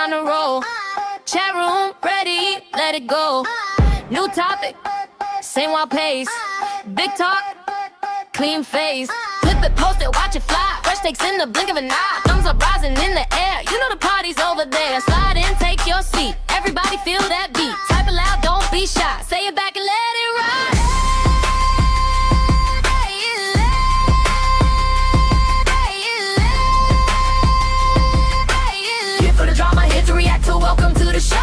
on a roll. Chat room ready, let it go. New topic, same wild pace. Big talk, clean face. Flip it, post it, watch it fly. Fresh takes in the blink of an eye. Thumbs up rising in the air. You know the party's over there. Slide in, take your seat. Everybody feel that beat. Type it loud, don't be shy. Say it back and let it ride. Here for the drama, here to react to. Welcome to the show.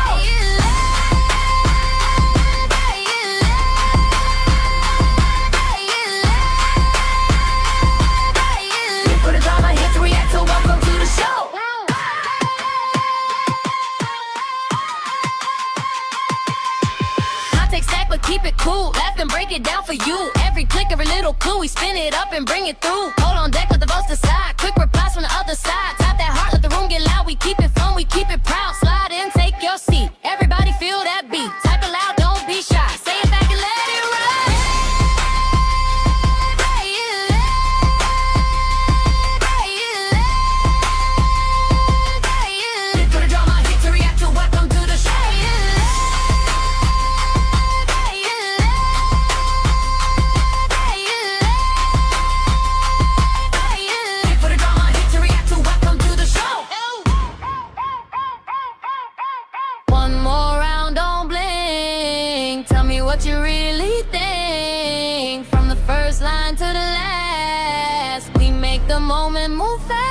Keep it cool, laugh and break it down for you. Every click, every little clue, we spin it up and bring it through. Hold on deck, let the votes decide. Quick replies from the other side. Tap that heart, let the room get loud. We keep it fun, we keep it proud. Slide in, take your seat. Everybody feel that beat. Type it loud, don't be shy. Say it back and let it ride. Here for the drama, here to react to. Welcome to the show. What you really think. From the first line to the last, we make the moment move fast.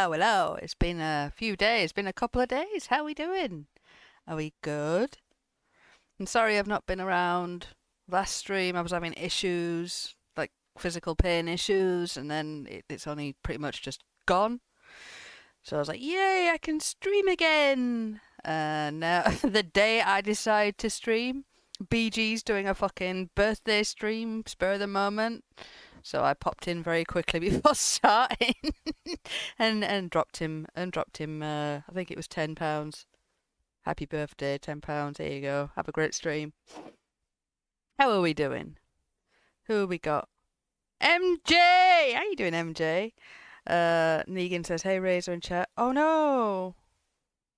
Hello. It's been a few days, been a couple of days. How are we doing? Are we good? I'm sorry I've not been around. Last stream I was having issues, like physical pain issues, and then it's only pretty much just gone. So I was like, yay, I can stream again. Now, the day I decide to stream, BG's doing a fucking birthday stream, spur of the moment. So I popped in very quickly before starting and dropped him. I think it was £10. Happy birthday, £10. There you go. Have a great stream. How are we doing? Who have we got? MJ! How you doing, MJ? Negan says, hey, Razor in chat. Oh no!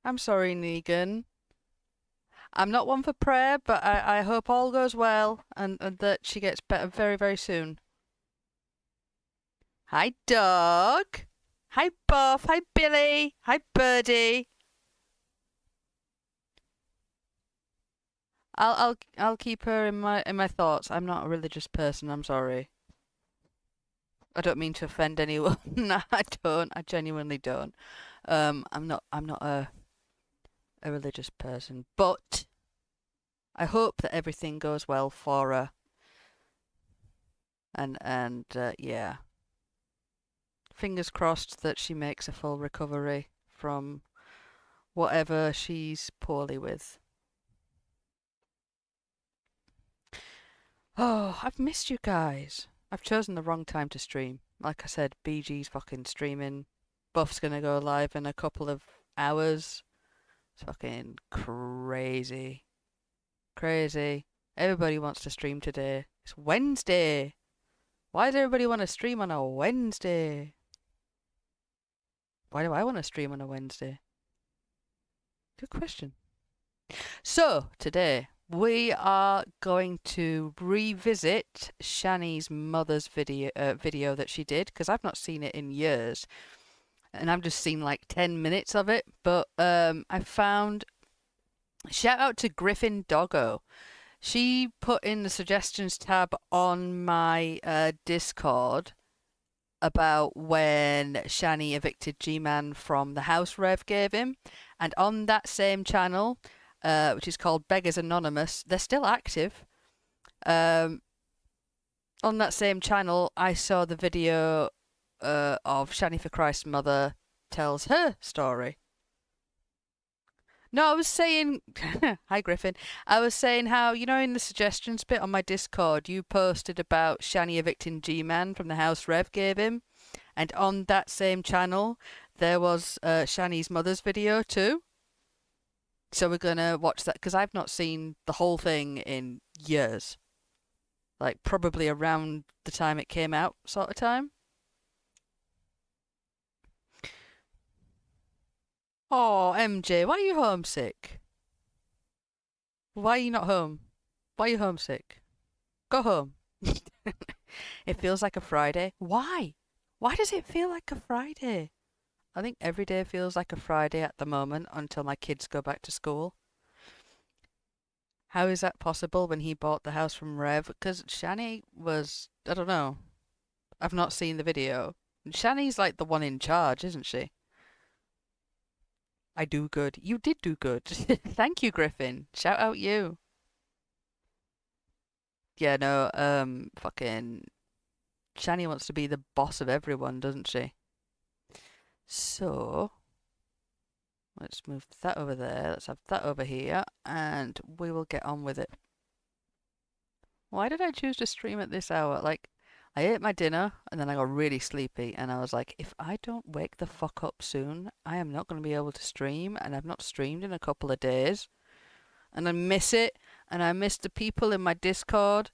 I'm sorry, Negan. I'm not one for prayer, but I hope all goes well and that she gets better very, very soon. Hi, Dog. Hi, Buff. Hi, Billy. Hi, Birdie. I'll keep her in my thoughts. I'm not a religious person. I'm sorry. I don't mean to offend anyone. No, I don't. I genuinely don't. I'm not a religious person, but I hope that everything goes well for her. And yeah. Fingers crossed that she makes a full recovery from whatever she's poorly with. Oh, I've missed you guys. I've chosen the wrong time to stream. Like I said, BG's fucking streaming. Buff's gonna go live in a couple of hours. It's fucking crazy. Crazy. Everybody wants to stream today. It's Wednesday. Why does everybody want to stream on a Wednesday? Why do I want to stream on a Wednesday? Good question. So, today we are going to revisit Shanny's mother's video that she did, because I've not seen it in years. And I've just seen like 10 minutes of it. But I found... Shout out to Griffin Doggo. She put in the suggestions tab on my Discord about when Shanny evicted G-Man from the house Rev gave him. And on that same channel, which is called Beggars Anonymous, they're still active. On that same channel, I saw the video of Shanny for Christ's mother tells her story. No, I was saying, hi Griffin. I was saying how, you know, in the suggestions bit on my Discord, you posted about Shanny evicting G-Man from the house Rev gave him. And on that same channel, there was Shanny's mother's video too. So we're going to watch that, because I've not seen the whole thing in years. Like, probably around the time it came out, sort of time. Oh, MJ, why are you homesick? Why are you not home? Why are you homesick? Go home. It feels like a Friday. Why? Why does it feel like a Friday? I think every day feels like a Friday at the moment until my kids go back to school. How is that possible when he bought the house from Rev? Because Shanny was, I don't know. I've not seen the video. Shanny's like the one in charge, isn't she? I do good. You did do good. Thank you, Griffin. Shout out you. Yeah, no, fucking Shanny wants to be the boss of everyone, doesn't she? So, let's move that over there. Let's have that over here, and we will get on with it. Why did I choose to stream at this hour? Like, I ate my dinner, and then I got really sleepy, and I was like, if I don't wake the fuck up soon, I am not going to be able to stream, and I've not streamed in a couple of days. And I miss it, and I miss the people in my Discord.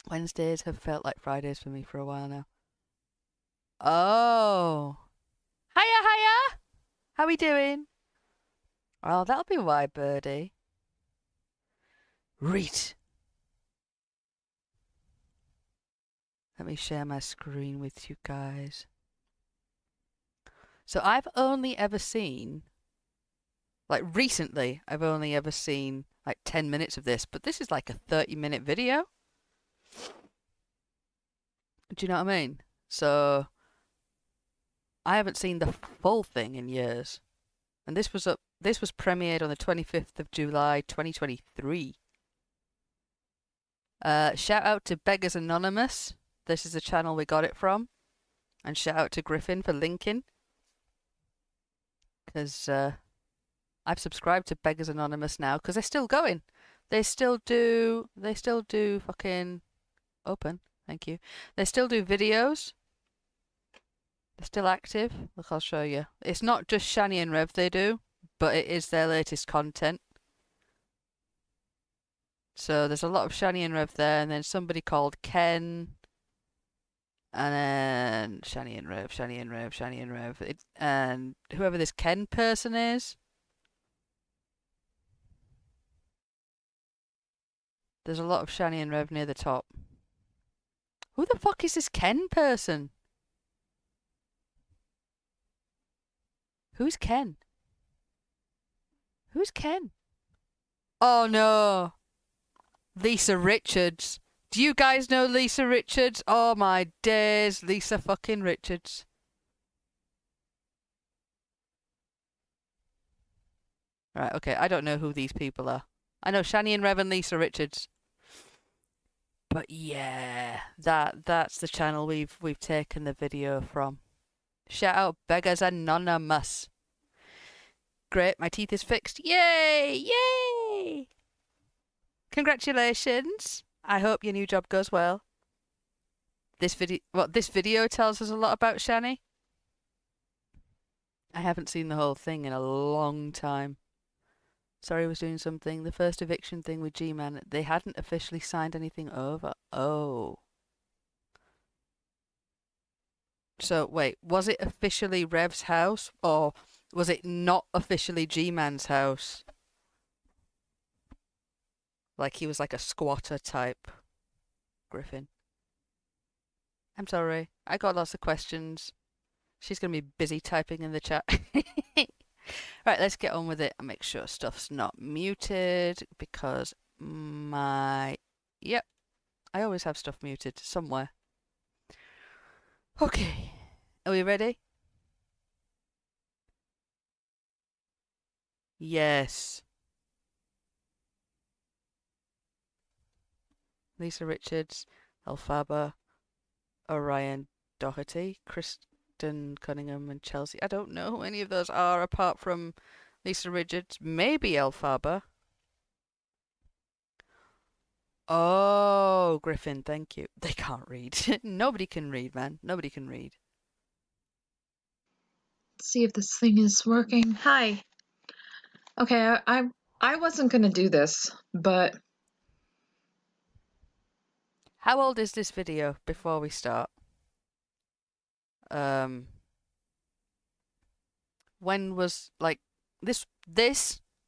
Wednesdays have felt like Fridays for me for a while now. Oh. Hiya, hiya! How we doing? Well, that'll be why, birdie. Reet. Let me share my screen with you guys. So I've only ever seen, like recently, I've only ever seen like 10 minutes of this, but this is like a 30-minute video. Do you know what I mean? So I haven't seen the full thing in years. And this was premiered on the 25th of July, 2023. Shout out to Beggars Anonymous. This is the channel we got it from. And shout out to Griffin for linking. Because I've subscribed to Beggars Anonymous now, because they're still going. They still do fucking open. Thank you. They still do videos. They're still active. Look, I'll show you. It's not just Shanny and Rev they do, but it is their latest content. So there's a lot of Shanny and Rev there, and then somebody called Ken, and then Shanny and Rev, Shanny and Rev, Shanny and Rev, and whoever this Ken person is. There's a lot of Shanny and Rev near the top. Who the fuck is this Ken person? Who's Ken? Who's Ken? Oh no. Lisa Richards. Do you guys know Lisa Richards? Oh my days, Lisa fucking Richards. Right, okay, I don't know who these people are. I know Shanny and Rev and Lisa Richards. But yeah, that's the channel we've taken the video from. Shout out Beggars Anonymous. Great, my teeth is fixed. Yay! Yay! Congratulations. I hope your new job goes well. This video tells us a lot about Shanny. I haven't seen the whole thing in a long time. Sorry, I was doing something. The first eviction thing with G-Man, they hadn't officially signed anything over. Oh. So, wait, was it officially Rev's house, or was it not officially G-Man's house? Like he was like a squatter type. Griffin. I'm sorry. I got lots of questions. She's going to be busy typing in the chat. Right, let's get on with it and make sure stuff's not muted because my... Yep. I always have stuff muted somewhere. Okay. Are we ready? Yes. Lisa Richards, Elphaba, Orion Doherty, Kristen Cunningham, and Chelsea. I don't know who any of those are apart from Lisa Richards. Maybe Elphaba. Oh, Griffin, thank you. They can't read. Nobody can read, man. Nobody can read. Let's see if this thing is working. Hi. Okay, I wasn't gonna do this, but How old is this video before we start? When was like this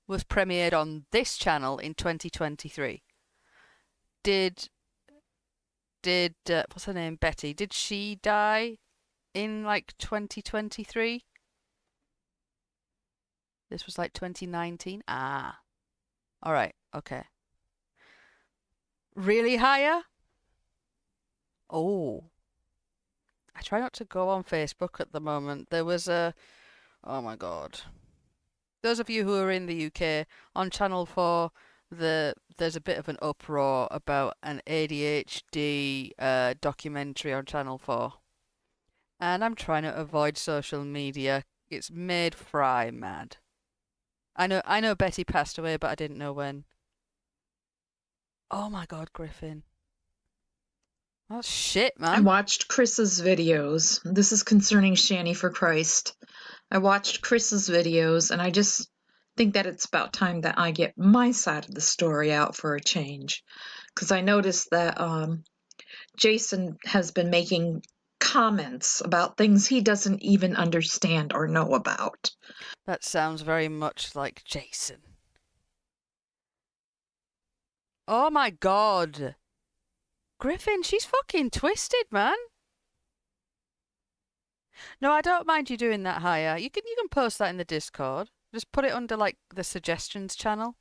was premiered on this channel in 2023. Did what's her name, Betty, did she die in like 2023? This was like 2019. Ah. All right. Okay. Really higher? Oh. I try not to go on Facebook at the moment. There was a oh my God. Those of you who are in the UK, on Channel 4, there's a bit of an uproar about an ADHD documentary on Channel 4. And I'm trying to avoid social media. It's made Fry mad. I know Betty passed away, but I didn't know when. Oh my God, Griffin. That's shit, I man. watched Chris's videos. This is concerning Shanny for Christ. I watched Chris's videos, and I just think that it's about time that I get my side of the story out for a change. Because I noticed that Jason has been making comments about things he doesn't even understand or know about. That sounds very much like Jason. Oh my God. Griffin, she's fucking twisted, man. No, I don't mind you doing that higher. You can post that in the Discord. Just put it under like the suggestions channel.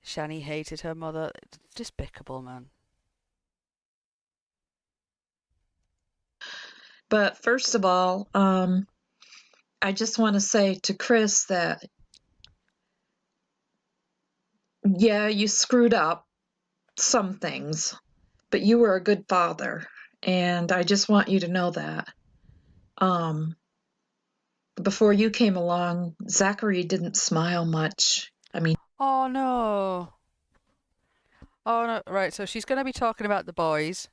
Shanny hated her mother. It's despicable, man. But first of all, I just want to say to Chris that, yeah, you screwed up some things, but you were a good father, and I just want you to know that. Before you came along, Zachary didn't smile much. I mean, Oh no. Oh no. Right, so she's going to be talking about the boys.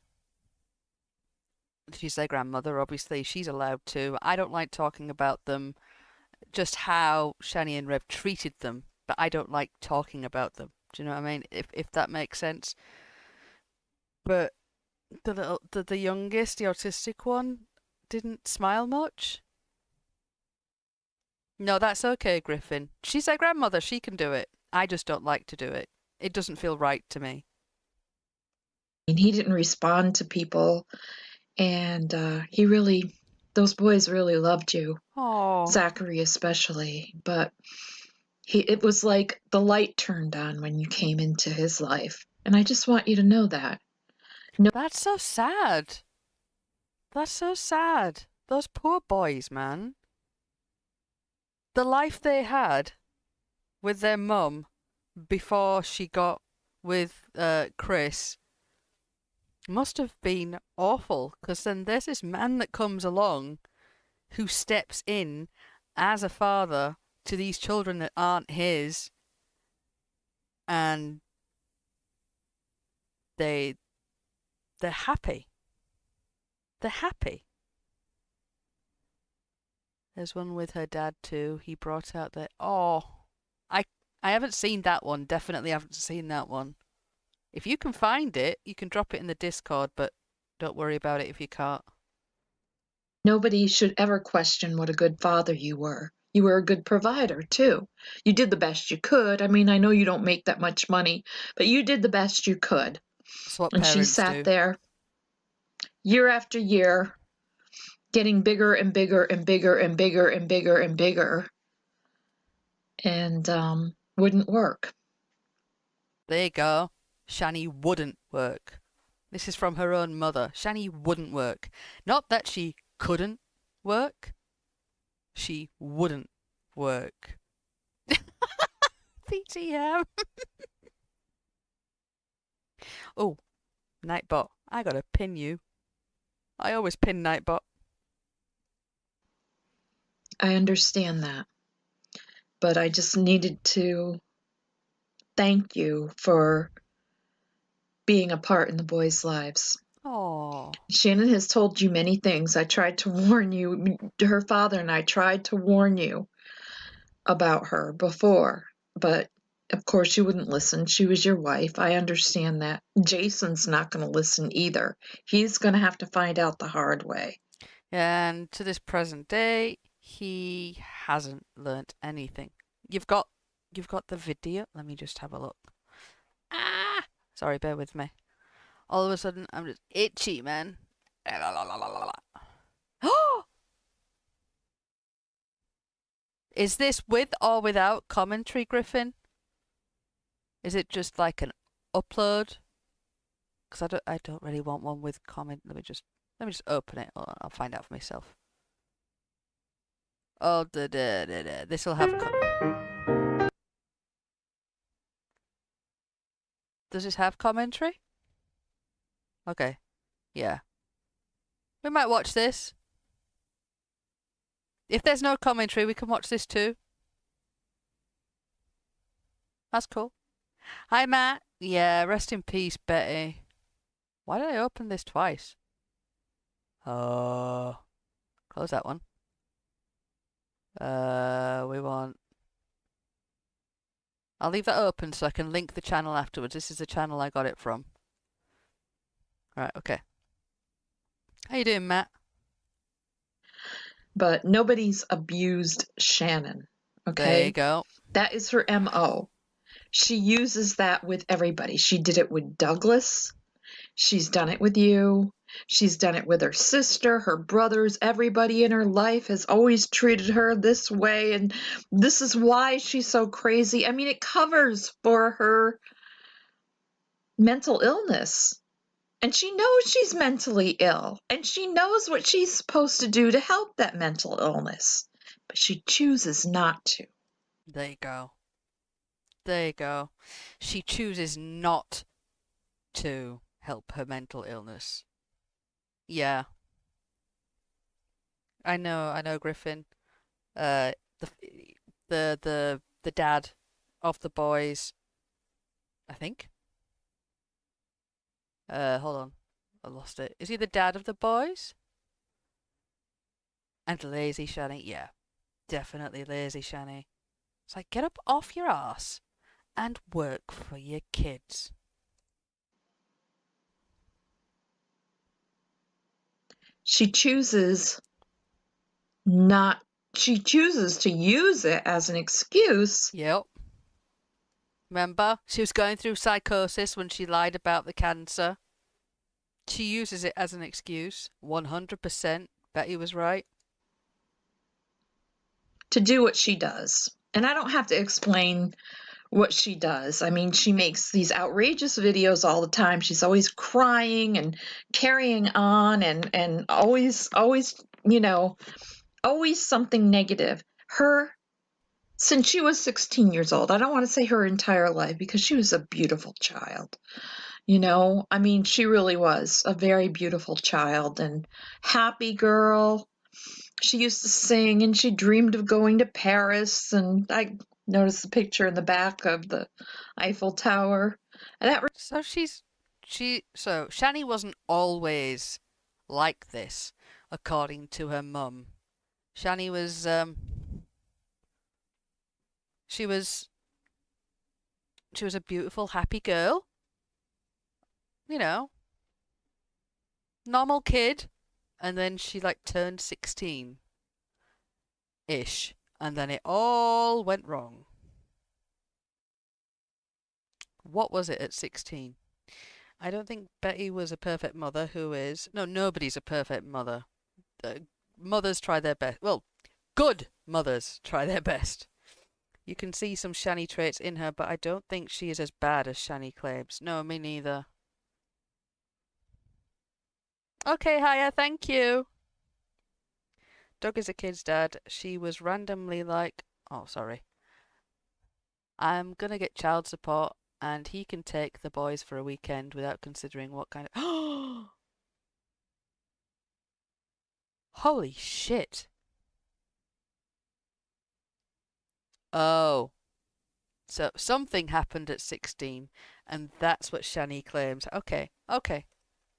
She's their grandmother, obviously. She's allowed to. I don't like talking about them, just how Shanny and Rev treated them, but I don't like talking about them. Do you know what I mean? If that makes sense. But the youngest, the autistic one, didn't smile much. No, that's okay, Griffin. She's their grandmother. She can do it. I just don't like to do it. It doesn't feel right to me. he didn't respond to people, and those boys really loved you, Oh, Zachary especially. But it was like the light turned on when you came into his life, and I just want you to know that. No, that's so sad. That's so sad. Those poor boys, man. The life they had with their mum before she got with Chris must have been awful, because then there's this man that comes along who steps in as a father to these children that aren't his, and they're happy. They're happy. There's one with her dad too. He brought out the I haven't seen that one. Definitely haven't seen that one. If you can find it, you can drop it in the Discord, but don't worry about it if you can't. nobody should ever question what a good father you were. You were a good provider, too. You did the best you could. I mean, I know you don't make that much money, but you did the best you could. That's what And she parents sat do. there year after year, getting bigger and bigger and bigger and bigger and bigger and bigger, and wouldn't work. There you go. Shanny wouldn't work. This is from her own mother. Shanny wouldn't work. Not that she couldn't work. She wouldn't work. PTM. Oh, Nightbot. I gotta pin you. I always pin Nightbot. I understand that. But I just needed to thank you for being a part in the boys' lives. Oh. Shannon has told you many things. I tried to warn you. Her father and I tried to warn you about her before, but of course you wouldn't listen. She was your wife. I understand that. Jason's not going to listen either. He's going to have to find out the hard way. And to this present day, he hasn't learnt anything. You've got the video. Let me just have a look. Ah! Sorry, bear with me. All of a sudden, I'm just itchy, man. Oh! Is this with or without commentary, Griffin? Is it just like an upload? Because I don't really want one with comment. Let me just open it. I'll find out for myself. Oh, this will have. Does this have commentary? Okay. Yeah. We might watch this. If there's no commentary, we can watch this too. That's cool. Hi, Matt. Yeah, rest in peace, Betty. Why did I open this twice? Oh. Close that one. We want... I'll leave that open so I can link the channel afterwards. This is the channel I got it from. Right, okay. How you doing, Matt? But nobody's abused Shannon, okay? There you go. That is her MO. She uses that with everybody. She did it with Douglas. She's done it with you. She's done it with her sister, her brothers. Everybody in her life has always treated her this way, and this is why she's so crazy. I mean, it covers for her mental illness. And she knows she's mentally ill, and she knows what she's supposed to do to help that mental illness, but she chooses not to. There you go. There you go. She chooses not to help her mental illness. Yeah. I know, Griffin. The dad of the boys, I think. Hold on. I lost it. Is he the dad of the boys? And lazy Shanny? Yeah. Definitely lazy Shanny. It's like, get up off your ass and work for your kids. She chooses not, she chooses to use it as an excuse. Yep. Remember? She was going through psychosis when she lied about the cancer. She uses it as an excuse. 100%. Betty was right. To do what she does. And I don't have to explain what she does. I mean, she makes these outrageous videos all the time. She's always crying and carrying on and always, you know, always something negative. Since she was 16 years old, I don't want to say her entire life because she was a beautiful child. You know, I mean, she really was a very beautiful child and happy girl. She used to sing and she dreamed of going to Paris. And I noticed the picture in the back of the Eiffel Tower. And that So so Shanny wasn't always like this, according to her mum. Shanny was, she was a beautiful, happy girl. You know, normal kid. And then she like turned 16-ish. And then it all went wrong. What was it at 16? I don't think Betty was a perfect mother. Who is? No, nobody's a perfect mother. Mothers try their best. Well, good mothers try their best. You can see some Shanny traits in her, but I don't think she is as bad as Shanny claims. No, me neither. Okay, Haya, thank you. Doug is a kid's dad. She was randomly like, oh, sorry. I'm gonna get child support and he can take the boys for a weekend without considering what kind of. Holy shit. Oh. So something happened at 16, and that's what Shanny claims. Okay, okay.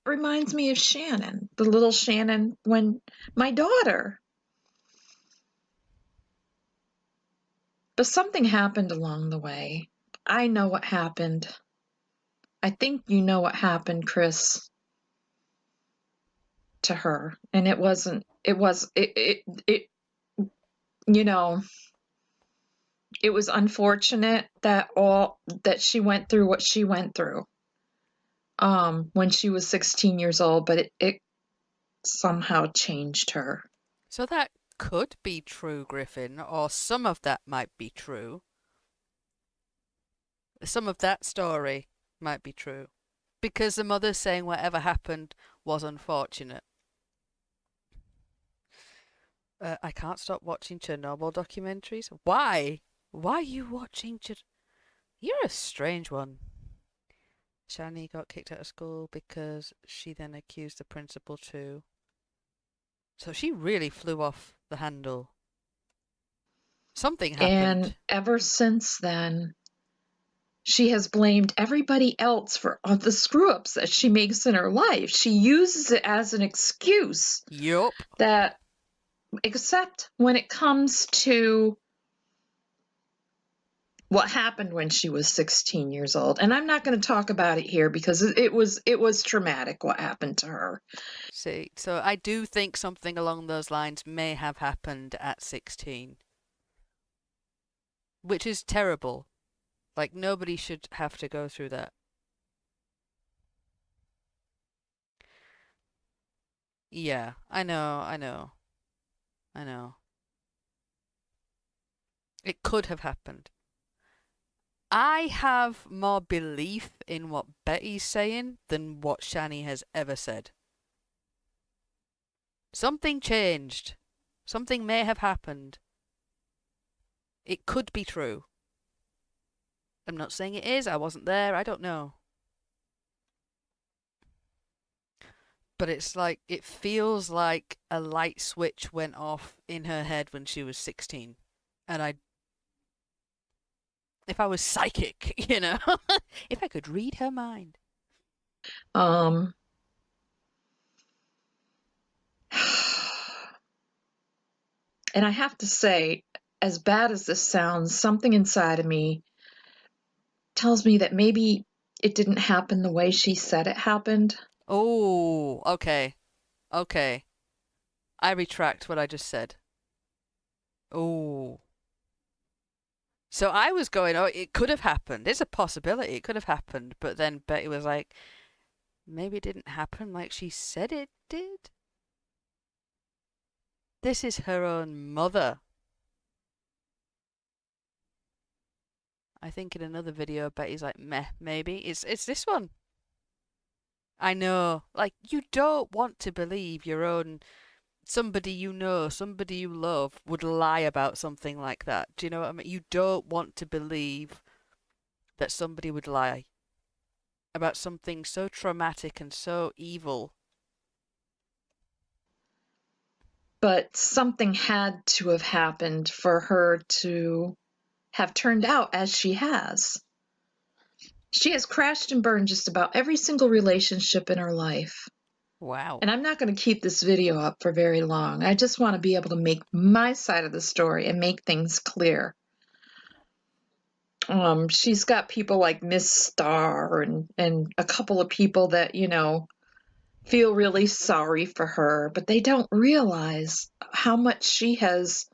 Reminds me of Shannon, the little Shannon, when my daughter. But something happened along the way. I know what happened. I think you know what happened, Chris, to her. And it wasn't, you know, it was unfortunate that she went through what she went through when she was 16 years old, but it somehow changed her. So that could be true, Griffin, or some of that might be true. Some of that story might be true. Because the mother's saying whatever happened was unfortunate. I can't stop watching Chernobyl documentaries. Why? Why are you watching You're a strange one. Shanny got kicked out of school because she then accused the principal too. So she really flew off the handle. Something happened. And ever since then, she has blamed everybody else for all the screw-ups that she makes in her life. She uses it as an excuse. Yup. That, except when it comes to what happened when she was 16 years old. And I'm not going to talk about it here because it was traumatic what happened to her. See, so I do think something along those lines may have happened at 16. Which is terrible. Like, nobody should have to go through that. Yeah, I know, I know, I know. It could have happened. I have more belief in what Betty's saying than what Shanny has ever said. Something changed. Something may have happened. It could be true. I'm not saying it is. I wasn't there. I don't know. But it's like, it feels like a light switch went off in her head when she was 16. And if I was psychic, if I could read her mind. And I have to say, as bad as this sounds, something inside of me tells me that maybe it didn't happen the way she said it happened. Oh, okay. Okay. I retract what I just said. Oh. So I was going, oh, it could have happened. It's a possibility. It could have happened. But then Betty was like, maybe it didn't happen like she said it did. This is her own mother. I think in another video, Betty's like, meh, maybe. It's this one. I know. Like, you don't want to believe your own somebody you know, somebody you love would lie about something like that. Do you know what I mean? You don't want to believe that somebody would lie about something so traumatic and so evil. But something had to have happened for her to have turned out as she has. She has crashed and burned just about every single relationship in her life. Wow. And I'm not going to keep this video up for very long. I just want to be able to make my side of the story and make things clear. She's got people like Miss Star and a couple of people that, feel really sorry for her, but they don't realize how much she has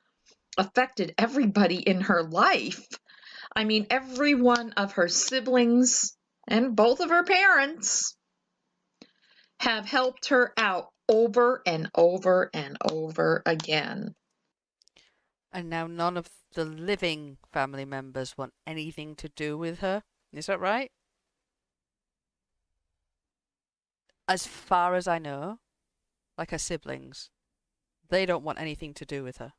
affected everybody in her life. I mean, every one of her siblings and both of her parents have helped her out over and over and over again. And now none of the living family members want anything to do with her. Is that right? As far as I know, like her siblings, they don't want anything to do with her.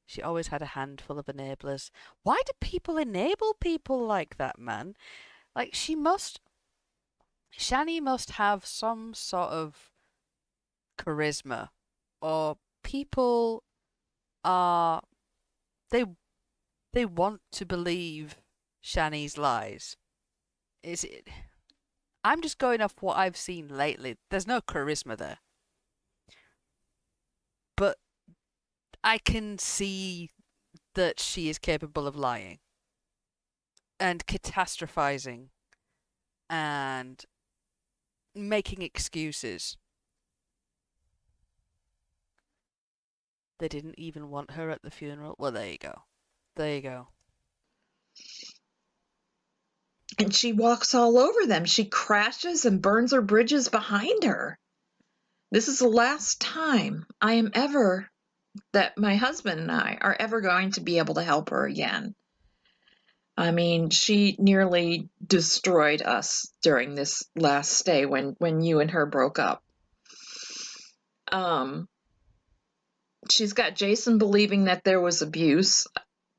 She always had a handful of enablers. Why do people enable people like that, man? Like, Shanny must have some sort of charisma, or people are, they, they want to believe Shanny's lies. Is it? I'm just going off what I've seen lately. There's no charisma there. But I can see that she is capable of lying and catastrophizing and making excuses. They didn't even want her at the funeral. Well, there you go. There you go. And she walks all over them. She crashes and burns her bridges behind her. This is the last time that my husband and I are ever going to be able to help her again. I mean, she nearly destroyed us during this last stay when you and her broke up. She's got Jason believing that there was abuse.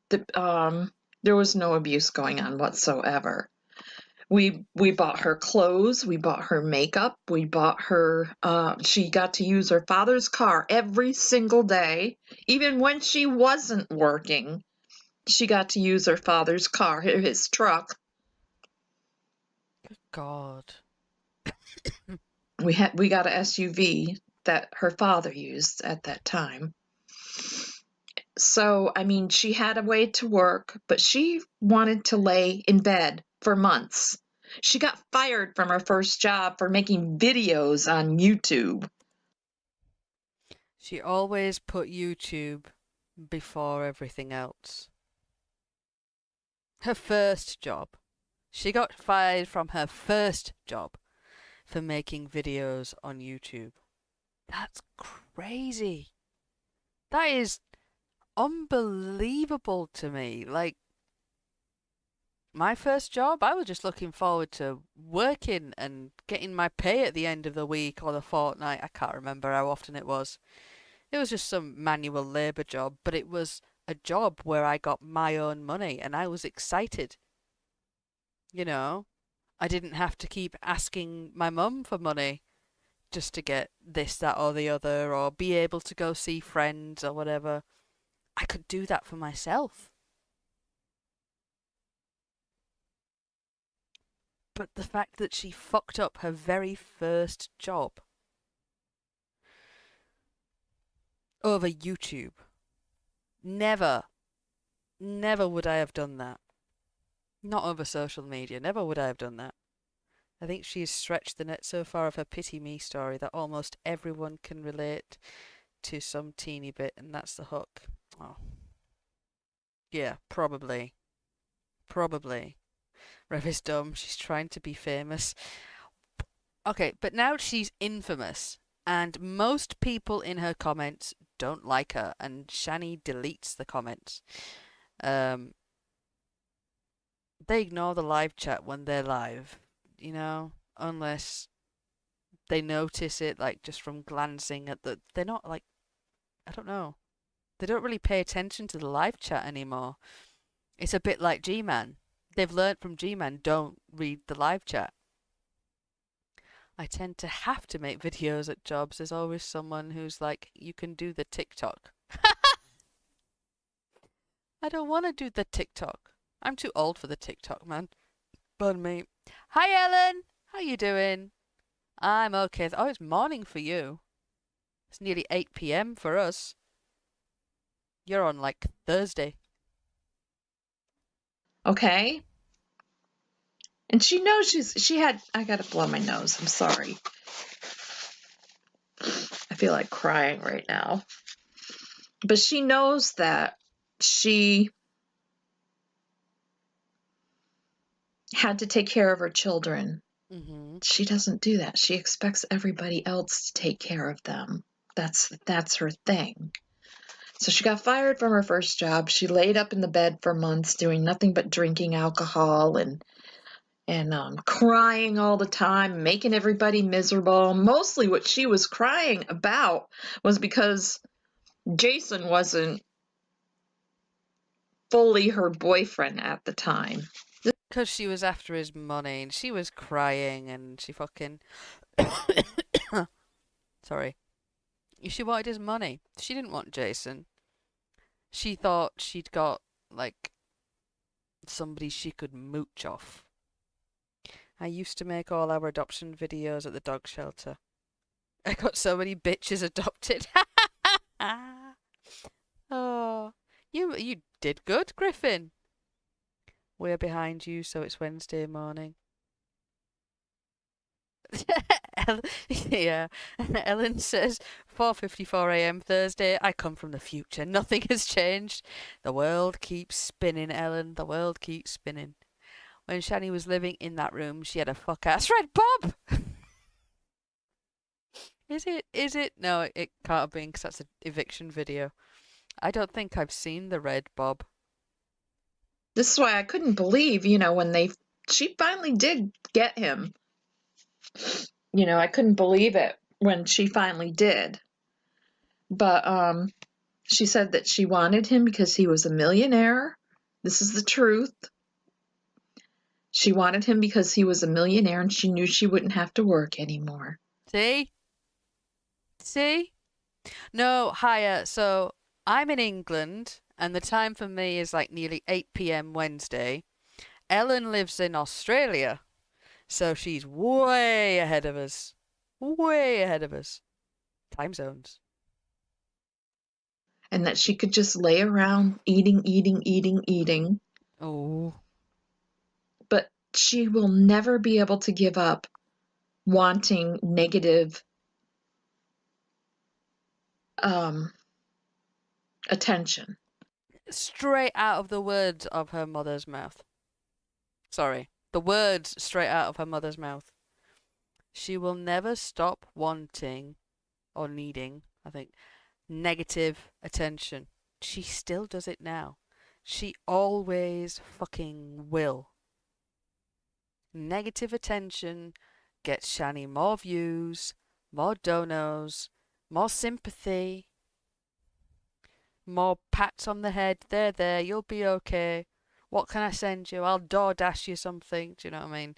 There was no abuse going on whatsoever. We bought her clothes, we bought her makeup, we bought her, she got to use her father's car every single day, even when she wasn't working. She got to use her father's car, his truck. Good God. We got a SUV that her father used at that time. So, I mean, she had a way to work, but she wanted to lay in bed for months. She got fired from her first job for making videos on YouTube. She always put YouTube before everything else. Her first job. She got fired from her first job for making videos on YouTube. That's crazy. That is unbelievable to me. Like, my first job, I was just looking forward to working and getting my pay at the end of the week or the fortnight. I can't remember how often it was. It was just some manual labour job, but it was a job where I got my own money and I was excited. You know, I didn't have to keep asking my mum for money just to get this, that, or the other, or be able to go see friends or whatever. I could do that for myself. But the fact that she fucked up her very first job over YouTube. Never, never would I have done that. Not over social media. Never would I have done that. I think she has stretched the net so far of her pity me story that almost everyone can relate to some teeny bit, and that's the hook. Oh. Yeah, probably. Probably. Rev is dumb. She's trying to be famous. Okay, but now she's infamous, and most people in her comments don't like her, and Shanny deletes the comments. They ignore the live chat when they're live, unless they notice it, like, just from glancing at they're not, like, I don't know. They don't really pay attention to the live chat anymore. It's a bit like G-Man. They've learnt from G-Man, don't read the live chat. I tend to have to make videos at jobs. There's always someone who's like, you can do the TikTok. I don't want to do the TikTok. I'm too old for the TikTok, man. Pardon me. Hi, Ellen. How you doing? I'm okay. Oh, it's morning for you. It's nearly 8 p.m. for us. You're on, like, Thursday. Okay? And she knows I gotta blow my nose. I'm sorry. I feel like crying right now. But she knows that she had to take care of her children. Mm-hmm. She doesn't do that. She expects everybody else to take care of them. That's her thing. So she got fired from her first job. She laid up in the bed for months doing nothing but drinking alcohol and crying all the time, making everybody miserable. Mostly what she was crying about was because Jason wasn't fully her boyfriend at the time. Because she was after his money and she was crying and she fucking. Sorry. She wanted his money. She didn't want Jason. She thought she'd got, like, somebody she could mooch off. I used to make all our adoption videos at the dog shelter. I got so many bitches adopted. Oh, you did good, Griffin. We're behind you, so it's Wednesday morning. Yeah, Ellen says 4:54 a.m. Thursday. I come from the future. Nothing has changed. The world keeps spinning, Ellen. The world keeps spinning. When Shanny was living in that room, she had a fuck-ass red bob. Is it? Is it? No, it can't have been because that's an eviction video. I don't think I've seen the red bob. This is why I couldn't believe, when she finally did get him. I couldn't believe it when she finally did. But she said that she wanted him because he was a millionaire. This is the truth. She wanted him because he was a millionaire and she knew she wouldn't have to work anymore. See? See? No, higher. So I'm in England, and the time for me is like nearly 8 p.m. Wednesday. Ellen lives in Australia, so she's way ahead of us. Way ahead of us. Time zones. And that she could just lay around eating. Oh. But she will never be able to give up wanting negative attention. Straight out of the words of her mother's mouth. Sorry. The words straight out of her mother's mouth. She will never stop wanting or needing, I think, negative attention. She still does it now. She always fucking will. Negative attention gets Shanny more views, more donos, more sympathy, more pats on the head. There, you'll be okay. What can I send you? I'll DoorDash you something. Do you know what I mean?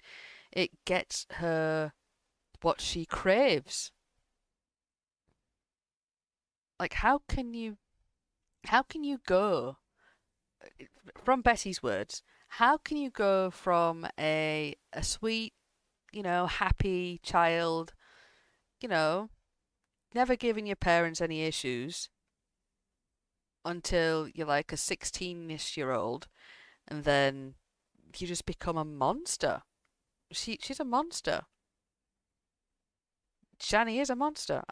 It gets her what she craves. Like, how can you go, from Betty's words, how can you go from a sweet, happy child, never giving your parents any issues until you're like a 16-ish-year-old, and then you just become a monster. She's a monster. Shanny is a monster.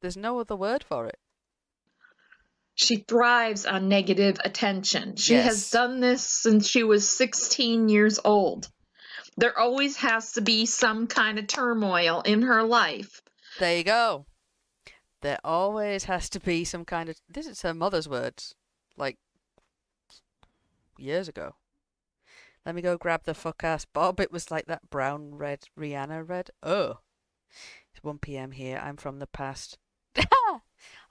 There's no other word for it. She thrives on negative attention. She Yes. has done this since she was 16 years old. There always has to be some kind of turmoil in her life. There you go. There always has to be some kind of. This is her mother's words, like years ago. Let me go grab the fuck ass bob. It was like that brown red Rihanna red. Oh, it's 1 p.m. here. I'm from the past.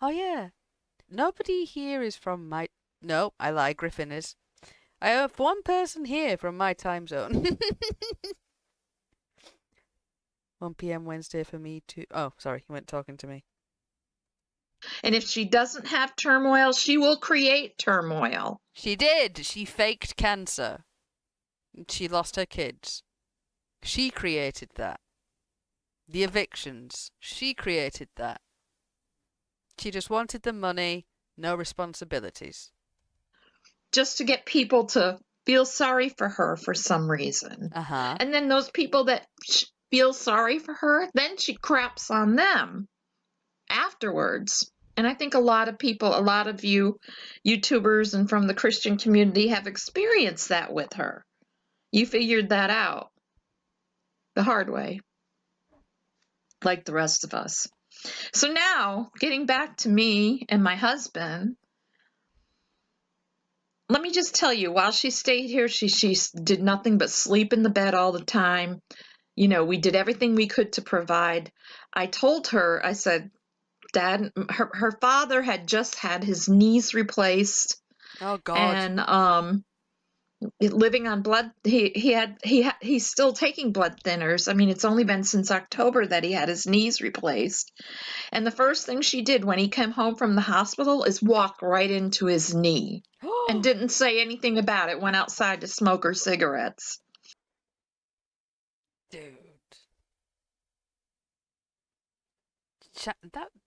Oh yeah. Nobody here is from my. No, I lie. Griffin is. I have one person here from my time zone. 1 p.m. Wednesday for me too. Oh, sorry, you weren't talking to me. And if she doesn't have turmoil, she will create turmoil. She did. She faked cancer. She lost her kids. She created that. The evictions. She created that. She just wanted the money, no responsibilities. Just to get people to feel sorry for her for some reason. Uh-huh. And then those people that feel sorry for her, then she craps on them afterwards. And I think a lot of people, a lot of you YouTubers and from the Christian community have experienced that with her. You figured that out the hard way, like the rest of us. So now, getting back to me and my husband, let me just tell you, while she stayed here, she did nothing but sleep in the bed all the time. We did everything we could to provide. I told her, I said, Dad, her father had just had his knees replaced, Oh God. and living on blood. He's still taking blood thinners. I mean, it's only been since October that he had his knees replaced. And the first thing she did when he came home from the hospital is walk right into his knee and didn't say anything about it. Went outside to smoke her cigarettes. Dude.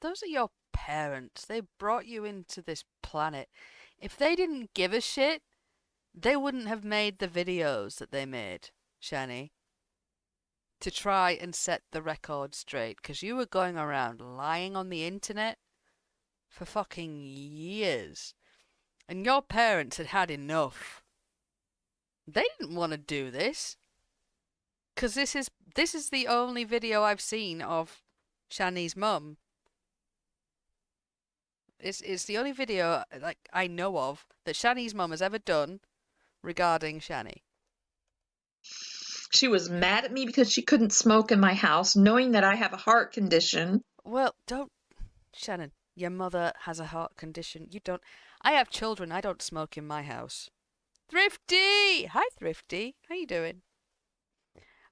Those are your parents. They brought you into this planet. If they didn't give a shit, they wouldn't have made the videos that they made, Shanny, to try and set the record straight. Because you were going around lying on the internet for fucking years. And your parents had had enough. They didn't want to do this. Because this is the only video I've seen of Shanny's mum. It's the only video like I know of that Shanny's mum has ever done regarding Shanny. She was mad at me because she couldn't smoke in my house, knowing that I have a heart condition. Well, don't, Shannon. Your mother has a heart condition. You don't. I have children. I don't smoke in my house. Thrifty, hi Thrifty. How you doing?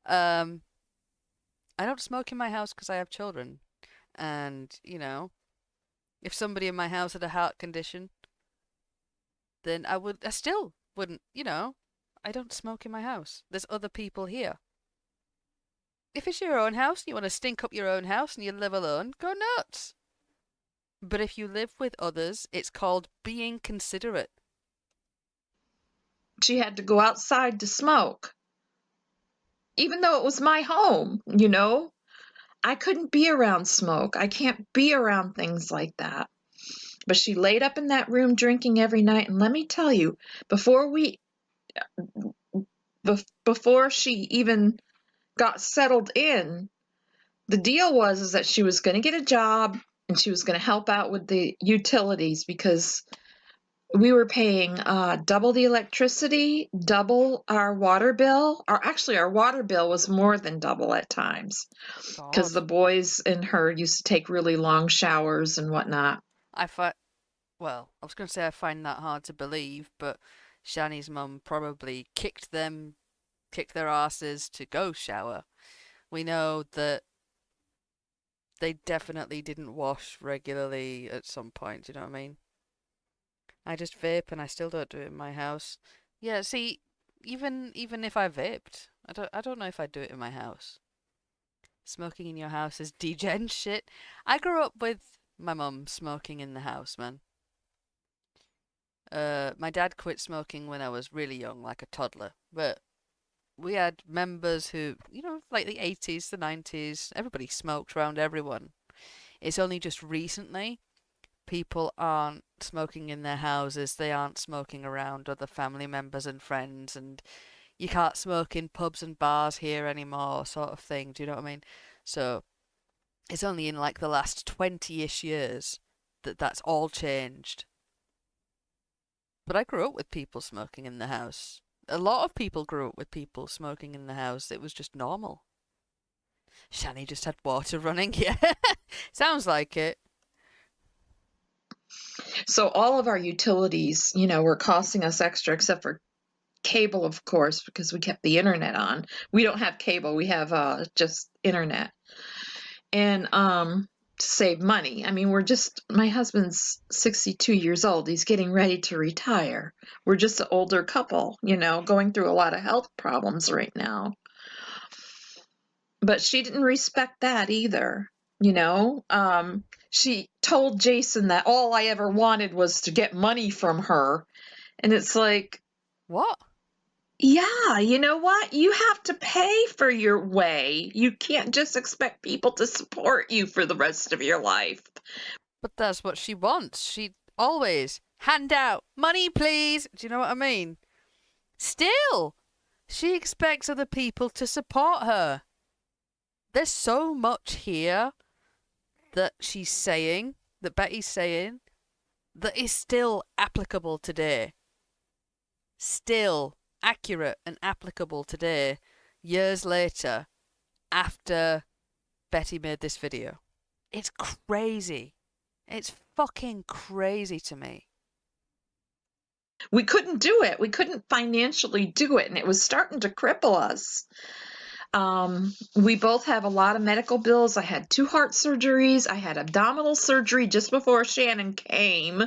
I don't smoke in my house because I have children, and if somebody in my house had a heart condition, then I still wouldn't. I don't smoke in my house. There's other people here. If it's your own house and you want to stink up your own house and you live alone, go nuts. But if you live with others, it's called being considerate. She had to go outside to smoke. Even though it was my home, I couldn't be around smoke. I can't be around things like that. But she laid up in that room drinking every night. And let me tell you, before she even got settled in, the deal was that she was going to get a job and she was going to help out with the utilities because we were paying double the electricity, double our water bill. Actually, our water bill was more than double at times because God. the boys and her used to take really long showers and whatnot. Well, I was going to say I find that hard to believe, but Shanny's mum probably kicked their asses to go shower. We know that they definitely didn't wash regularly at some point, do you know what I mean? I just vape and I still don't do it in my house. Yeah, see, even if I vaped, I don't know if I'd do it in my house. Smoking in your house is degen shit. I grew up with my mum smoking in the house, man. My dad quit smoking when I was really young, like a toddler. But we had members who, like the 80s, the 90s, everybody smoked around everyone. It's only just recently people aren't smoking in their houses, they aren't smoking around other family members and friends, and you can't smoke in pubs and bars here anymore, sort of thing. Do you know what I mean? So it's only in like the last 20-ish years that that's all changed. But I grew up with people smoking in the house. A lot of people grew up with people smoking in the house. It was just normal. Shanny just had water running. Yeah, sounds like it. So all of our utilities, were costing us extra, except for cable, of course, because we kept the internet on. We don't have cable. We have just internet. And to save money. I mean, my husband's 62 years old. He's getting ready to retire. We're just an older couple, going through a lot of health problems right now. But she didn't respect that either, She told Jason that all I ever wanted was to get money from her. And it's like, What? yeah, you know what? You have to pay for your way. You can't just expect people to support you for the rest of your life. But that's what she wants. She always hand out money, please. Do you know what I mean? Still, she expects other people to support her. There's so much here that she's saying, that Betty's saying, that is still applicable today. Still accurate and applicable today, years later, after Betty made this video. It's crazy. It's fucking crazy to me. We couldn't do it. We couldn't financially do it, and it was starting to cripple us. We both have a lot of medical bills. I had 2 heart surgeries. I had abdominal surgery just before Shannon came.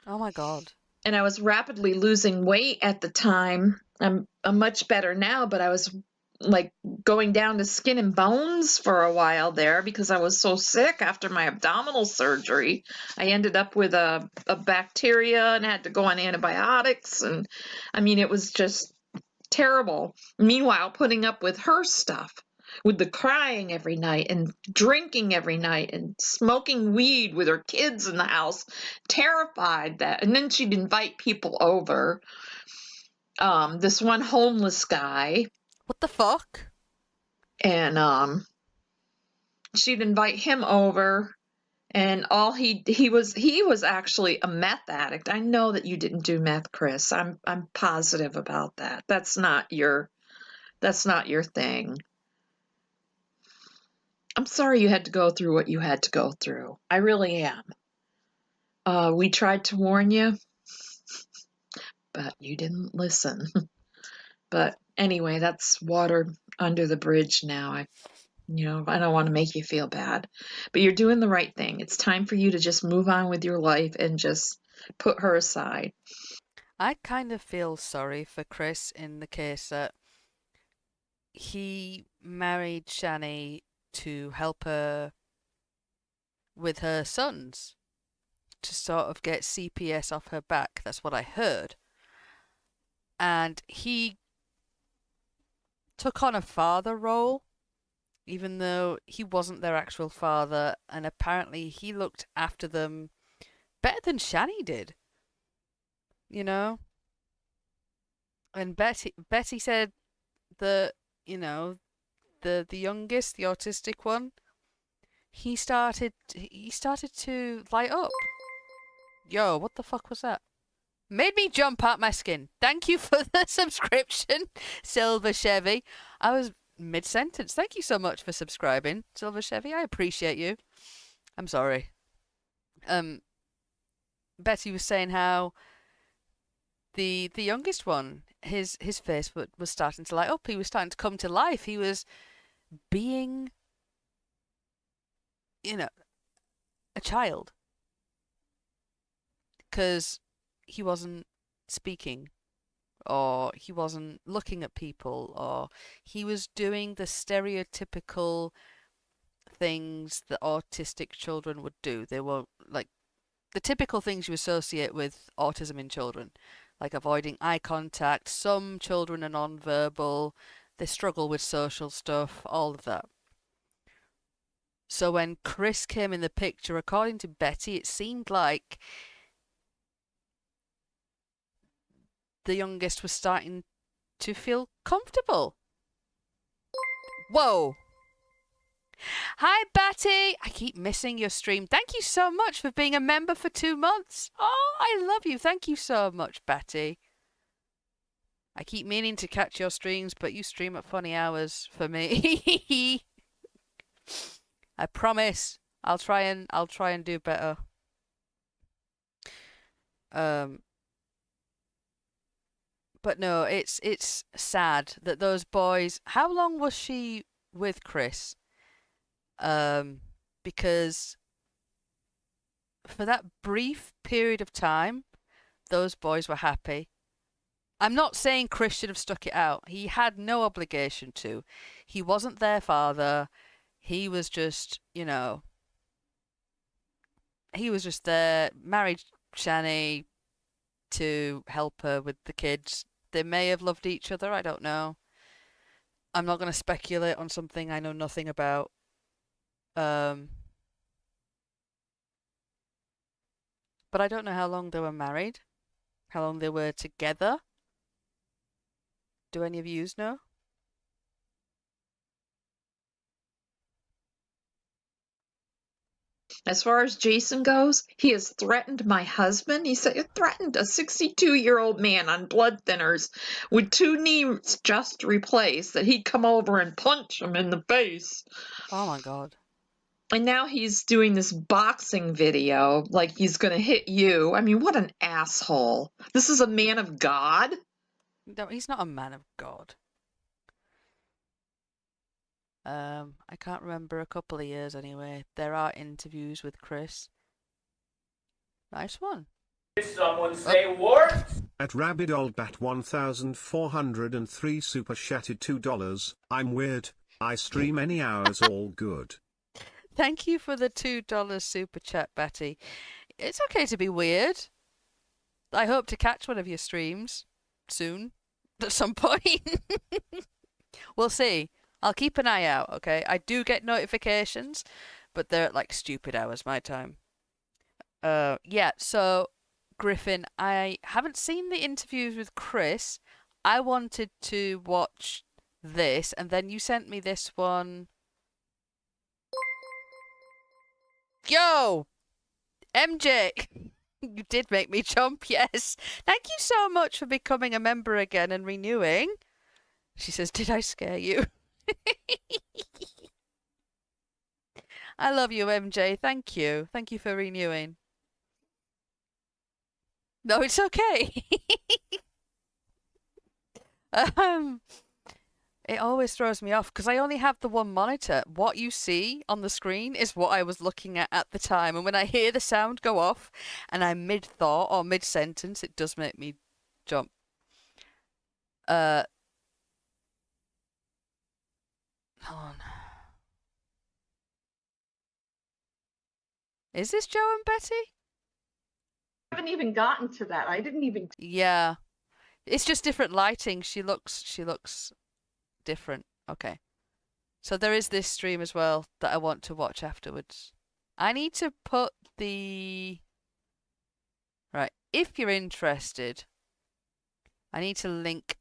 Oh my God. And I was rapidly losing weight at the time. I'm much better now, but I was like going down to skin and bones for a while there because I was so sick after my abdominal surgery. I ended up with a bacteria and had to go on antibiotics. And I mean, it was just terrible. Meanwhile, putting up with her stuff, with the crying every night and drinking every night and smoking weed with her kids in the house, terrified that. And then she'd invite people over. This one homeless guy, What the fuck? and she'd invite him over. And all he was actually a meth addict. I know that you didn't do meth, Chris. I'm positive about that. That's not your thing. I'm sorry you had to go through what you had to go through. I really am. We tried to warn you, but you didn't listen. But anyway, that's water under the bridge now. I don't want to make you feel bad, but you're doing the right thing. It's time for you to just move on with your life and just put her aside. I kind of feel sorry for Chris in the case that he married Shanny to help her with her sons, to sort of get CPS off her back. That's what I heard. And he took on a father role, even though he wasn't their actual father, and apparently he looked after them better than Shanny did. You know? And Betty said that, the youngest, the autistic one, he started to light up. Yo, what the fuck was that? Made me jump out my skin. Thank you for the subscription, Silver Chevy. I was mid-sentence. Thank you so much for subscribing, Silver Chevy. I appreciate you. I'm sorry. Betty was saying how the youngest one, his face was starting to light up. He was starting to come to life. He was being, a child. Because he wasn't speaking, or he wasn't looking at people, or he was doing the stereotypical things that autistic children would do. They were like the typical things you associate with autism in children, like avoiding eye contact. Some children are non-verbal, they struggle with social stuff, all of that. So when Chris came in the picture, according to Betty, it seemed like the youngest was starting to feel comfortable. Whoa. Hi, Betty. I keep missing your stream. Thank you so much for being a member for 2 months. Oh, I love you. Thank you so much, Betty. I keep meaning to catch your streams, but you stream at funny hours for me. I promise. I'll try and do better. But no, it's sad that those boys. How long was she with Chris? Because for that brief period of time, those boys were happy. I'm not saying Chris should have stuck it out. He had no obligation to. He wasn't their father. He was just, he was just there, married Shanny to help her with the kids. They may have loved each other, I don't know. I'm not going to speculate on something I know nothing about. But I don't know how long they were married, how long they were together. Do any of yous know? As far as Jason goes, he has threatened my husband. He said he threatened a 62-year-old man on blood thinners with 2 knees just replaced that he'd come over and punch him in the face. Oh my God. And now he's doing this boxing video like he's going to hit you. I mean, what an asshole. This is a man of God. No, he's not a man of God. I can't remember a couple of years anyway. There are interviews with Chris. Nice one. Did someone say what? At Rabidolbat 1403 super chatted $2. I'm weird. I stream any hours all good. Thank you for the $2 super chat, Betty. It's okay to be weird. I hope to catch one of your streams soon, at some point. We'll see. I'll keep an eye out, okay? I do get notifications, but they're at like stupid hours my time. Yeah, so Griffin, I haven't seen the interviews with Chris. I wanted to watch this, and then you sent me this one. Yo! MJ! You did make me jump, yes. Thank you so much for becoming a member again and renewing. She says, did I scare you? I love you, MJ. Thank you. Thank you for renewing. No, it's okay. It always throws me off because I only have the one monitor. What you see on the screen is what I was looking at the time. And when I hear the sound go off and I'm mid-thought or mid-sentence, it does make me jump. Hold on. Is this Joe and Betty? I haven't even gotten to that. I didn't even... Yeah. It's just different lighting. She looks different. Okay. So there is this stream as well that I want to watch afterwards. I need to put the... Right. If you're interested, I need to link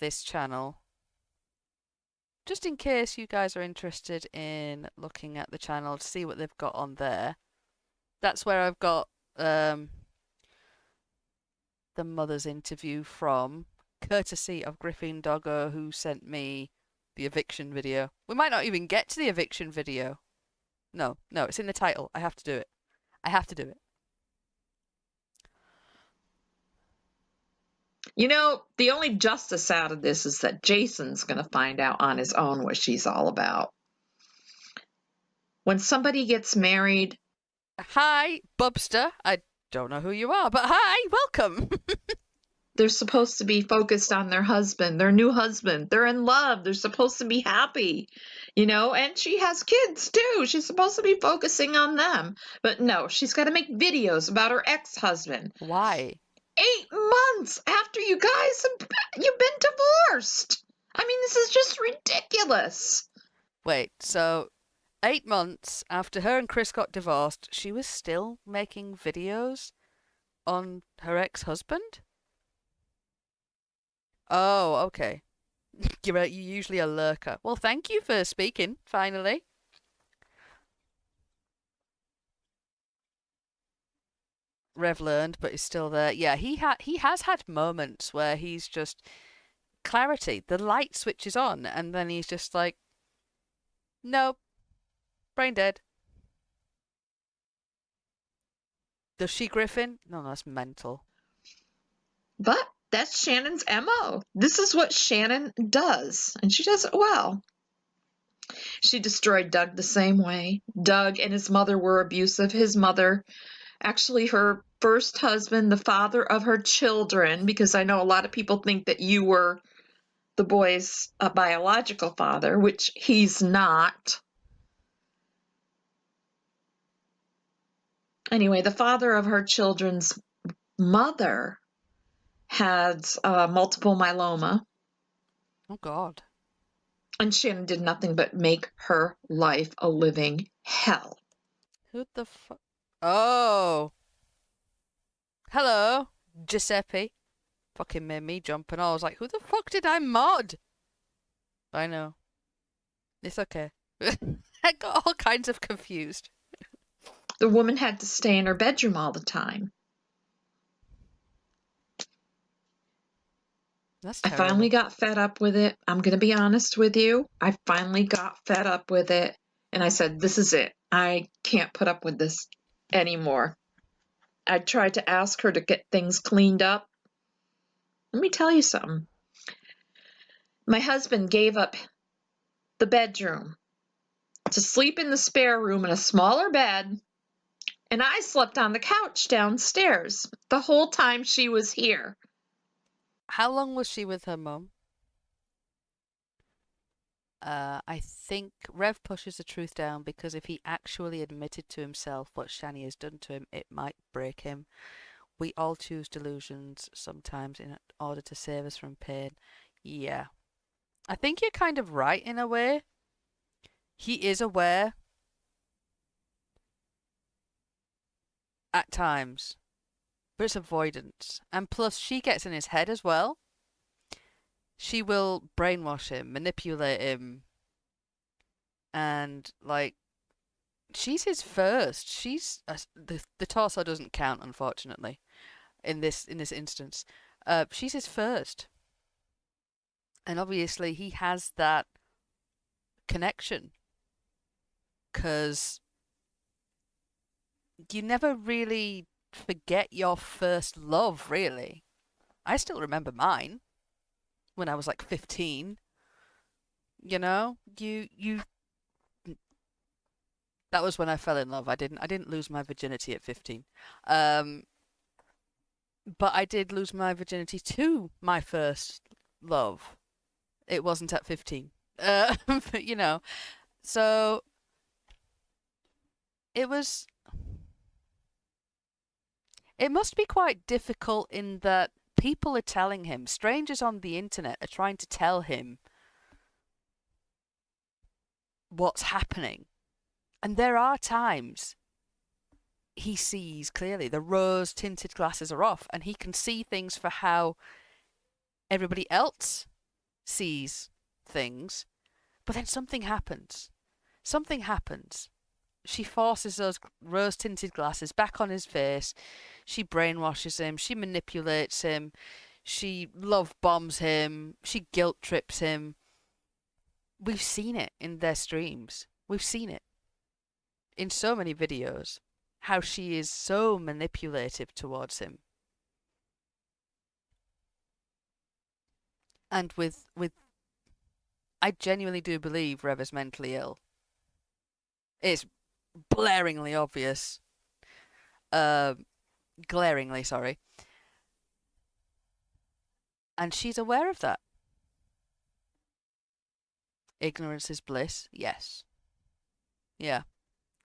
this channel. Just in case you guys are interested in looking at the channel to see what they've got on there. That's where I've got the mother's interview from, courtesy of Griffin Doggo, who sent me the eviction video. We might not even get to the eviction video. No, it's in the title. I have to do it. You know, the only justice out of this is that Jason's going to find out on his own what she's all about. When somebody gets married... Hi, Bubster. I don't know who you are, but hi, welcome. They're supposed to be focused on their husband, their new husband. They're in love. They're supposed to be happy, you know, and she has kids too. She's supposed to be focusing on them. But no, she's got to make videos about her ex-husband. Why? 8 months after you've been divorced. I mean, this is just ridiculous. Wait, so 8 months after her and Chris got divorced, she was still making videos on her ex-husband? Oh, okay. You're usually a lurker. Well, thank you for speaking, finally. Rev learned, but he's still there. Yeah, he has had moments where he's just clarity. The light switches on, and then he's just like, nope, brain dead. Does she, Griffin? No, that's mental. But that's Shannon's MO. This is what Shannon does, and she does it well. She destroyed Doug the same way. Doug and his mother were abusive. His mother, actually her first husband, the father of her children, because I know a lot of people think that you were the boy's biological father, which he's not. Anyway, the father of her children's mother had multiple myeloma. Oh, God. And Shannon did nothing but make her life a living hell. Who the fuck? Oh. Hello, Giuseppe. Fucking made me jump, and I was like, who the fuck did I mod? I know. It's okay. I got all kinds of confused. The woman had to stay in her bedroom all the time. That's I terrible. finally got fed up with it. I'm going to be honest with you. I finally got fed up with it. And I said, this is it. I can't put up with this anymore. I tried to ask her to get things cleaned up. Let me tell you something. My husband gave up the bedroom to sleep in the spare room in a smaller bed, and I slept on the couch downstairs the whole time she was here. How long was she with her mum? I think Rev pushes the truth down because if he actually admitted to himself what Shanny has done to him, it might break him. We all choose delusions sometimes in order to save us from pain. Yeah. I think you're kind of right in a way. He is aware at times, but it's avoidance. And plus, she gets in his head as well. She will brainwash him, manipulate him, and like she's his first. She's the torso doesn't count, unfortunately, in this instance. She's his first, and obviously he has that connection because you never really forget your first love. Really, I still remember mine when I was like 15. You know, you that was when I fell in love. I didn't lose my virginity at 15. But I did lose my virginity to my first love. It wasn't at 15. But, you know, so it was. It must be quite difficult in that people are telling him, strangers on the internet are trying to tell him what's happening. And there are times he sees clearly the rose tinted glasses are off and he can see things for how everybody else sees things. But then something happens. Something happens. She forces those rose tinted glasses back on his face. She brainwashes him. She manipulates him. She love bombs him. She guilt trips him. We've seen it in their streams. We've seen it in so many videos. How she is so manipulative towards him. And with I genuinely do believe Rev is mentally ill. It's blaringly obvious. Glaringly, sorry. And she's aware of that. Ignorance is bliss, yes. Yeah,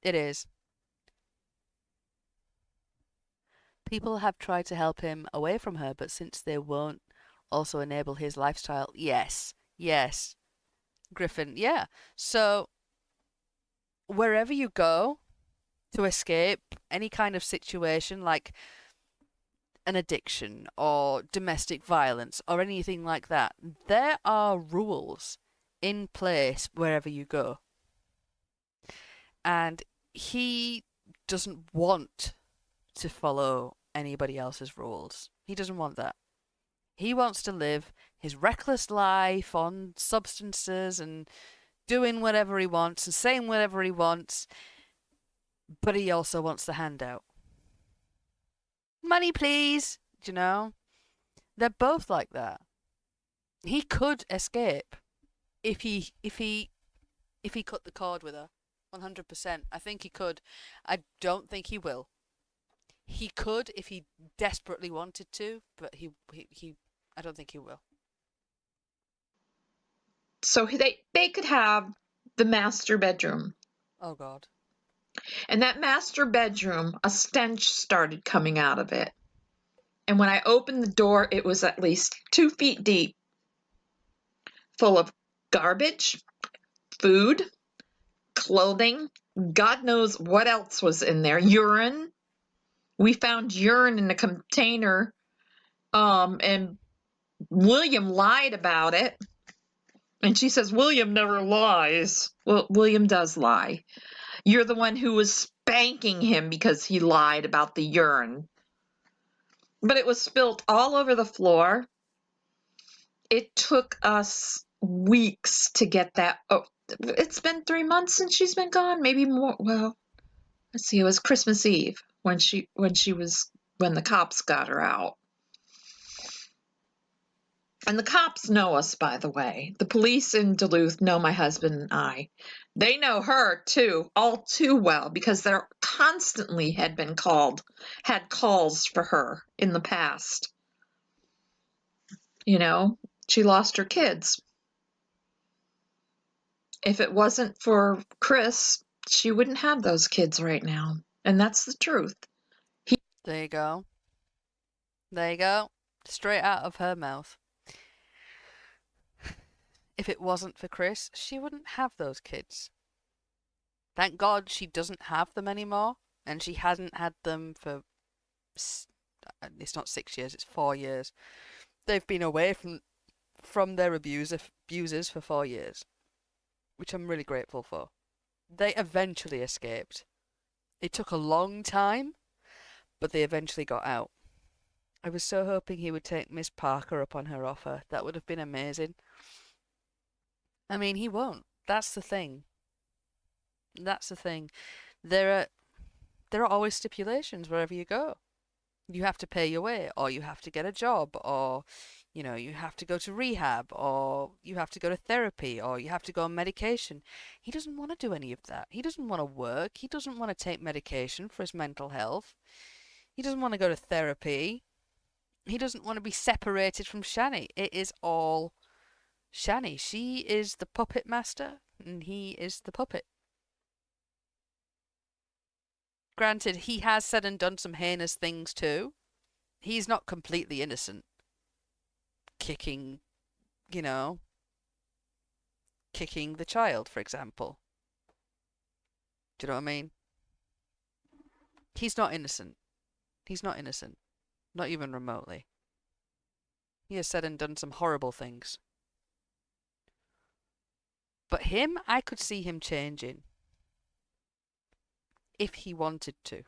it is. People have tried to help him away from her, but since they won't also enable his lifestyle, yes, Griffin, yeah. So, wherever you go to escape any kind of situation like an addiction or domestic violence or anything like that, there are rules in place wherever you go. And he doesn't want to follow anybody else's rules. He doesn't want that. He wants to live his reckless life on substances and doing whatever he wants and saying whatever he wants, but he also wants the handout. Money, please. Do you know? They're both like that. He could escape if he cut the cord with her. 100%. I think he could. I don't think he will. He could if he desperately wanted to, but he I don't think he will. So they could have the master bedroom. Oh God. And that master bedroom, a stench started coming out of it. And when I opened the door, it was at least 2 feet deep, full of garbage, food, clothing, God knows what else was in there. Urine. We found urine in a container, and William lied about it. And she says, William never lies. Well, William does lie. You're the one who was spanking him because he lied about the urine. But it was spilt all over the floor. It took us weeks to get that. Oh, it's been 3 months since she's been gone, maybe more. Well, let's see. It was Christmas Eve when the cops got her out. And the cops know us, by the way. The police in Duluth know my husband and I. They know her too, all too well, because there constantly had calls for her in the past. You know, she lost her kids. If it wasn't for Chris, she wouldn't have those kids right now. And that's the truth. There you go. There you go. Straight out of her mouth. If it wasn't for Chris, she wouldn't have those kids. Thank God she doesn't have them anymore, and she hasn't had them for, it's not 6 years, it's 4 years. They've been away from their abusers for 4 years, which I'm really grateful for. They eventually escaped. It took a long time, but they eventually got out. I was so hoping he would take Miss Parker up on her offer. That would have been amazing. I mean, he won't. That's the thing. That's the thing. There are always stipulations wherever you go. You have to pay your way, or you have to get a job, or you have to go to rehab, or you have to go to therapy, or you have to go on medication. He doesn't want to do any of that. He doesn't want to work. He doesn't want to take medication for his mental health. He doesn't want to go to therapy. He doesn't want to be separated from Shanny. It is all Shanny. She is the puppet master, and he is the puppet. Granted, he has said and done some heinous things too. He's not completely innocent. Kicking the child, for example. Do you know what I mean? He's not innocent. He's not innocent. Not even remotely. He has said and done some horrible things. But him, I could see him changing. If he wanted to.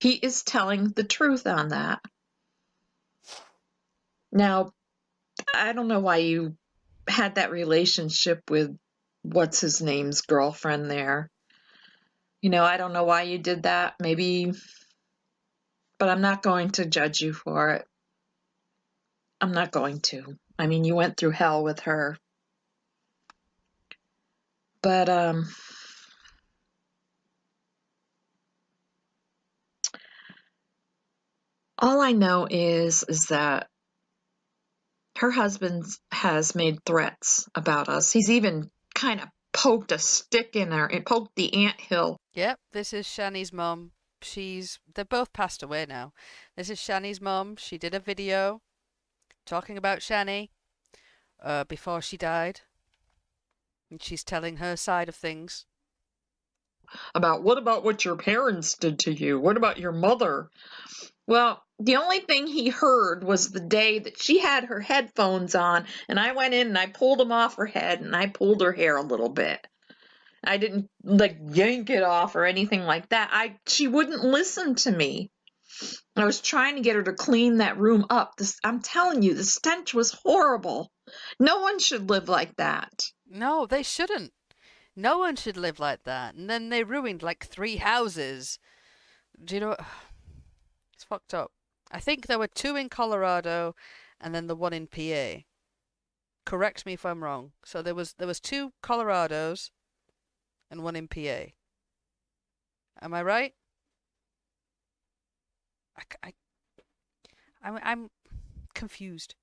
He is telling the truth on that. Now, I don't know why you had that relationship with what's his name's girlfriend there. I don't know why you did that. Maybe, but I'm not going to judge you for it. I'm not going to. I mean, you went through hell with her. But, all I know is that her husband has made threats about us. He's even kind of poked a stick in her and poked the anthill. Yep, this is Shanny's mum. They're both passed away now. This is Shanny's mum. She did a video talking about Shanny before she died. And she's telling her side of things. What about what your parents did to you? What about your mother? Well, the only thing he heard was the day that she had her headphones on, and I went in and I pulled them off her head and I pulled her hair a little bit. I didn't yank it off or anything like that. She wouldn't listen to me. I was trying to get her to clean that room up. I'm telling you, the stench was horrible. No one should live like that. No, they shouldn't. No one should live like that. And then they ruined 3 houses. Do you know what? It's fucked up. I think there were 2 in Colorado and then the 1 in PA. Correct me if I'm wrong. So there was 2 Colorados and 1 in PA. Am I right? I'm confused.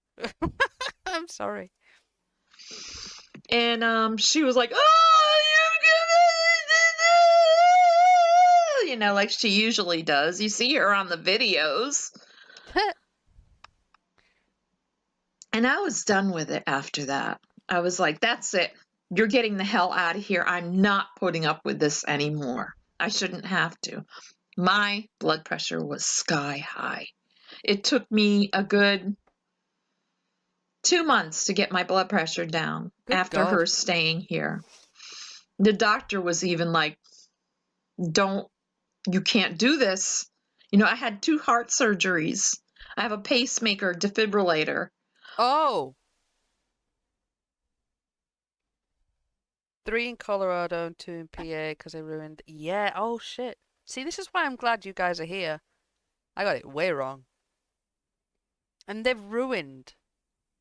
I'm sorry. And she was like, "Oh, you like she usually does. You see her on the videos." And I was done with it after that. I was like, "That's it. You're getting the hell out of here. I'm not putting up with this anymore. I shouldn't have to." My blood pressure was sky high. It took me a good 2 months to get my blood pressure down. Good after God. her staying here. The doctor was even like, "Don't You can't do this. You know, I had 2 heart surgeries. I have a pacemaker defibrillator. Oh, 3 in Colorado and 2 in PA because I ruined. Yeah, oh shit. See, this is why I'm glad you guys are here. I got it way wrong. And they've ruined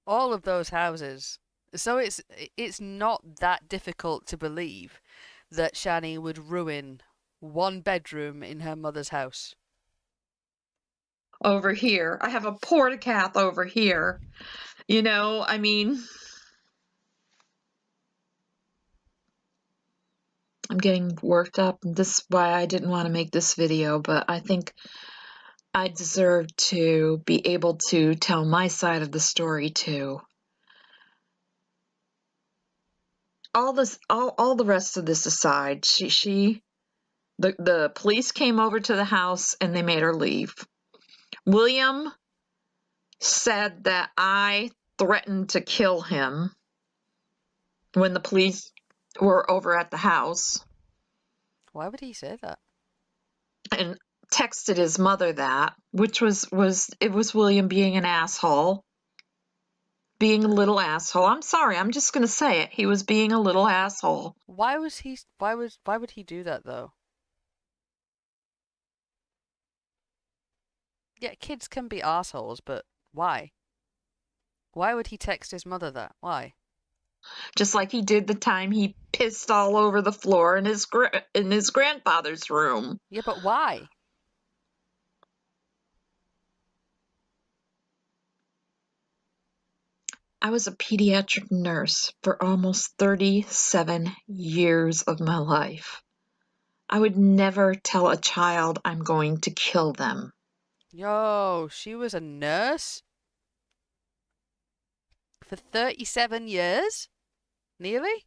all of those houses. So it's not that difficult to believe that Shanny would ruin 1 bedroom in her mother's house. Over here, I have a portacath over here. You know, I mean, I'm getting worked up. This is why I didn't want to make this video, but I think I deserve to be able to tell my side of the story too. All the rest of this aside, the police came over to the house and they made her leave. William said that I threatened to kill him when the police were over at the house, Why would he say that? and texted his mother that, which was William being an asshole. Being a little asshole. I'm sorry, I'm just gonna say it. He was being a little asshole. Why would he do that though? Yeah, kids can be assholes, but why? Why would he text his mother that? Why? Just like he did the time he pissed all over the floor in his grandfather's room. Yeah, but why? I was a pediatric nurse for almost 37 years of my life. I would never tell a child I'm going to kill them. Yo, she was a nurse for 37 years? Nearly?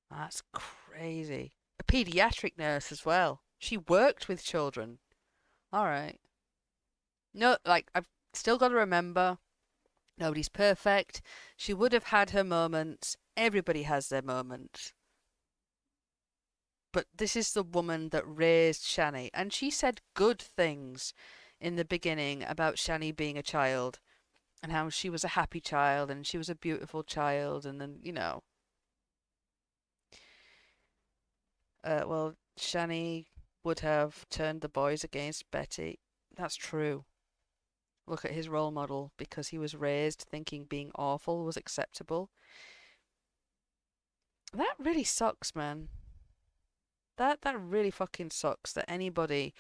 That's crazy. A pediatric nurse as well. She worked with children. All right. No, like, I've still got to remember, nobody's perfect. She would have had her moments. Everybody has their moments. But this is the woman that raised Shanny, and she said good things in the beginning about Shanny being a child and how she was a happy child and she was a beautiful child, and then, well, Shanny would have turned the boys against Betty. That's true. Look at his role model, because he was raised thinking being awful was acceptable. That really sucks, man. That really fucking sucks that anybody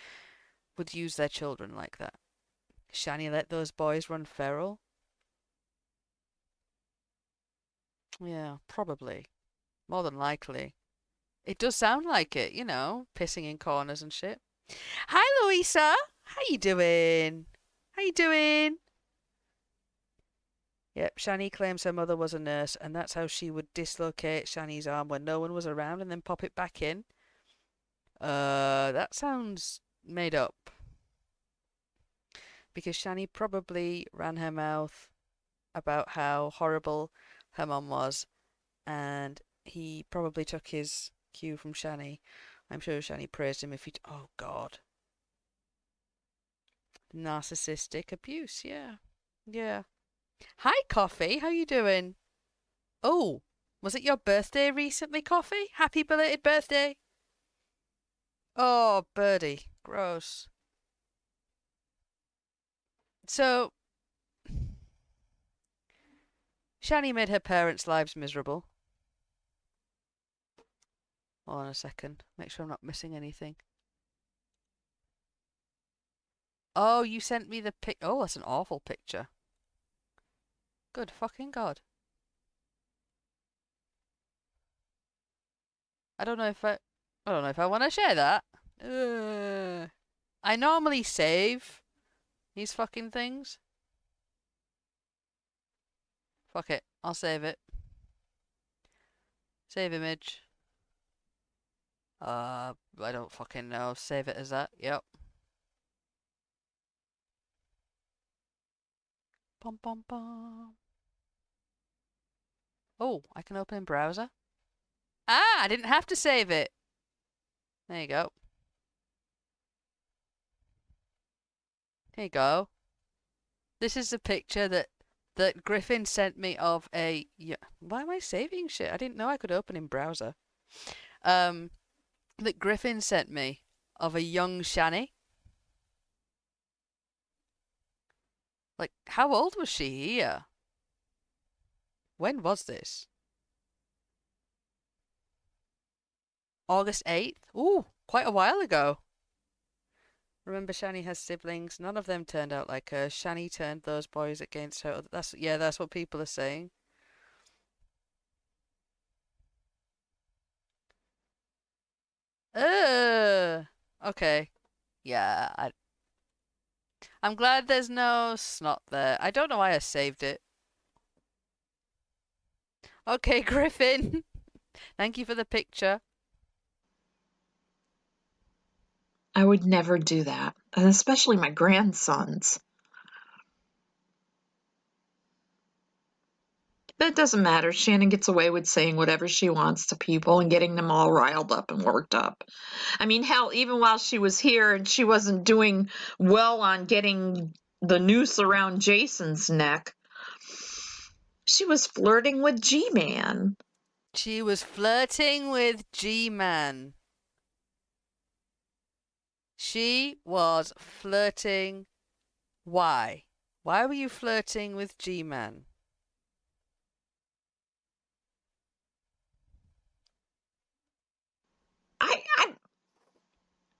would use their children like that. Shanny let those boys run feral? Yeah, probably. More than likely. It does sound like it, pissing in corners and shit. Hi, Louisa. How you doing? How you doing? Yep, Shanny claims her mother was a nurse, and that's how she would dislocate Shanny's arm when no one was around and then pop it back in. That sounds made up. Because Shanny probably ran her mouth about how horrible her mum was, and he probably took his cue from Shanny. I'm sure Shanny praised him if he... Oh, God. Narcissistic abuse, yeah. Yeah. Hi, Coffee. How you doing? Oh, was it your birthday recently, Coffee? Happy belated birthday. Oh, birdie. Gross. So, Shanny made her parents' lives miserable. Hold on a second. Make sure I'm not missing anything. Oh, you sent me the pic. Oh, that's an awful picture. Good fucking God. I don't know if I want to share that. I normally save these fucking things. Fuck it. I'll save it. Save image. I don't fucking know. Save it as that. Yep. Bum bum bum. Oh, I can open in browser. Ah, I didn't have to save it. There you go. Here you go. This is the picture that Griffin sent me of a. Yeah, why am I saving shit? I didn't know I could open in browser. That Griffin sent me of a young Shanny. Like, how old was she here? When was this? August 8th? Ooh, quite a while ago. Remember, Shanny has siblings. None of them turned out like her. Shanny turned those boys against her. That's what people are saying. Okay. Yeah, I'm glad there's no snot there. I don't know why I saved it. Okay, Griffin. Thank you for the picture. I would never do that, and especially my grandsons. But it doesn't matter. Shannon gets away with saying whatever she wants to people and getting them all riled up and worked up. I mean, hell, even while she was here and she wasn't doing well on getting the noose around Jason's neck, she was flirting with G-Man. She was flirting with G-Man. She was flirting. Why? Why were you flirting with G-Man?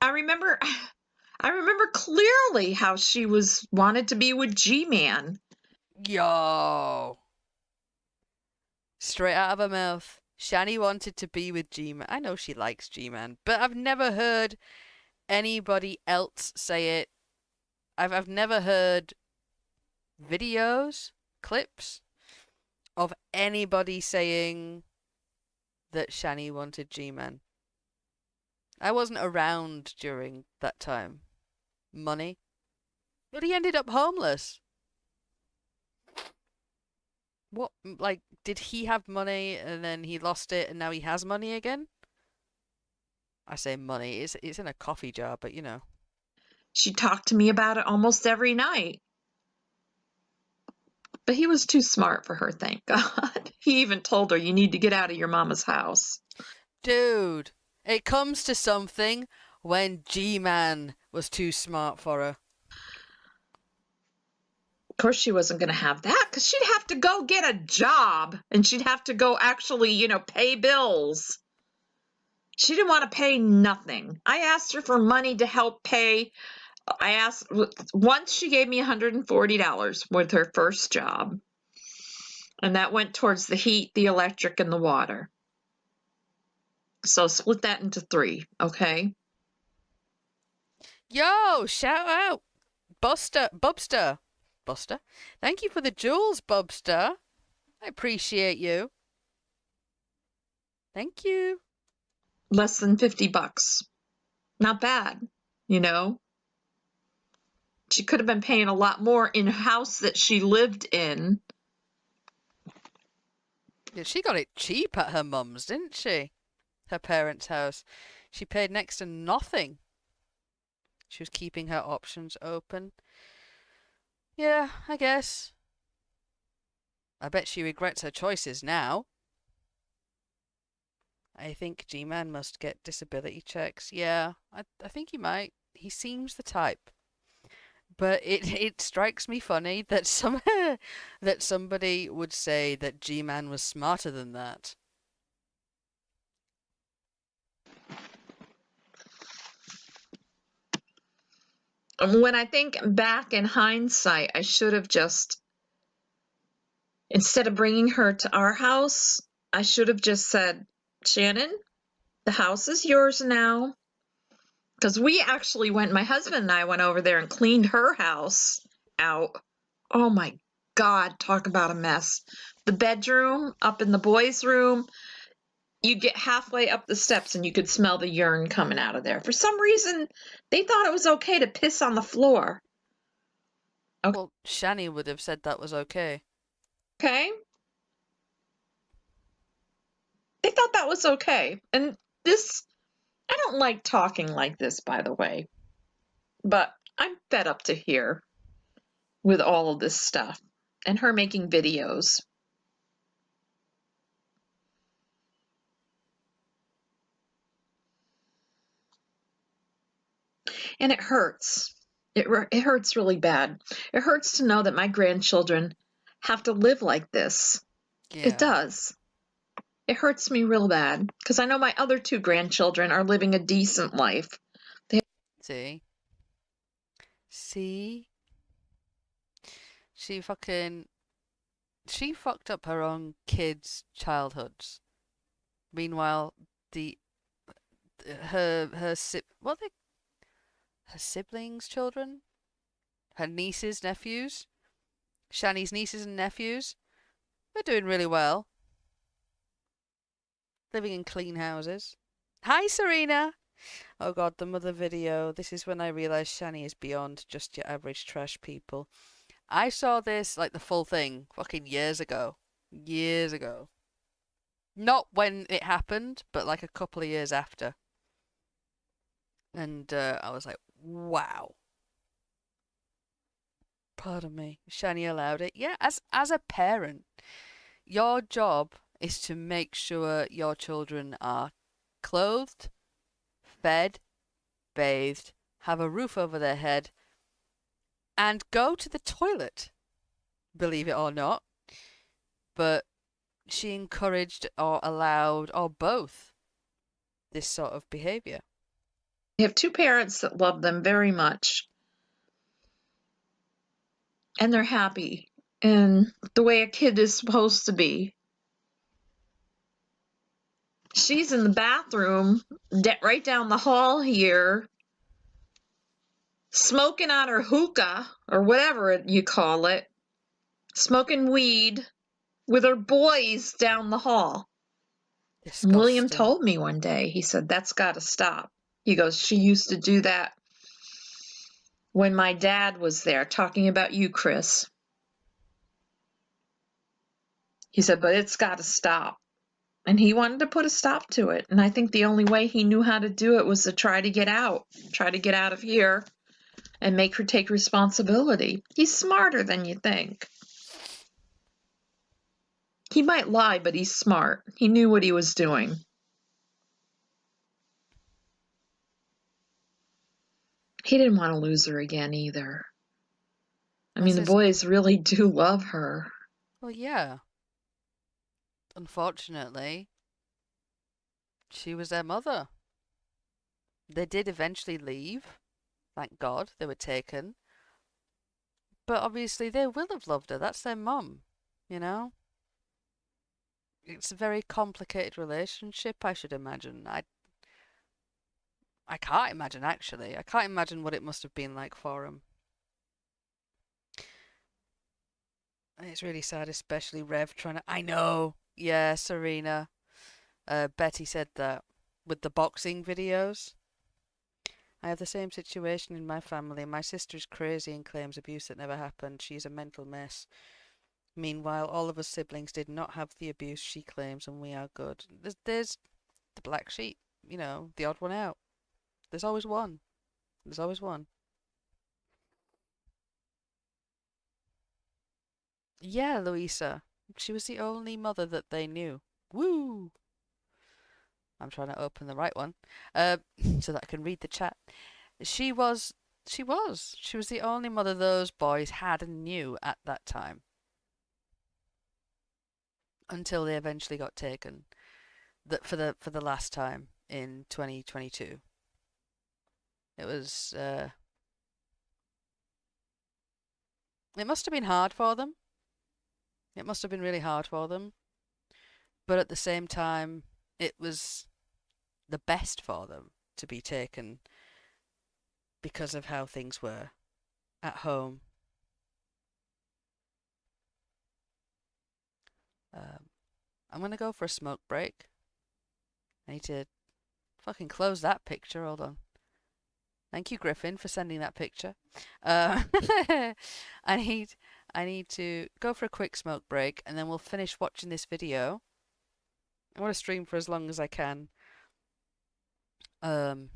I remember clearly how she wanted to be with G-Man. Yo. Straight out of her mouth. Shanny wanted to be with G-Man. I know she likes G-Man, but I've never heard anybody else say it. I've never heard videos, clips of anybody saying that Shanny wanted G-Man. I wasn't around during that time. Money. But he ended up homeless. What, like, did he have money and then he lost it and now he has money again? I say money, it's in a coffee jar, but you know. She talked to me about it almost every night. But he was too smart for her, thank God. He even told her, you need to get out of your mama's house. Dude, it comes to something when G-Man was too smart for her. Of course, she wasn't going to have that because she'd have to go get a job and she'd have to go actually, pay bills. She didn't want to pay nothing. I asked her for money to help pay. Once she gave me $140 with her first job. And that went towards the heat, the electric, and the water. So split that into 3, okay? Yo, shout out. Bubster. Thank you for the jewels, Bubster. I appreciate you. Thank you. Less than $50. Not bad, She could have been paying a lot more in a house that she lived in. Yeah, she got it cheap at her mum's, didn't she? Her parents' house. She paid next to nothing. She was keeping her options open. Yeah, I guess. I bet she regrets her choices now. I think G-Man must get disability checks. Yeah, I think he might. He seems the type. But it strikes me funny that that somebody would say that G-Man was smarter than that. When I think back in hindsight, I should have just, instead of bringing her to our house, I should have just said, Shannon, the house is yours now. Because we actually my husband and I went over there and cleaned her house out. Oh my God, talk about a mess. The bedroom up in the boys' room, you get halfway up the steps and you could smell the urine coming out of there. For some reason, they thought it was okay to piss on the floor. Okay. Well, Shanny would have said that was okay. Okay? They thought that was okay. And this, I don't like talking like this, by the way. But I'm fed up to here. with all of this stuff and her making videos. And it hurts. It hurts really bad. It hurts to know that my grandchildren have to live like this. Yeah. It does. It hurts me real bad because I know my other two grandchildren are living a decent life. See? See? She fucked up her own kids' childhoods. Meanwhile, the her siblings' children, her nieces, nephews, Shanny's nieces and nephews, they're doing really well. Living in clean houses. Hi, Serena! Oh god, the mother video. This is when I realised Shanny is beyond just your average trash people. I saw this, like the full thing, fucking years ago. Years ago. Not when it happened, but like a couple of years after. And I was like, wow. Pardon me. Shani allowed it. Yeah, as a parent, your job is to make sure your children are clothed, fed, bathed, have a roof over their head, and go to the toilet. Believe it or not. But she encouraged or allowed, or both, this sort of behavior. I have two parents that love them very much. And they're happy in the way a kid is supposed to be. She's in the bathroom right down the hall here, smoking on her hookah, or whatever you call it, smoking weed with her boys down the hall. Disgusting. William told me one day, he said, that's got to stop. He goes, she used to do that when my dad was there, talking about you, Chris. He said, but it's got to stop. And he wanted to put a stop to it. And I think the only way he knew how to do it was to try to get out of here and make her take responsibility. He's smarter than you think. He might lie, but he's smart. He knew what he was doing. He didn't want to lose her again either. I mean, the boys really do love her. Well, yeah. Unfortunately, she was their mother. They did eventually leave. Thank God they were taken. But obviously they will have loved her. That's their mum, you know? It's a very complicated relationship, I should imagine. I can't imagine, actually. I can't imagine what it must have been like for him. And it's really sad, especially Rev trying to... I know! Yeah, Serena. Betty said that with the boxing videos. I have the same situation in my family. My sister's crazy and claims abuse that never happened. She's a mental mess. Meanwhile, all of us siblings did not have the abuse she claims, and we are good. There's the black sheep, you know, the odd one out. There's always one. There's always one. Yeah, Louisa. She was the only mother that they knew. Woo! I'm trying to open the right one, so that I can read the chat. She was the only mother those boys had and knew at that time. Until they eventually got taken. For the last time in 2022. It was it must have been hard for them. It must have been really hard for them. But at the same time, it was the best for them to be taken because of how things were at home. I'm going to go for a smoke break. I need to fucking close that picture. Hold on. Thank you, Griffin, for sending that picture. I need to go for a quick smoke break, and then we'll finish watching this video. I want to stream for as long as I can. So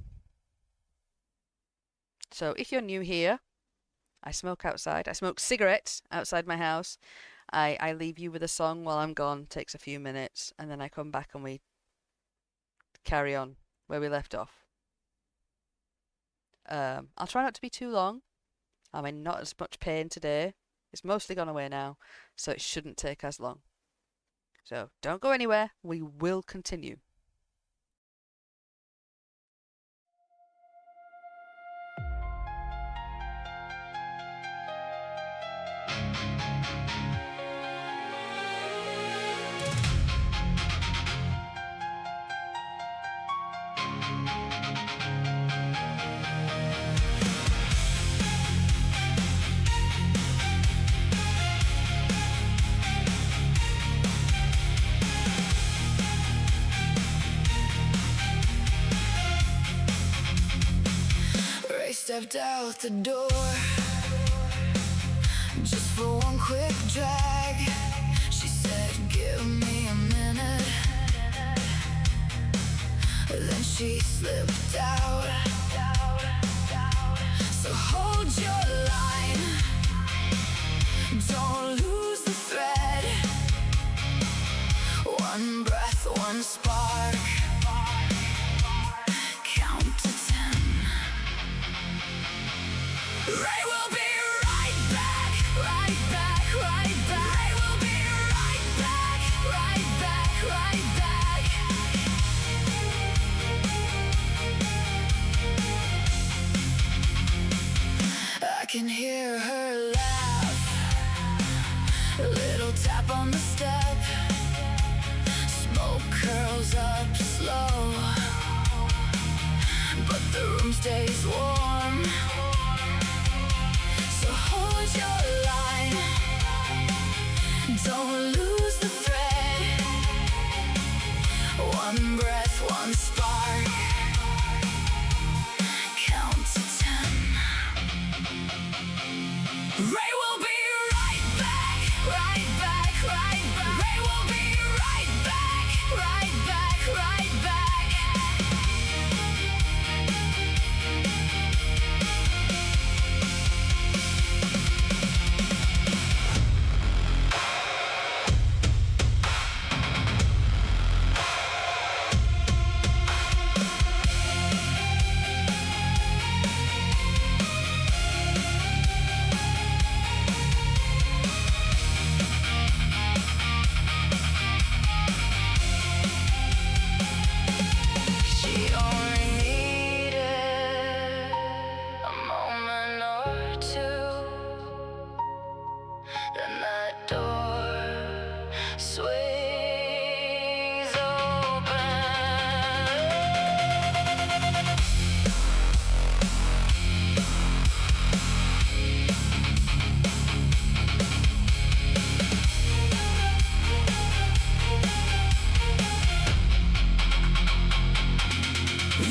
if you're new here, I smoke outside. I smoke cigarettes outside my house. I leave you with a song while I'm gone. Takes a few minutes, and then I come back and we carry on where we left off. I'll try not to be too long. I'm in not as much pain today. It's mostly gone away now, so it shouldn't take as long. So don't go anywhere. We will continue. Ray stepped out the door just for one quick drag. She said, give me a minute. Then she slipped out. So hold your line. Don't lose the thread. One breath, one spark. Count to 10. Ray will be right back, right back, right back. Ray will be right back, right back, right back. I can hear her laugh. A little tap on the step. Smoke curls up slow, but the room stays warm. So hold your line. Don't lose the thread. One breath, one spark. Count to 10. Ray will be right back, right back, right back. Ray will be right back, right back, right back. She only needed a moment or two. Then that door swings open.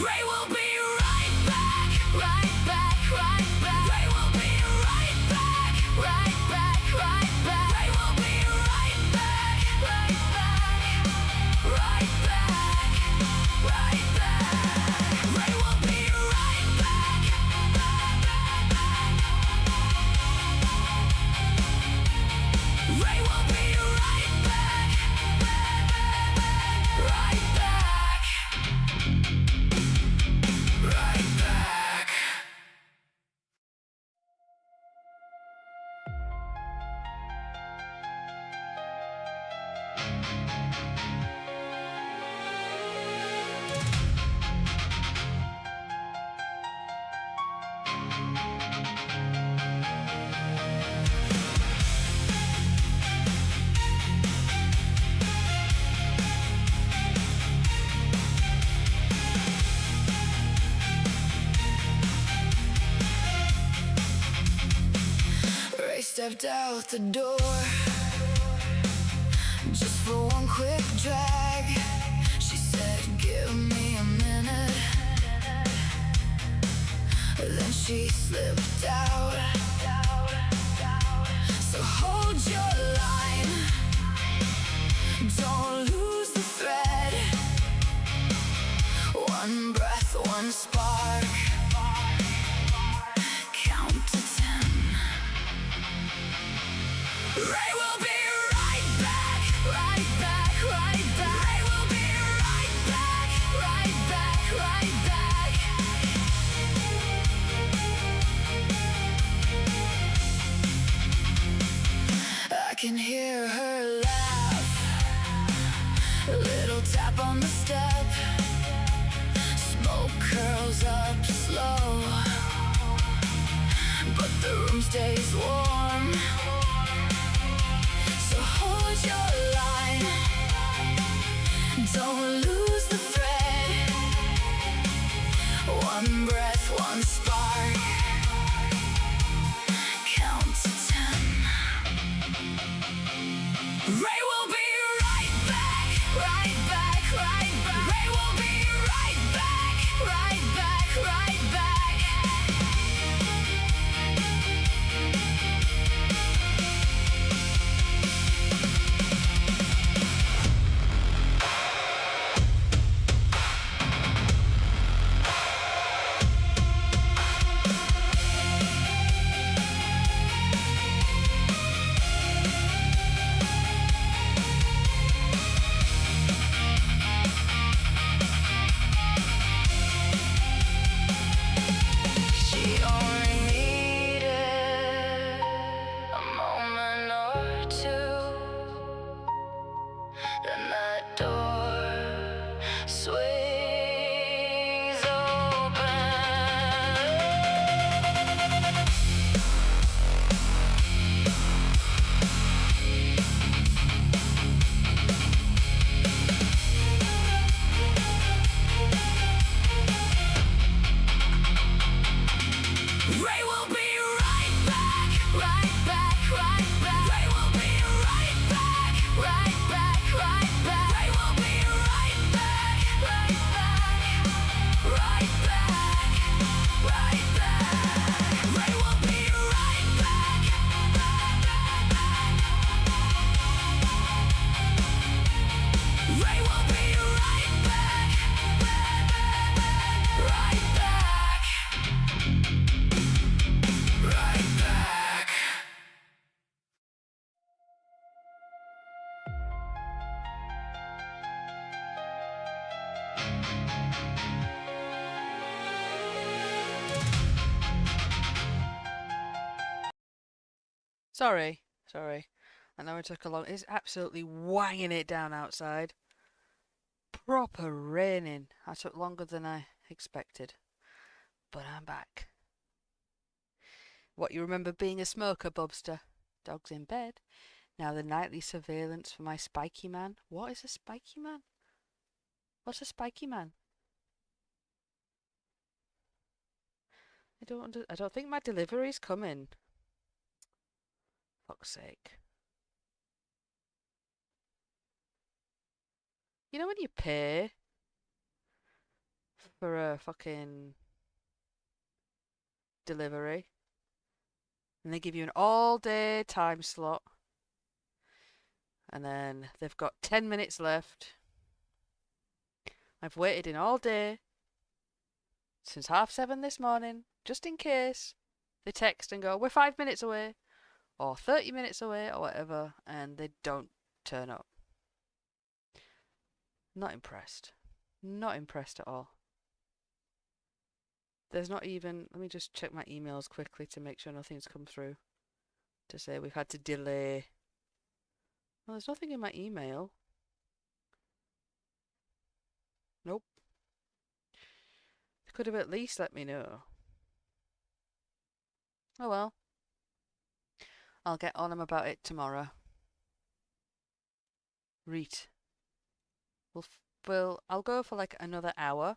Ray will be right back, right back, right back. Ray will be right back, right back, right back. Ray will be right back, right back, right back, right back. Ray will be right back. Ray will be right back, right back. Right back. Ray stepped out the door just for one quick drag. She said, give me a minute. Then she slipped out. So hold your line. Don't lose the thread. One breath, one spark. Count to 10. stays warm. So hold your line, don't lose the thread. One breath, one spark. Count to 10. Ray will be right back, right back, right back. Ray will be right back, right back, right back. She only needed a moment or two, then that door swings open. Ray will be right back, right back, right back. Ray will be right back, right back, right back. Ray will be right back, right back, right back, right back. Ray will be right back. Ray will be right back, right back. Right back. Sorry. I know it took a long. It's absolutely wanging it down outside. Proper raining. I took longer than I expected, but I'm back. What, you remember being a smoker, Bobster? Dog's in bed. Now the nightly surveillance for my spiky man. What is a spiky man? What's a spiky man? I don't think my delivery's coming. Fuck's sake. You know when you pay for a fucking delivery and they give you an all-day time slot and then they've got 10 minutes left. I've waited in all day since 7:30 this morning, just in case they text and go, we're 5 minutes away or 30 minutes away or whatever, and they don't turn up. Not impressed. Not impressed at all. There's not even, let me just check my emails quickly to make sure nothing's come through to say we've had to delay. Well, there's nothing in my email. Nope. They could have at least let me know. Oh well. I'll get on them about it tomorrow. Reet. I'll go for like another hour.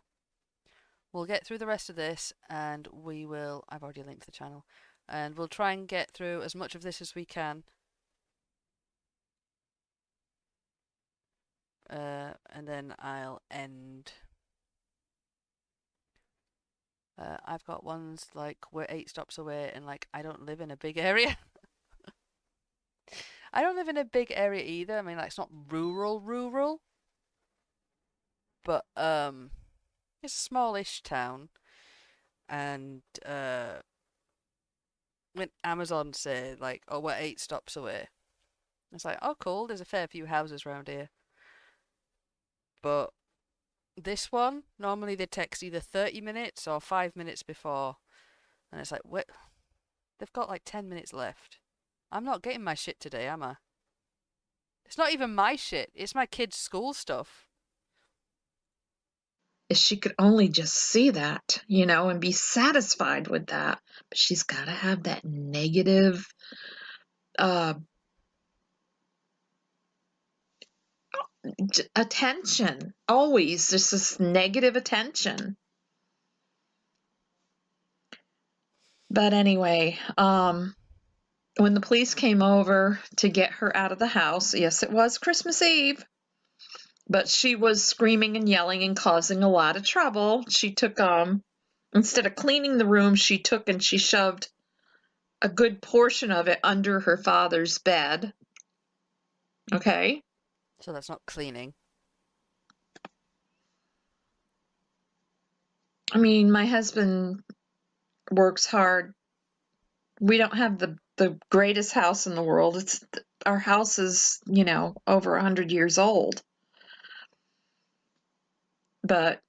We'll get through the rest of this and we will, I've already linked the channel, and we'll try and get through as much of this as we can. And then I'll end. I've got ones like we're 8 stops away and like I don't live in a big area. I don't live in a big area either. I mean, like, it's not rural. But it's a smallish town, and when Amazon say like, oh, we're 8 stops away, it's like, oh cool, there's a fair few houses around here. But this one, normally they text either 30 minutes or 5 minutes before, and it's like, what? They've got like 10 minutes left. I'm not getting my shit today, am I? It's not even my shit, it's my kids' school stuff. If she could only just see that, and be satisfied with that. But she's got to have that negative uh, attention. Always just this negative attention. But anyway, when the police came over to get her out of the house, yes, it was Christmas Eve, but she was screaming and yelling and causing a lot of trouble. She took, instead of cleaning the room, she took and she shoved a good portion of it under her father's bed. Okay? So that's not cleaning. I mean, my husband works hard. We don't have the greatest house in the world. Our house is, over 100 years old. But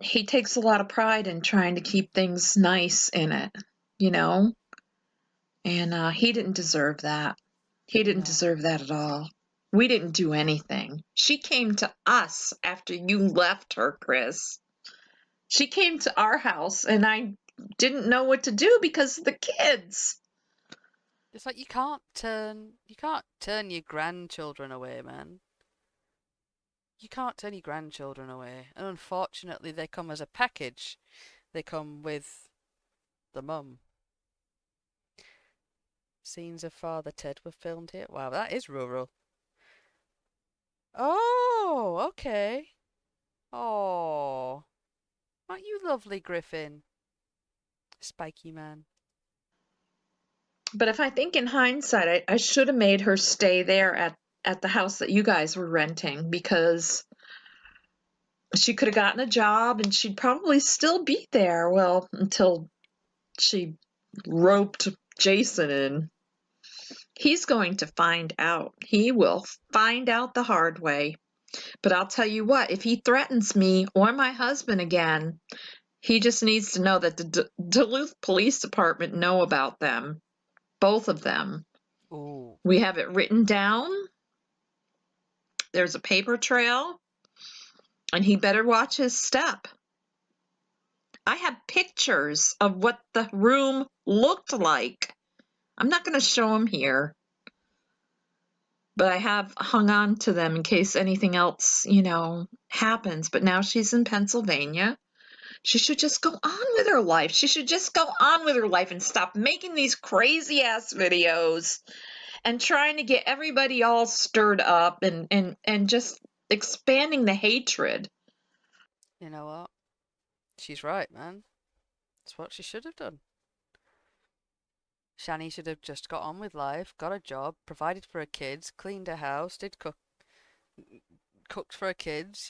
he takes a lot of pride in trying to keep things nice in it, and he didn't deserve that. He didn't No. deserve that at all. We didn't do anything. She came to us after you left her, Chris. She came to our house, and I didn't know what to do because of the kids. It's like you can't turn your grandchildren away, man. You can't turn your grandchildren away. And unfortunately they come as a package. They come with the mum. Scenes of Father Ted were filmed here. Wow, that is rural. Oh, okay. Oh, aren't you lovely, Griffin? Spiky man. But if I think in hindsight, I should have made her stay there at the house that you guys were renting, because she could have gotten a job and she'd probably still be there. Well, until she roped Jason in. He's going to find out. He will find out the hard way. But I'll tell you what, if he threatens me or my husband again, he just needs to know that the Duluth Police Department know about them. Both of them. Ooh. We have it written down. There's a paper trail. And he better watch his step. I have pictures of what the room looked like. I'm not going to show them here. But I have hung on to them in case anything else, happens. But now she's in Pennsylvania. She should just go on with her life. She should just go on with her life and stop making these crazy ass videos and trying to get everybody all stirred up and just expanding the hatred. You know what? She's right, man. That's what she should have done. Shanny should have just got on with life, got a job, provided for her kids, cleaned her house, cooked for her kids,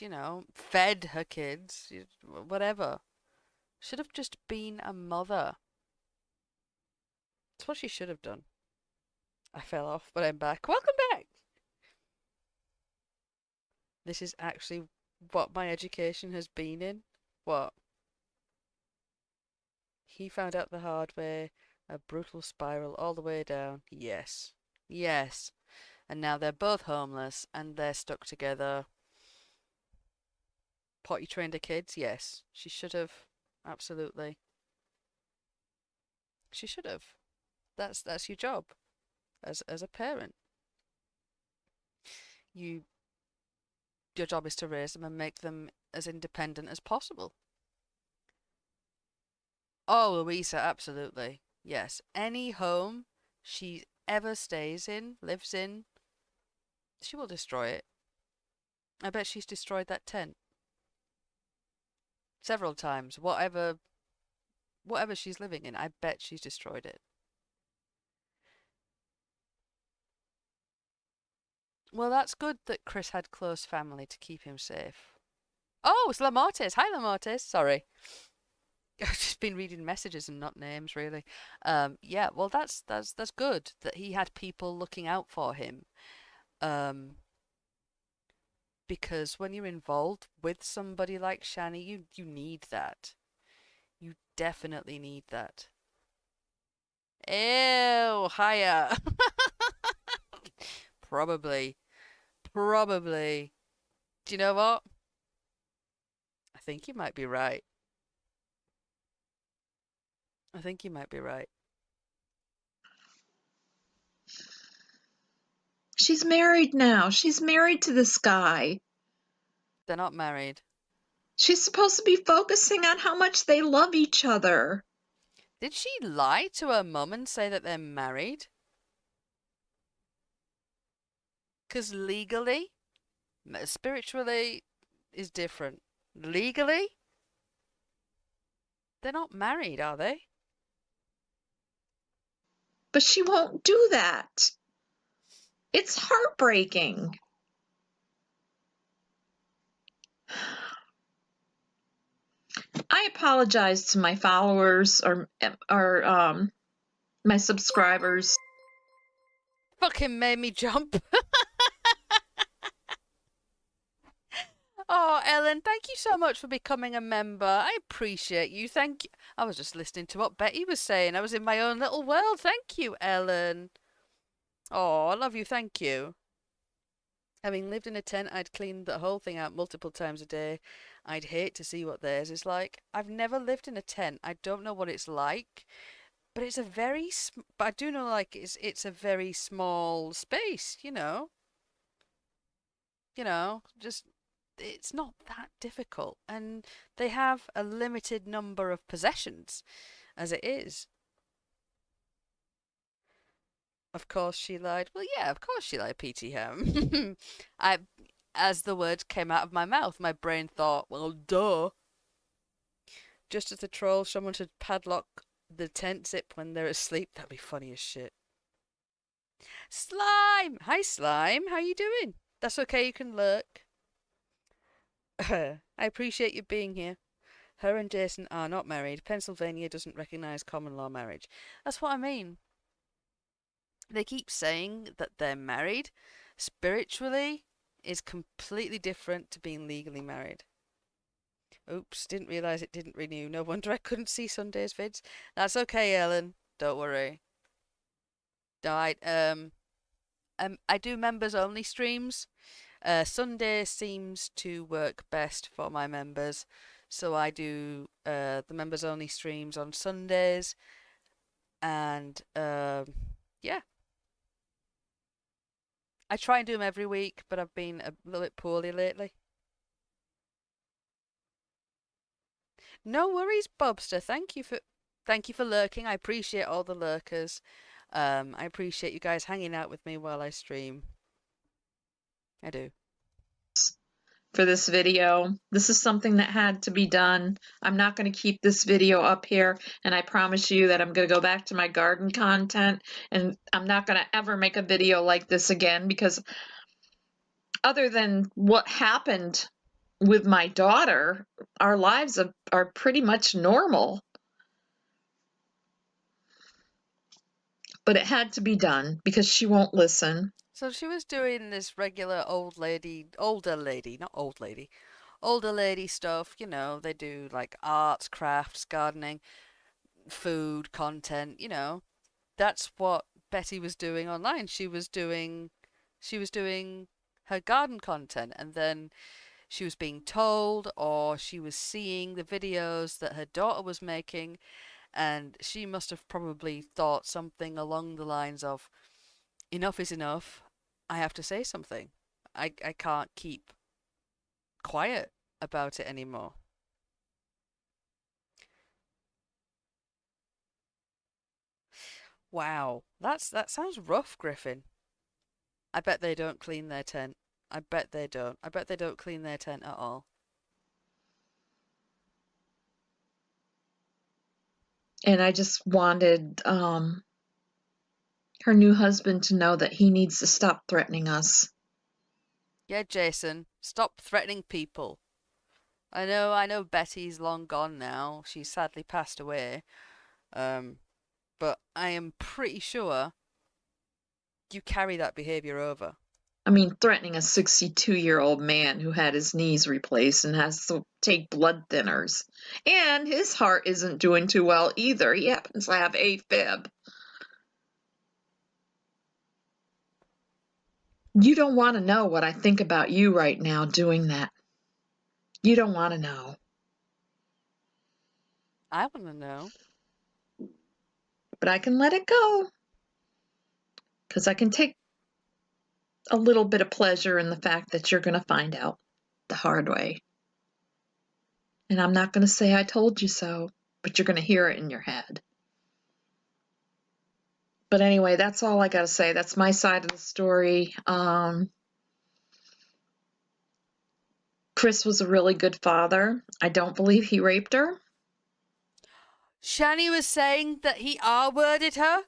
fed her kids, whatever. Should have just been a mother. That's what she should have done. I fell off, but I'm back. Welcome back! This is actually what my education has been in. What? He found out the hard way, a brutal spiral all the way down. Yes. Yes. And now they're both homeless and they're stuck together. Potty trained her kids? Yes. She should have. Absolutely. She should have. That's your job as a parent. Your job is to raise them and make them as independent as possible. Oh, Louisa, absolutely. Yes. Any home she ever stays in, lives in, she will destroy it. I bet she's destroyed that tent several times. Whatever she's living in, I bet she's destroyed it. Well, that's good that Chris had close family to keep him safe. Oh, it's Lamartis. Hi, Lamartis. Sorry. I've just been reading messages and not names, really. Yeah, well, that's good that he had people looking out for him. Because when you're involved with somebody like Shanny, you need that. You definitely need that. Ew, higher. Probably. Do you know what? I I think you might be right. I think you might be right. She's married now. She's married to this guy. They're not married. She's supposed to be focusing on how much they love each other. Did she lie to her mum and say that they're married? Because legally, spiritually is different. Legally, they're not married, are they? But she won't do that. It's heartbreaking. I apologize to my followers or my subscribers. Fucking made me jump. Oh, Ellen, thank you so much for becoming a member. I appreciate you. Thank you. I was just listening to what Betty was saying. I was in my own little world. Thank you, Ellen. Oh, I love you. Thank you. Having lived in a tent, I'd clean the whole thing out multiple times a day. I'd hate to see what theirs is like. I've never lived in a tent. I don't know what it's like, but it's a very. But I do know, like, it's a very small space. Just it's not that difficult, and they have a limited number of possessions as it is. Of course she lied. Well, yeah, of course she lied, PT Ham. I, as the words came out of my mouth, my brain thought, well, duh. Just as the trolls, someone should padlock the tent zip when they're asleep. That'd be funny as shit. Slime! Hi, Slime. How you doing? That's okay, you can lurk. I appreciate you being here. Her and Jason are not married. Pennsylvania doesn't recognize common law marriage. That's what I mean. They keep saying that they're married. Spiritually is completely different to being legally married. Oops, didn't realise it didn't renew. No wonder I couldn't see Sunday's vids. That's okay, Ellen. Don't worry. I do members only streams. Sunday seems to work best for my members, so I do the members only streams on Sundays, and yeah, I try and do them every week, but I've been a little bit poorly lately. No worries, Bobster. Thank you for lurking. I appreciate all the lurkers. I appreciate you guys hanging out with me while I stream. I do. For this video. This is something that had to be done. I'm not going to keep this video up here, and I promise you that I'm going to go back to my garden content, and I'm not going to ever make a video like this again, because other than what happened with my daughter, our lives are pretty much normal. But it had to be done because she won't listen. So she was doing this regular older lady stuff. They do like arts, crafts, gardening, food, content. That's what Betty was doing online. She was doing her garden content, and then she was being told, or she was seeing the videos that her daughter was making, and she must have probably thought something along the lines of, enough is enough. I have to say something. I can't keep quiet about it anymore. Wow, that sounds rough, Griffin. I bet they don't clean their tent. I bet they don't. I bet they don't clean their tent at all. And I just wanted her new husband to know that he needs to stop threatening us. Yeah, Jason, stop threatening people. I know Betty's long gone now. She's sadly passed away. But I am pretty sure you carry that behavior over. I mean, threatening a 62-year-old man who had his knees replaced and has to take blood thinners. And his heart isn't doing too well either. He happens to have AFib. You don't want to know what I think about you right now doing that. You don't want to know. I want to know. But I can let it go because I can take a little bit of pleasure in the fact that you're going to find out the hard way. And I'm not going to say I told you so, but you're going to hear it in your head. But anyway, that's all I got to say. That's my side of the story. Chris was a really good father. I don't believe he raped her. Shanny was saying that he R-worded her?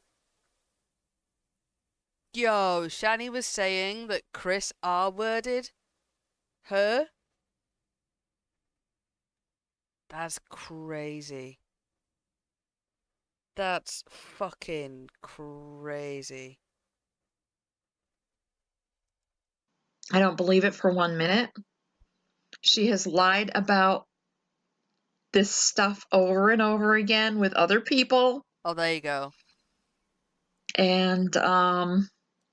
Yo, Shanny was saying that Chris R-worded her? That's crazy. That's fucking crazy. I don't believe it for 1 minute. She has lied about this stuff over and over again with other people. Oh, there you go. And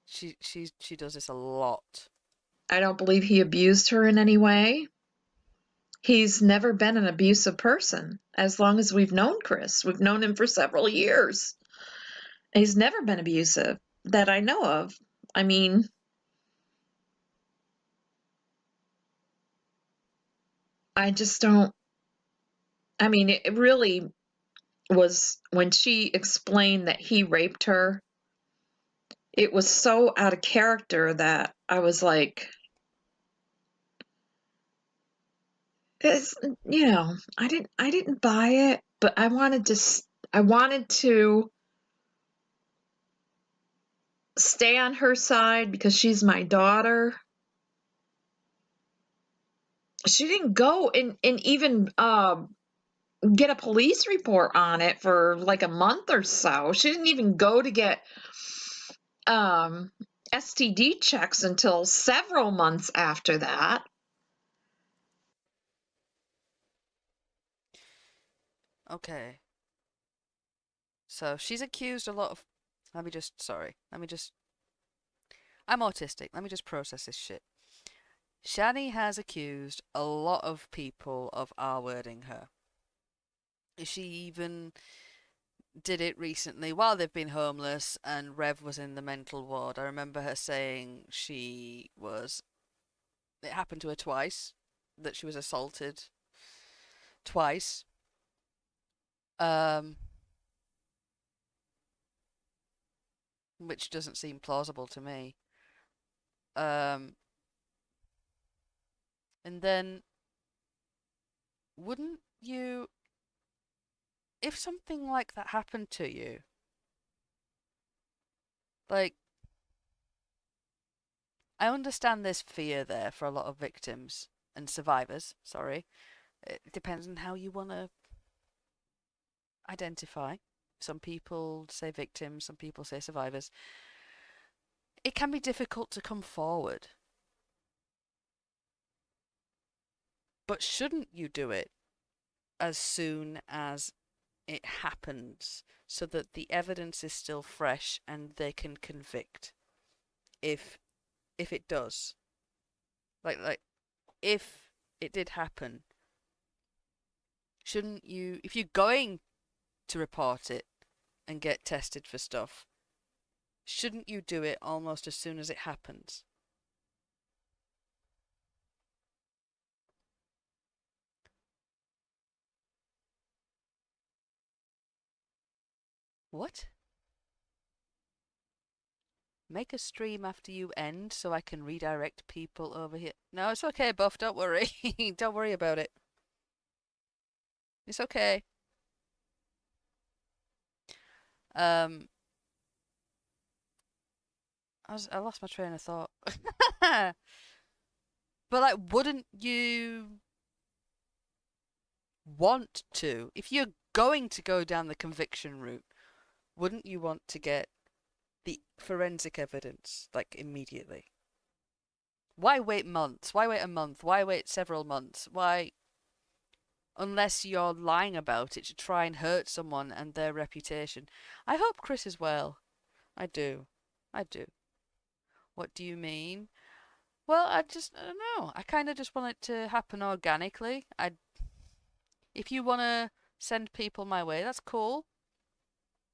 She does this a lot. I don't believe he abused her in any way. He's never been an abusive person as long as we've known Chris. We've known him for several years. He's never been abusive that I know of. I mean, I just don't. I mean, it really was when she explained that he raped her. It was so out of character that I was like, it's, I didn't buy it, but I wanted to stay on her side because she's my daughter. She didn't go and even get a police report on it for like a month or so. She didn't even go to get STD checks until several months after that. Okay. So she's accused a lot of. I'm autistic. Let me just process this shit. Shanny has accused a lot of people of R-wording her. She even did it recently while they've been homeless and Rev was in the mental ward. I remember her saying it happened to her twice, that she was assaulted twice. Which doesn't seem plausible to me. And then wouldn't you, if something like that happened to you, like, I understand there's fear there for a lot of victims and survivors, sorry. It depends on how you want to identify. Some people say victims, some people say survivors. It can be difficult to come forward. But shouldn't you do it as soon as it happens so that the evidence is still fresh and they can convict if it does? Like if it did happen, shouldn't you, if you're going to report it and get tested for stuff, shouldn't you do it almost as soon as it happens? What? Make a stream after you end so I can redirect people over here. No, it's okay, Buff, don't worry. Don't worry about it. It's okay. I lost my train of thought. But like, wouldn't you want to, if you're going to go down the conviction route, wouldn't you want to get the forensic evidence like immediately? Why wait months? Why wait a month? Why wait several months? Why, unless you're lying about it to try and hurt someone and their reputation? I hope Chris is well. I do. I do. What do you mean? Well, I don't know. I kind of just want it to happen organically. If you want to send people my way. That's cool.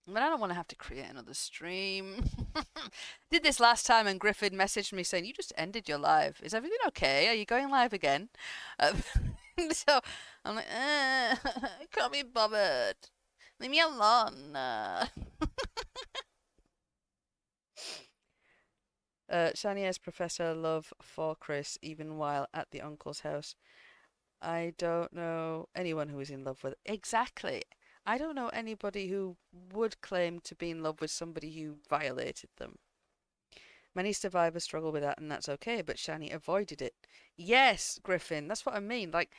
But I don't want to have to create another stream. Did this last time and Griffin messaged me saying, you just ended your live. Is everything okay? Are you going live again? So I'm like, I can't be bothered. Leave me alone. Shanny has Professor Love for Chris even while at the uncle's house. I don't know anyone who is in love with... Exactly. I don't know anybody who would claim to be in love with somebody who violated them. Many survivors struggle with that, and that's okay, but Shanny avoided it. Yes, Griffin, that's what I mean. Like,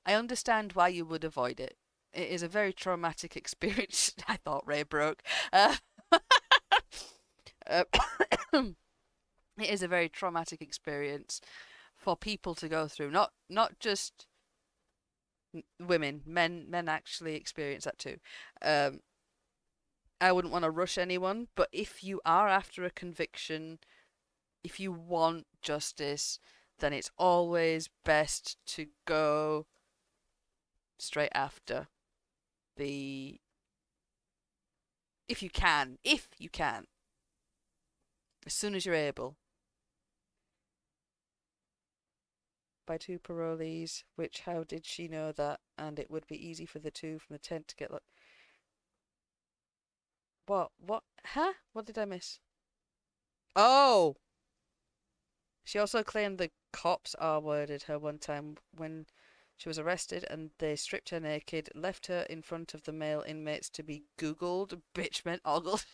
I understand why you would avoid it. It is a very traumatic experience. I thought Ray broke. Uh, it is a very traumatic experience for people to go through. Not just women, men actually experience that too. I wouldn't want to rush anyone, but if you are after a conviction, if you want justice, then it's always best to go straight after the... If you can. As soon as you're able. By 2 parolees, which how did she know that? And it would be easy for the 2 from the tent to get... What? Huh? What did I miss? Oh! She also claimed the cops R-worded her one time when she was arrested and they stripped her naked, left her in front of the male inmates to be Googled. Bitch meant ogled.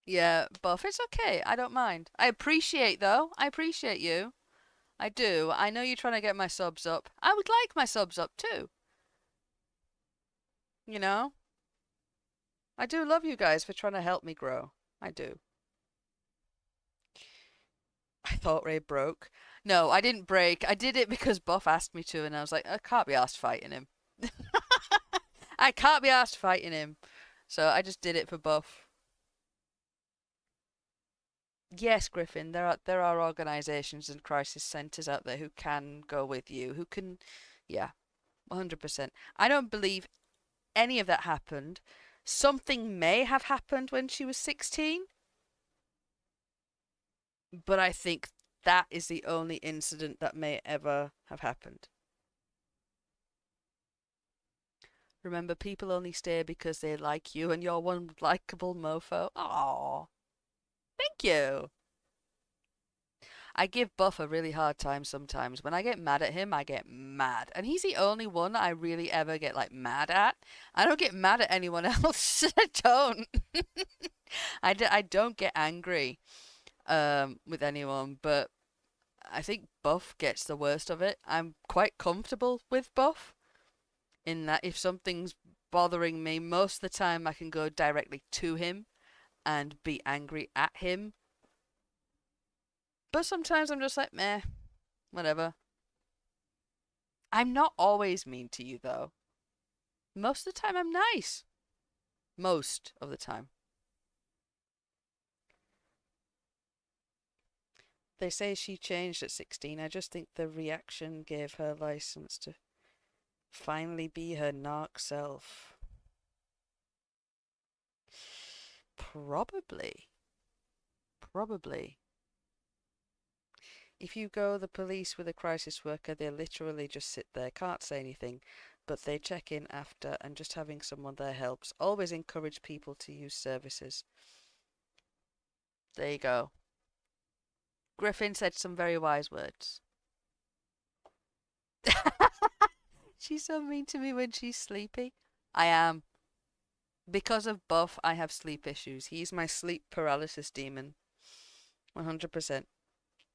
Yeah, Buff, it's okay. I don't mind. I appreciate, though. I appreciate you. I do. I know you're trying to get my subs up. I would like my subs up, too. You know? I do love you guys for trying to help me grow. I do. I thought Ray broke. No, I didn't break. I did it because Buff asked me to, and I was like, I can't be asked fighting him. I can't be asked fighting him. So I just did it for Buff. Yes, Griffin, there are organisations and crisis centres out there who can go with you, who can, yeah, 100%. I don't believe any of that happened. Something may have happened when she was 16, but I think that is the only incident that may ever have happened. Remember, people only stay because they like you, and you're one likable mofo. Aww. Thank you. I give Buff a really hard time sometimes. When I get mad at him, I get mad. And he's the only one I really ever get, like, mad at. I don't get mad at anyone else. I don't. I don't get angry with anyone, but I think Buff gets the worst of it. I'm quite comfortable with Buff in that if something's bothering me, most of the time I can go directly to him and be angry at him. But sometimes I'm just like, meh, whatever. I'm not always mean to you, though. Most of the time I'm nice. Most of the time. They say she changed at 16. I just think the reaction gave her license to finally be her narc self. Probably. If you go the police with a crisis worker, they literally just sit there, can't say anything, but they check in after, and just having someone there helps. Always encourage people to use services. There you go. Griffin said some very wise words. She's so mean to me when she's sleepy. I am. Because of Buff, I have sleep issues. He's my sleep paralysis demon. 100%.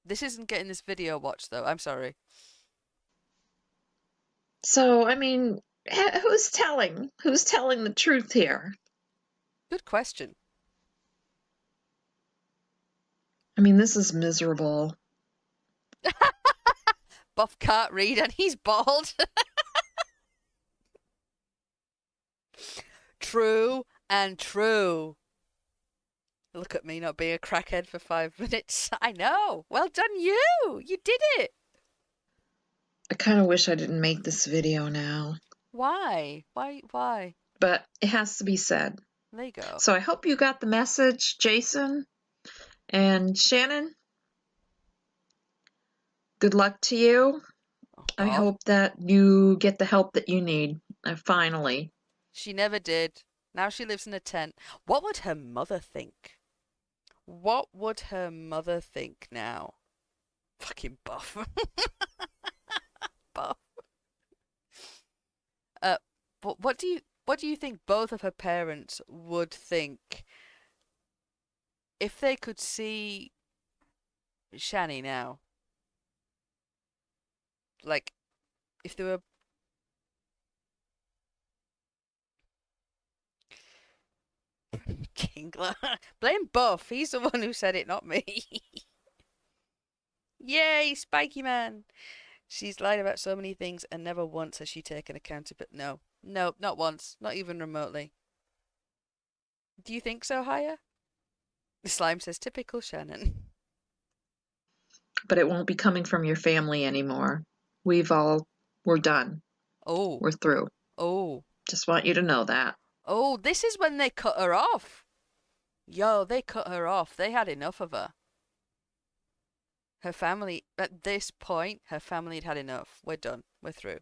This isn't getting this video watched, though. I'm sorry. So, I mean, who's telling? Who's telling the truth here? Good question. I mean, this is miserable. Buff can't read and he's bald. True and true. Look at me not being a crackhead for 5 minutes. I know. Well done you. You did it. I kind of wish I didn't make this video now, Why? Why? but it has to be said. There you go. So I hope you got the message, Jason and Shannon. Good luck to you. Oh, I God. hope that you get the help that you need. Finally. She never did. Now she lives in a tent. What would her mother think? What would her mother think now? Fucking buff. Buff. But what do you think both of her parents would think if they could see Shanny now? Like, if they were Kingler. Blame Buff. He's the one who said it, not me. Yay, Spiky Man. She's lied about so many things and never once has she taken accountability. No, not once. Not even remotely. Do you think so, Haya? The slime says, typical Shannon. But it won't be coming from your family anymore. We're done. Oh, We're through. oh, Just want you to know that. oh, this is when they cut her off. Yo, they cut her off. They had enough of her. Her family, at this point, her family had had enough. We're done. We're through.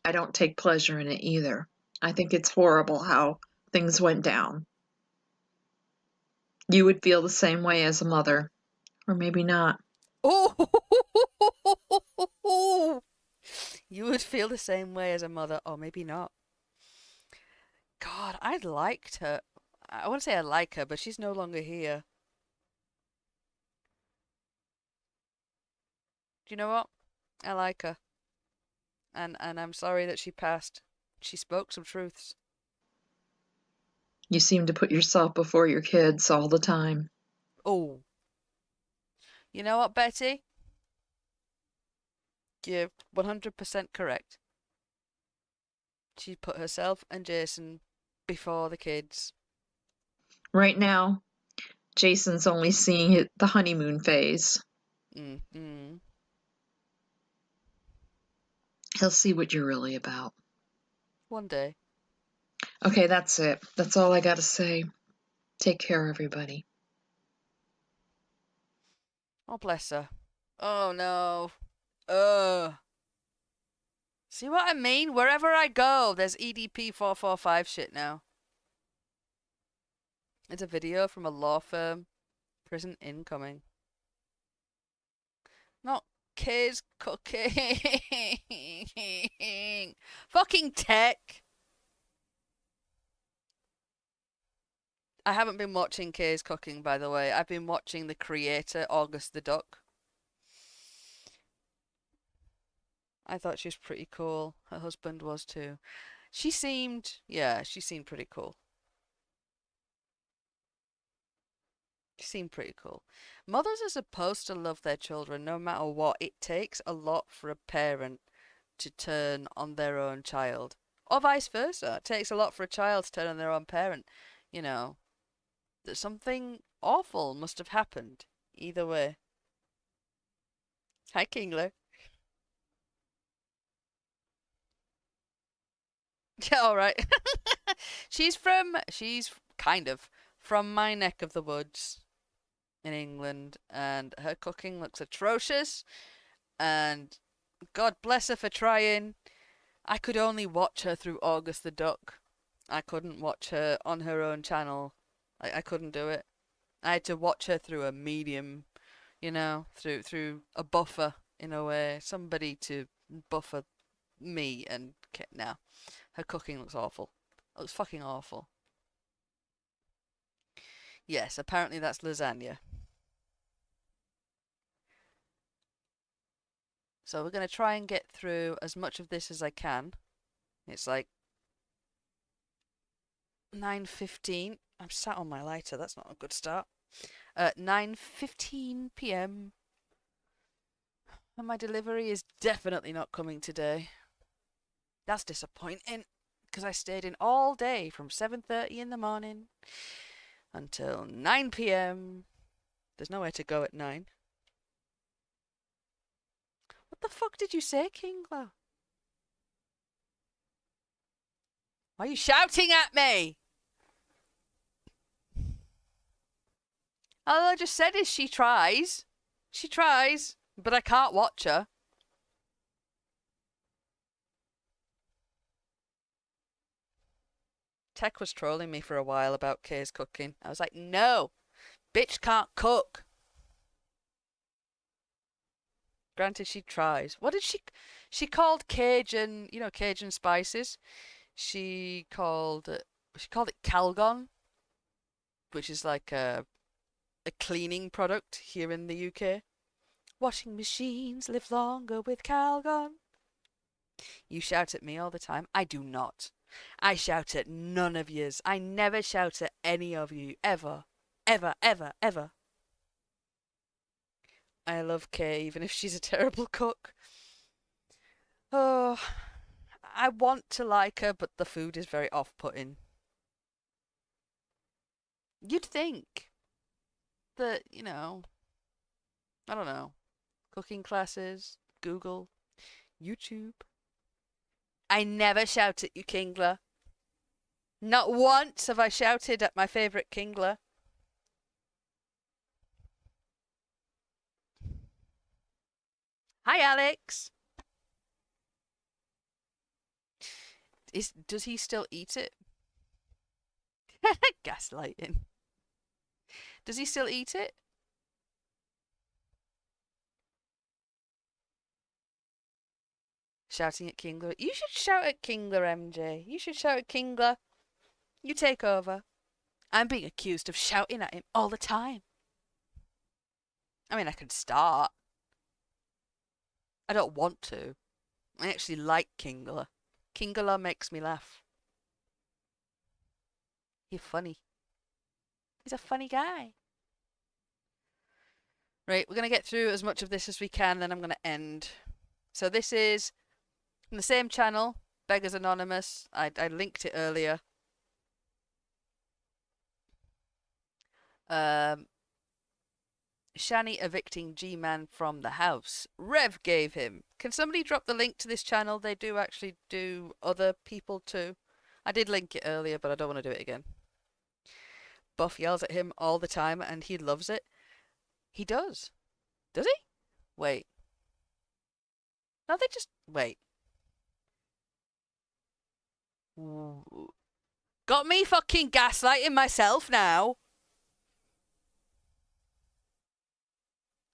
I don't take pleasure in it either. I think it's horrible how things went down. You would feel the same way as a mother, or maybe not. Oh, you would feel the same way as a mother, or maybe not. God, I liked her. I want to say I like her, but she's no longer here. Do you know what? I like her. And I'm sorry that she passed. She spoke some truths. You seem to put yourself before your kids all the time. Oh. You know what, Betty? You're 100% correct. She put herself and Jason before the kids. Right now, Jason's only seeing the honeymoon phase. Mm-hmm. He'll see what you're really about. One day. Okay, that's it. That's all I gotta say. Take care, everybody. Oh, bless her. Oh, no. Ugh. See what I mean? Wherever I go, there's EDP 445 shit now. It's a video from a law firm. Prison incoming. Not kids cooking. Fucking tech. I haven't been watching Kay's cooking, by the way. I've been watching the creator, August the Duck. I thought she was pretty cool. Her husband was too. She seemed pretty cool. She seemed pretty cool. Mothers are supposed to love their children no matter what. It takes a lot for a parent to turn on their own child. Or vice versa. It takes a lot for a child to turn on their own parent. You know, that something awful must have happened. Either way. Hi, Kingler. Yeah, all right. she's kind of from my neck of the woods in England, and her cooking looks atrocious, and God bless her for trying. I could only watch her through August the Duck. I couldn't watch her on her own channel. I couldn't do it. I had to watch her through a medium, through a buffer in a way, somebody to buffer me, and no. Her cooking looks awful. It looks fucking awful. Yes, apparently that's lasagna. So we're going to try and get through as much of this as I can. It's like 9:15. I'm sat on my lighter. That's not a good start. 9:15 p.m. And my delivery is definitely not coming today. That's disappointing, because I stayed in all day from 7:30 in the morning until 9 p.m. There's nowhere to go at 9. What What the fuck did you say, Kingler? Why are you shouting at me? All I just said is she tries. She tries, but I can't watch her. Tech was trolling me for a while about Kay's cooking. I was like, no, bitch can't cook. Granted, she tries. What did she called Cajun, you know, Cajun spices. She called it Calgon, which is like a cleaning product here in the UK. Washing machines live longer with Calgon. You shout at me all the time. I do not. I shout at none of yous. I never shout at any of you, ever. Ever, ever, ever. I love Kay, even if she's a terrible cook. Oh, I want to like her, but the food is very off-putting. You'd think that, you know, I don't know, cooking classes, Google, YouTube. I never shout at you, Kingler. Not once have I shouted at my favourite Kingler. Hi, Alex. Does he still eat it? Gaslighting. Does he still eat it? Shouting at Kingler. You should shout at Kingler, MJ. You should shout at Kingler. You take over. I'm being accused of shouting at him all the time. I mean, I could start. I don't want to. I actually like Kingler. Kingler makes me laugh. He's funny. He's a funny guy. Right, we're going to get through as much of this as we can, then I'm going to end. So this is from the same channel, Beggars Anonymous. I linked it earlier. Shanny evicting G-Man from the house. Rev gave him. Can somebody drop the link to this channel? They do actually do other people too. I did link it earlier, but I don't want to do it again. Buff yells at him all the time and he loves it. He does. Does he? Wait. No, they just... Wait. Got me fucking gaslighting myself now.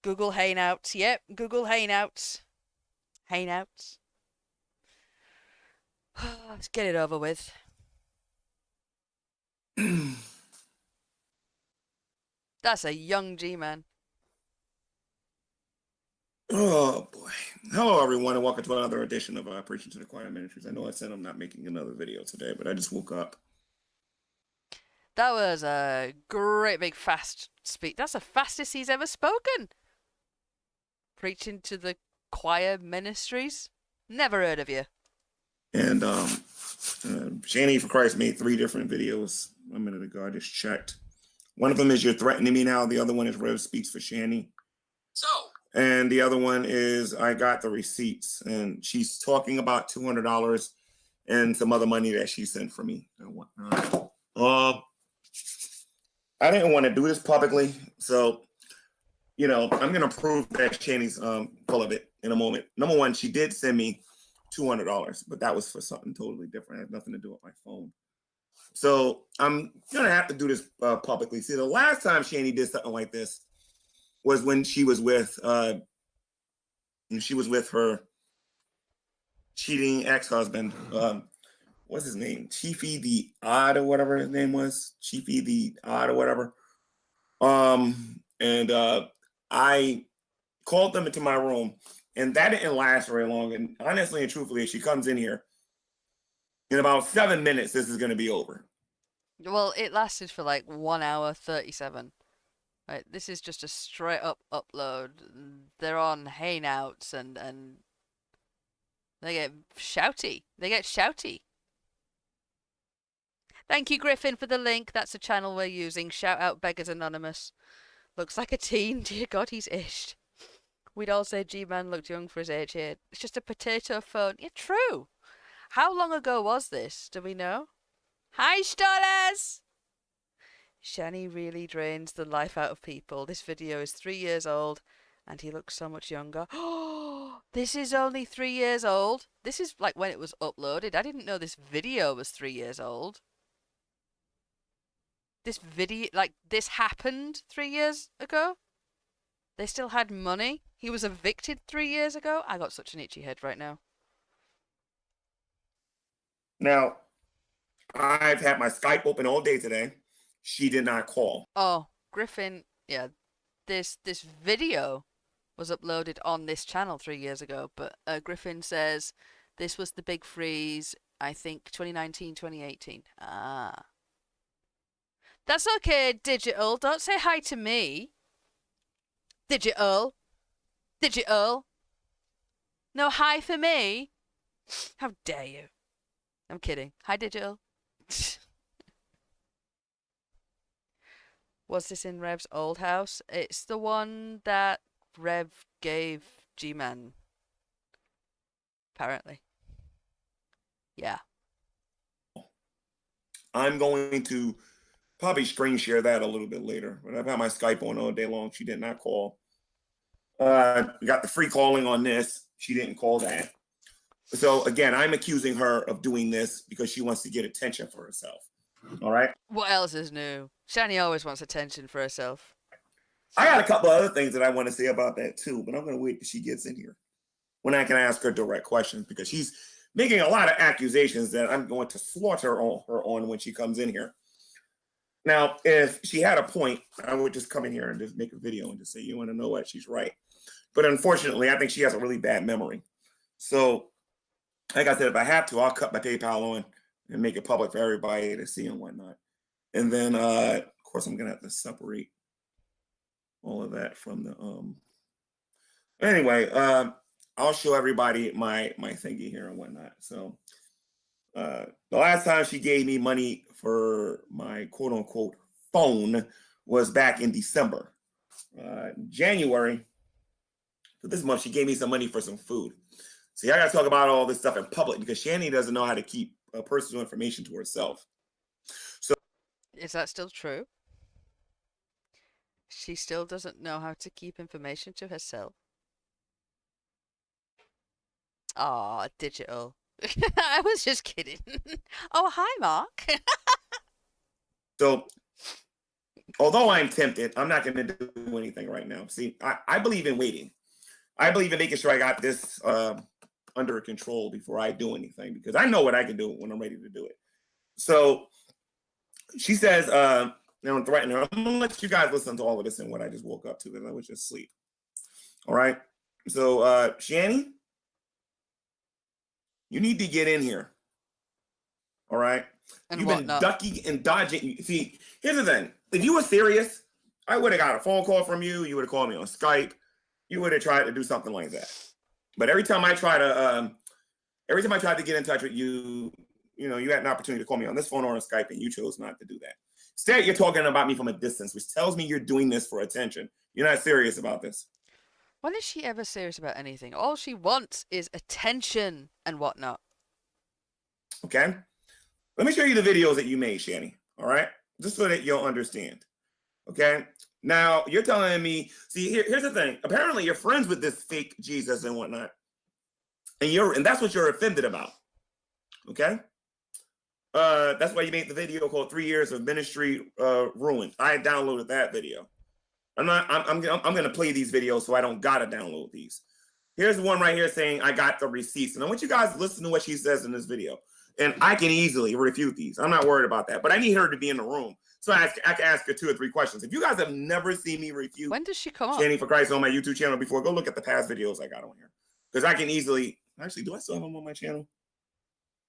Google Hangouts. Yep, Google Hangouts. Hangouts. Let's get it over with. That's a young G-Man. Oh boy. Hello everyone and welcome to another edition of Preaching to the Choir Ministries. I know I said I'm not making another video today, but I just woke up. That was a great big fast speech. That's the fastest he's ever spoken. Preaching to the Choir Ministries. Never heard of you. And Shanny for Christ made 3 different videos a minute ago. I just checked. One of them is You're Threatening Me Now. The other one is Rev Speaks for Shanny. And the other one is I Got the Receipts. And she's talking about $200 and some other money that she sent for me. I didn't want to do this publicly. So, you know, I'm going to prove that Shanny's full of it in a moment. Number one, she did send me $200, but that was for something totally different. It had nothing to do with my phone. So I'm going to have to do this publicly. See, the last time Shanny did something like this was when she was with her cheating ex-husband. What's his name? Chiefy the Odd or whatever his name was. Chiefy the Odd or whatever. I called them into my room, and that didn't last very long. And honestly and truthfully, she comes in here. In about 7 minutes, this is going to be over. Well, it lasted for like 1 hour 37. Right, this is just a straight up upload. They're on Hangouts and they get shouty. They get shouty. Thank you, Griffin, for the link. That's the channel we're using. Shout out Beggars Anonymous. Looks like a teen. Dear God, he's ished. We'd all say G-Man looked young for his age here. It's just a potato phone. Yeah, true. How long ago was this? Do we know? Hi, Stolas! Shanny really drains the life out of people. This video is 3 years old, and he looks so much younger. Oh, this is only 3 years old. This is like when it was uploaded. I didn't know this video was 3 years old. This video, like, this happened 3 years ago? They still had money? He was evicted 3 years ago? I got such an itchy head right now. Now, I've had my Skype open all day today. She did not call. Oh, Griffin, yeah, this video was uploaded on this channel 3 years ago, but Griffin says this was the big freeze, I think 2019, 2018. Ah. That's okay, Digital. Don't say hi to me. Digital. Digital. No hi for me. How dare you? I'm kidding. Hi, Digital. Was this in Rev's old house? It's the one that Rev gave G-Man. Apparently. Yeah. I'm going to probably screen share that a little bit later. But I've had my Skype on all day long. She did not call. We got the free calling on this. She didn't call that. So again, I'm accusing her of doing this because she wants to get attention for herself. All right. What else is new? Shanny always wants attention for herself. I got a couple other things that I want to say about that too, but I'm going to wait till she gets in here when I can ask her direct questions because she's making a lot of accusations that I'm going to slaughter her on when she comes in here. Now, if she had a point, I would just come in here and just make a video and just say, you want to know what? She's right. But unfortunately, I think she has a really bad memory. So, like I said, if I have to, I'll cut my PayPal on and make it public for everybody to see and whatnot. And then, of course, I'm going to have to separate all of that from the, anyway, I'll show everybody my thingy here and whatnot. So the last time she gave me money for my quote unquote phone was back in December. January, for this month, she gave me some money for some food. See, I got to talk about all this stuff in public because Shanny doesn't know how to keep personal information to herself. So, is that still true? She still doesn't know how to keep information to herself. Aw, Digital. I was just kidding. Oh, hi, Mark. So, although I'm tempted, I'm not going to do anything right now. See, I believe in waiting. I believe in making sure I got this under control before I do anything because I know what I can do when I'm ready to do it. So she says, I'm threatening her. I'm going to let you guys listen to all of this and what I just woke up to because I was just asleep. All right. So, Shanny, you need to get in here. All right. And you've been ducking and dodging. See, here's the thing. If you were serious, I would have got a phone call from you. You would have called me on Skype. You would have tried to do something like that. But every time I tried to get in touch with you, you had an opportunity to call me on this phone or on Skype, and you chose not to do that. Instead, you're talking about me from a distance, which tells me you're doing this for attention. You're not serious about this. When is she ever serious about anything? All she wants is attention and whatnot. Okay. Let me show you the videos that you made, Shanny. All right. Just so that you'll understand. Okay. Now you're telling me, see, here's the thing. Apparently you're friends with this fake Jesus and whatnot. And that's what you're offended about. Okay. That's why you made the video called 3 Years of Ministry Ruined. I downloaded that video. I'm going to play these videos so I don't got to download these. Here's the one right here saying I got the receipts. And I want you guys to listen to what she says in this video. And I can easily refute these. I'm not worried about that. But I need her to be in the room so I can ask her 2 or 3 questions. If you guys have never seen me refute when does she come up? Shanny for Christ on my YouTube channel before, go look at the past videos I got on here. Because I can easily... Actually, do I still have them on my channel?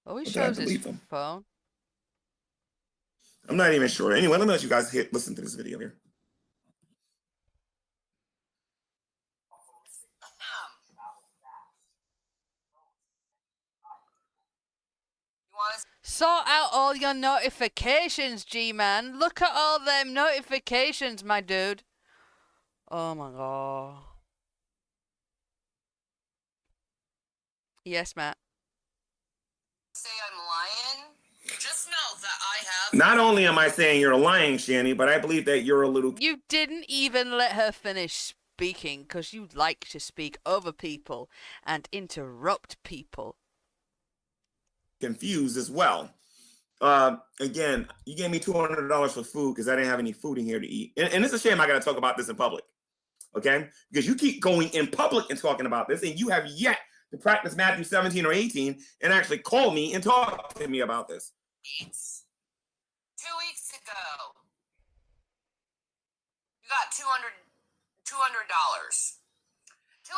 Oh, he shows his phone. I'm not even sure. Anyway, let me let you guys listen to this video here. Sort out all your notifications, G-Man. Look at all them notifications, my dude. Oh my god. Yes, Matt. Say I'm lying? Just know that I have. Not only am I saying you're lying, Shanny, but I believe that you're a little You didn't even let her finish speaking because you like to speak over people and interrupt people. confused as well. Again, you gave me $200 for food because I didn't have any food in here to eat. And it's a shame I got to talk about this in public. Okay? Because you keep going in public and talking about this, and you have yet to practice Matthew 17 or 18 and actually call me and talk to me about this. 2 weeks ago, you got $200. 2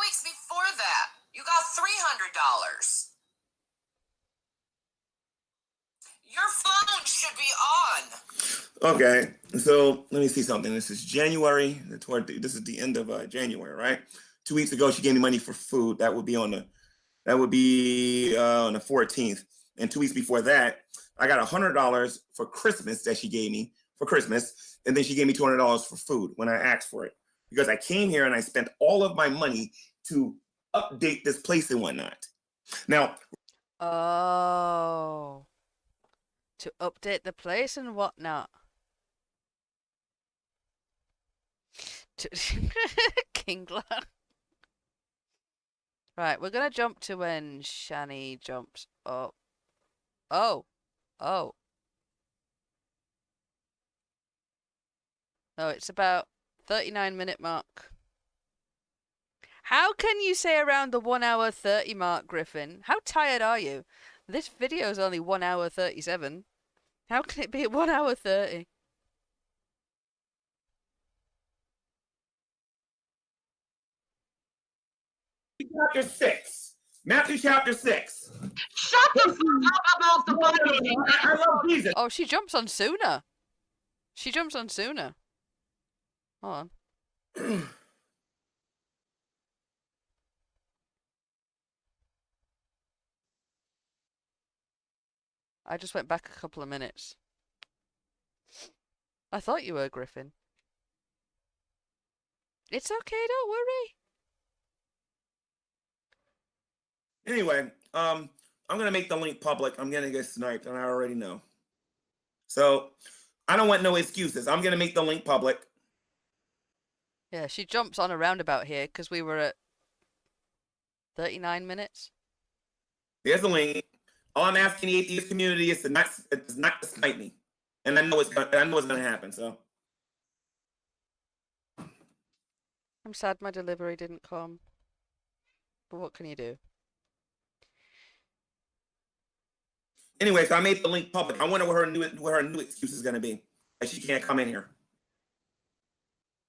weeks before that, you got $300. Your phone should be on. Okay, so let me see something. This is January. This is the end of January, right? 2 weeks ago, she gave me money for food. That would be on the 14th. And 2 weeks before that, I got $100 for Christmas that she gave me for Christmas, and then she gave me $200 for food when I asked for it because I came here and I spent all of my money to update this place and whatnot. Now, Oh. To update the place and whatnot. Kingler. Right, we're gonna jump to when Shanny jumps up. Oh. Oh. No, it's about 39-minute mark. How can you say around the 1 hour 30 mark, Griffin? How tired are you? This video is only 1 hour 37. How can it be at 1 hour 30? chapter 6. Matthew chapter 6. Shut the fuck up about the money. I love Jesus. Oh, she jumps on sooner. She jumps on sooner. Hold on. I just went back a couple of minutes. I thought you were Griffin. It's okay, don't worry. Anyway, I'm gonna make the link public. I'm gonna get sniped, and I already know. So I don't want no excuses. I'm gonna make the link public. Yeah, she jumps on a roundabout here because we were at 39 minutes. There's the link. All I'm asking the atheist community is to not snipe me, and I know it's gonna happen. So I'm sad my delivery didn't come. But what can you do? anyway, so I made the link public. I wonder what her new excuse is gonna be. That she can't come in here.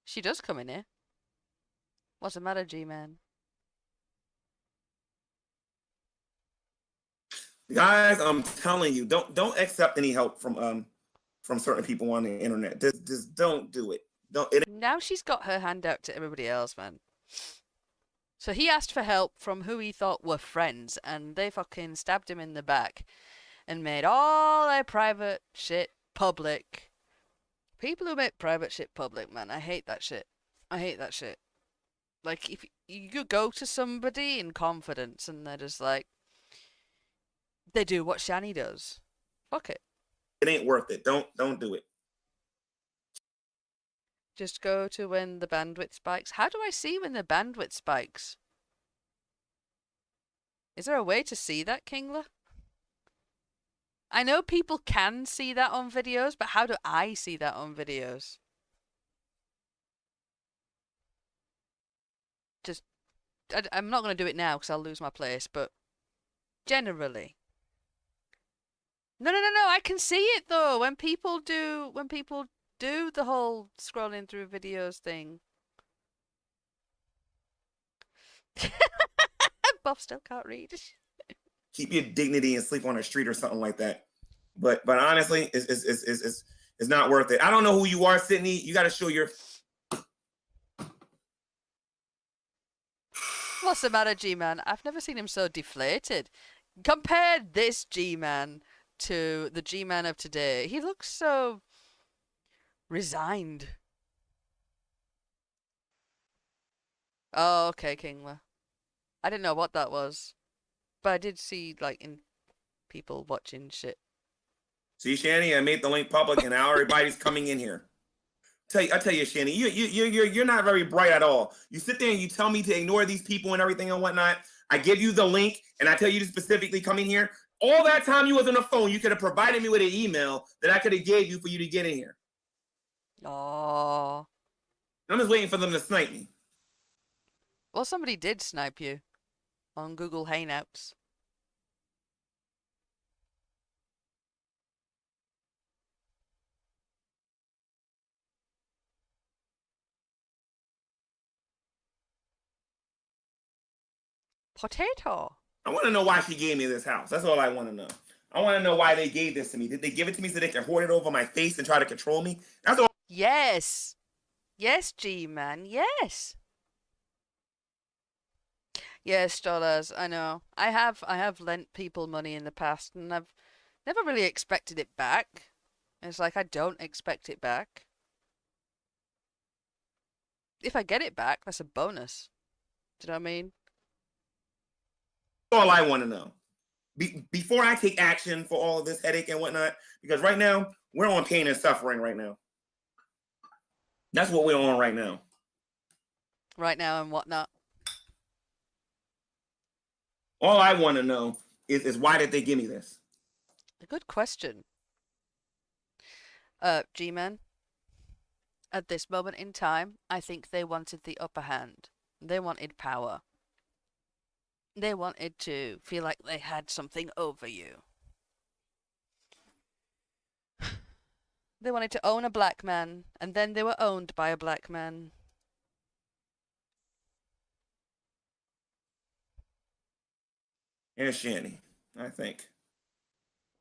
She does come in here. What's the matter, G-Man? Guys, I'm telling you, don't accept any help from certain people on the internet. Just don't do it. Now she's got her hand out to everybody else, man. So he asked for help from who he thought were friends, and they fucking stabbed him in the back and made all their private shit public. People who make private shit public, man, I hate that shit. I hate that shit. Like, if you go to somebody in confidence and they're just like, they do what Shanny does. Fuck it. It ain't worth it. Don't do it. Just go to when the bandwidth spikes. How do I see when the bandwidth spikes? Is there a way to see that, Kingler? I know people can see that on videos, but how do I see that on videos? I'm not going to do it now because I'll lose my place, but generally. No, I can see it though. When people do the whole scrolling through videos thing. Bob still can't read. Keep your dignity and sleep on the street or something like that. But honestly, it's not worth it. I don't know who you are, Sydney. You got to show your. What's the matter, G-Man? I've never seen him so deflated. Compare this G-Man to the G-Man of today. He looks so resigned. Oh, okay, Kingler. I didn't know what that was. But I did see, like, in people watching shit. See, Shanny, I made the link public, and now everybody's coming in here. I tell you, Shanny, you're not very bright at all. You sit there and you tell me to ignore these people and everything and whatnot. I give you the link, and I tell you to specifically come in here. All that time you was on the phone, you could have provided me with an email that I could have gave you for you to get in here. Oh. I'm just waiting for them to snipe me. Well, somebody did snipe you on Google Hangouts. Potato. I want to know why she gave me this house. That's all I want to know. I want to know why they gave this to me. Did they give it to me so they can hoard it over my face and try to control me? That's all. Yes. Yes, G-Man. Yes. Yes, dollars. I know. I have lent people money in the past, and I've never really expected it back. It's like I don't expect it back. If I get it back, that's a bonus. Do you know what I mean? All I want to know. Before I take action for all of this headache and whatnot, because right now we're on pain and suffering right now. That's what we're on right now. Right now and whatnot. All I want to know is why did they give me this? A good question. G-Man. At this moment in time, I think they wanted the upper hand. They wanted power. They wanted to feel like they had something over you. They wanted to own a black man, and then they were owned by a black man. Here's Shanny, I think.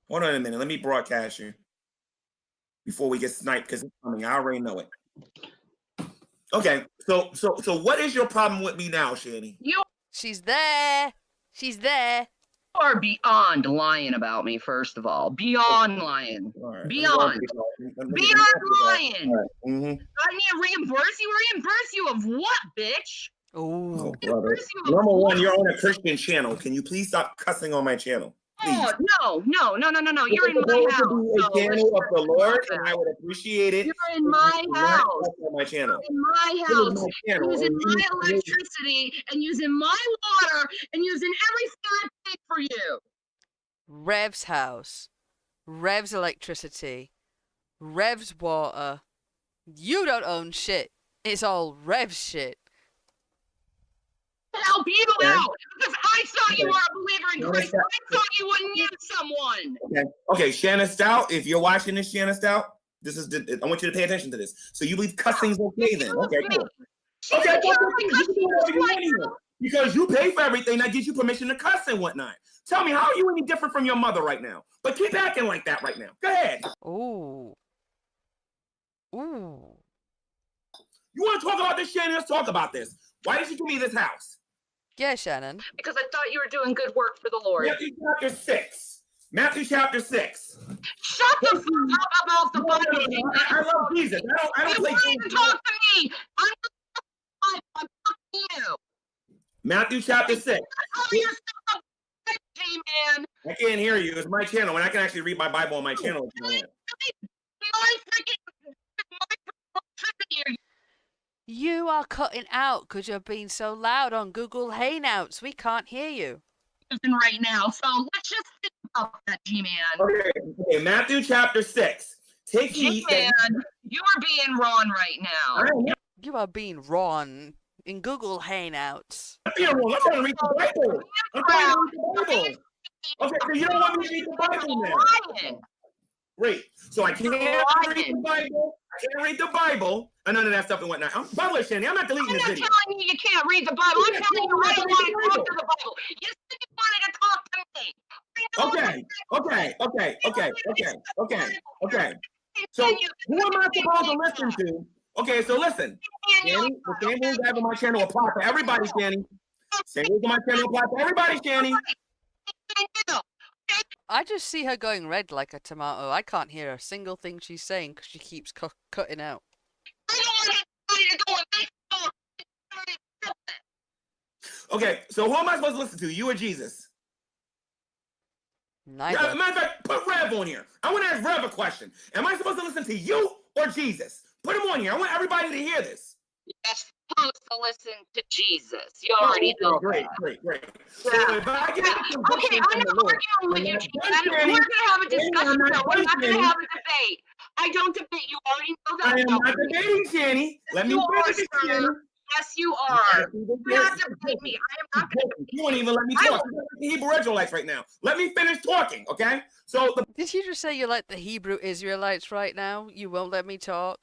Hold on a minute. Let me broadcast you before we get sniped because it's coming. I already know it. Okay, so what is your problem with me now, Shanny? She's there. She's there. You are beyond lying about me, first of all. Beyond lying. Right, Beyond. Beyond lying. Right. Mm-hmm. I need to reimburse you? Reimburse you of what, bitch? Oh. Brother. Number one, you're on a Christian channel. Can you please stop cussing on my channel? Please. Oh, no. You're in my house. A channel of the Lord, and I would appreciate it. You're in my house. On my channel. In my house. Using my electricity and using my water and using everything I paid for you. Rev's house. Rev's electricity. Rev's water. You don't own shit. It's all Rev's shit. Help you out because I thought you were a believer in Christ. I thought you wouldn't use someone. Okay, Shanna Stout, if you're watching this, Shanna Stout, this is I want you to pay attention to this. So you believe cussing's okay then? Okay, cool. Okay, because you pay for everything that gives you permission to cuss and whatnot. Tell me, how are you any different from your mother right now? But keep acting like that right now. Go ahead. Ooh. Ooh. You want to talk about this, Shannon? Let's talk about this. Why did you give me this house? Yeah, Shannon. Because I thought you were doing good work for the Lord. Matthew chapter 6. Matthew chapter 6. Shut the fuck up about the Bible. I love Jesus. I don't You play won't even talk to me. I'm talking to you. Matthew chapter 6. Call yourself a G-man. I can't hear you. It's my channel, and I can actually read my Bible on my channel. My freaking You are cutting out because you're being so loud on Google Hangouts. We can't hear you. right now. So let's just think about that, G-man. Okay, Matthew chapter 6. Take heed. G-man, you are being wrong right now. You are being wrong in Google Hangouts. I'm trying to read the Bible. I'm trying to read the Bible. Okay, so you don't want me to read the Bible now. Great. So I can't read the Bible. I can't read the Bible. And none of that stuff and whatnot. By the way, Shanny, I'm not deleting this video. I'm not telling you can't read the Bible. I'm telling you I don't want to talk to the Bible. You said you wanted to talk to me. Okay. So who am I supposed to listen to? Okay, so listen. Shanny, the same rules I have on my channel apply to everybody, Shanny. Same rules on my channel apply to everybody, Shanny. I just see her going red like a tomato. I can't hear a single thing she's saying because she keeps cutting out. Okay, so who am I supposed to listen to? You or Jesus? Neither. Matter of fact, put Rev on here. I want to ask Rev a question. Am I supposed to listen to you or Jesus? Put him on here. I want everybody to hear this. You're supposed to listen to Jesus. You already know Great. that. So Yeah. if I get Okay, I'm not arguing with you, Jen. We're going to have a discussion, but we're not going to have a debate. I don't debate. You already know that. I am not debating, Shanny. Let me finish it, Shanny. Yes, you are. Do not debate me. I am not going to. You won't even let me talk. You're like the Hebrew Israelites right now. Let me finish talking, okay? So Did you just say you're like the Hebrew Israelites right now? You won't let me talk?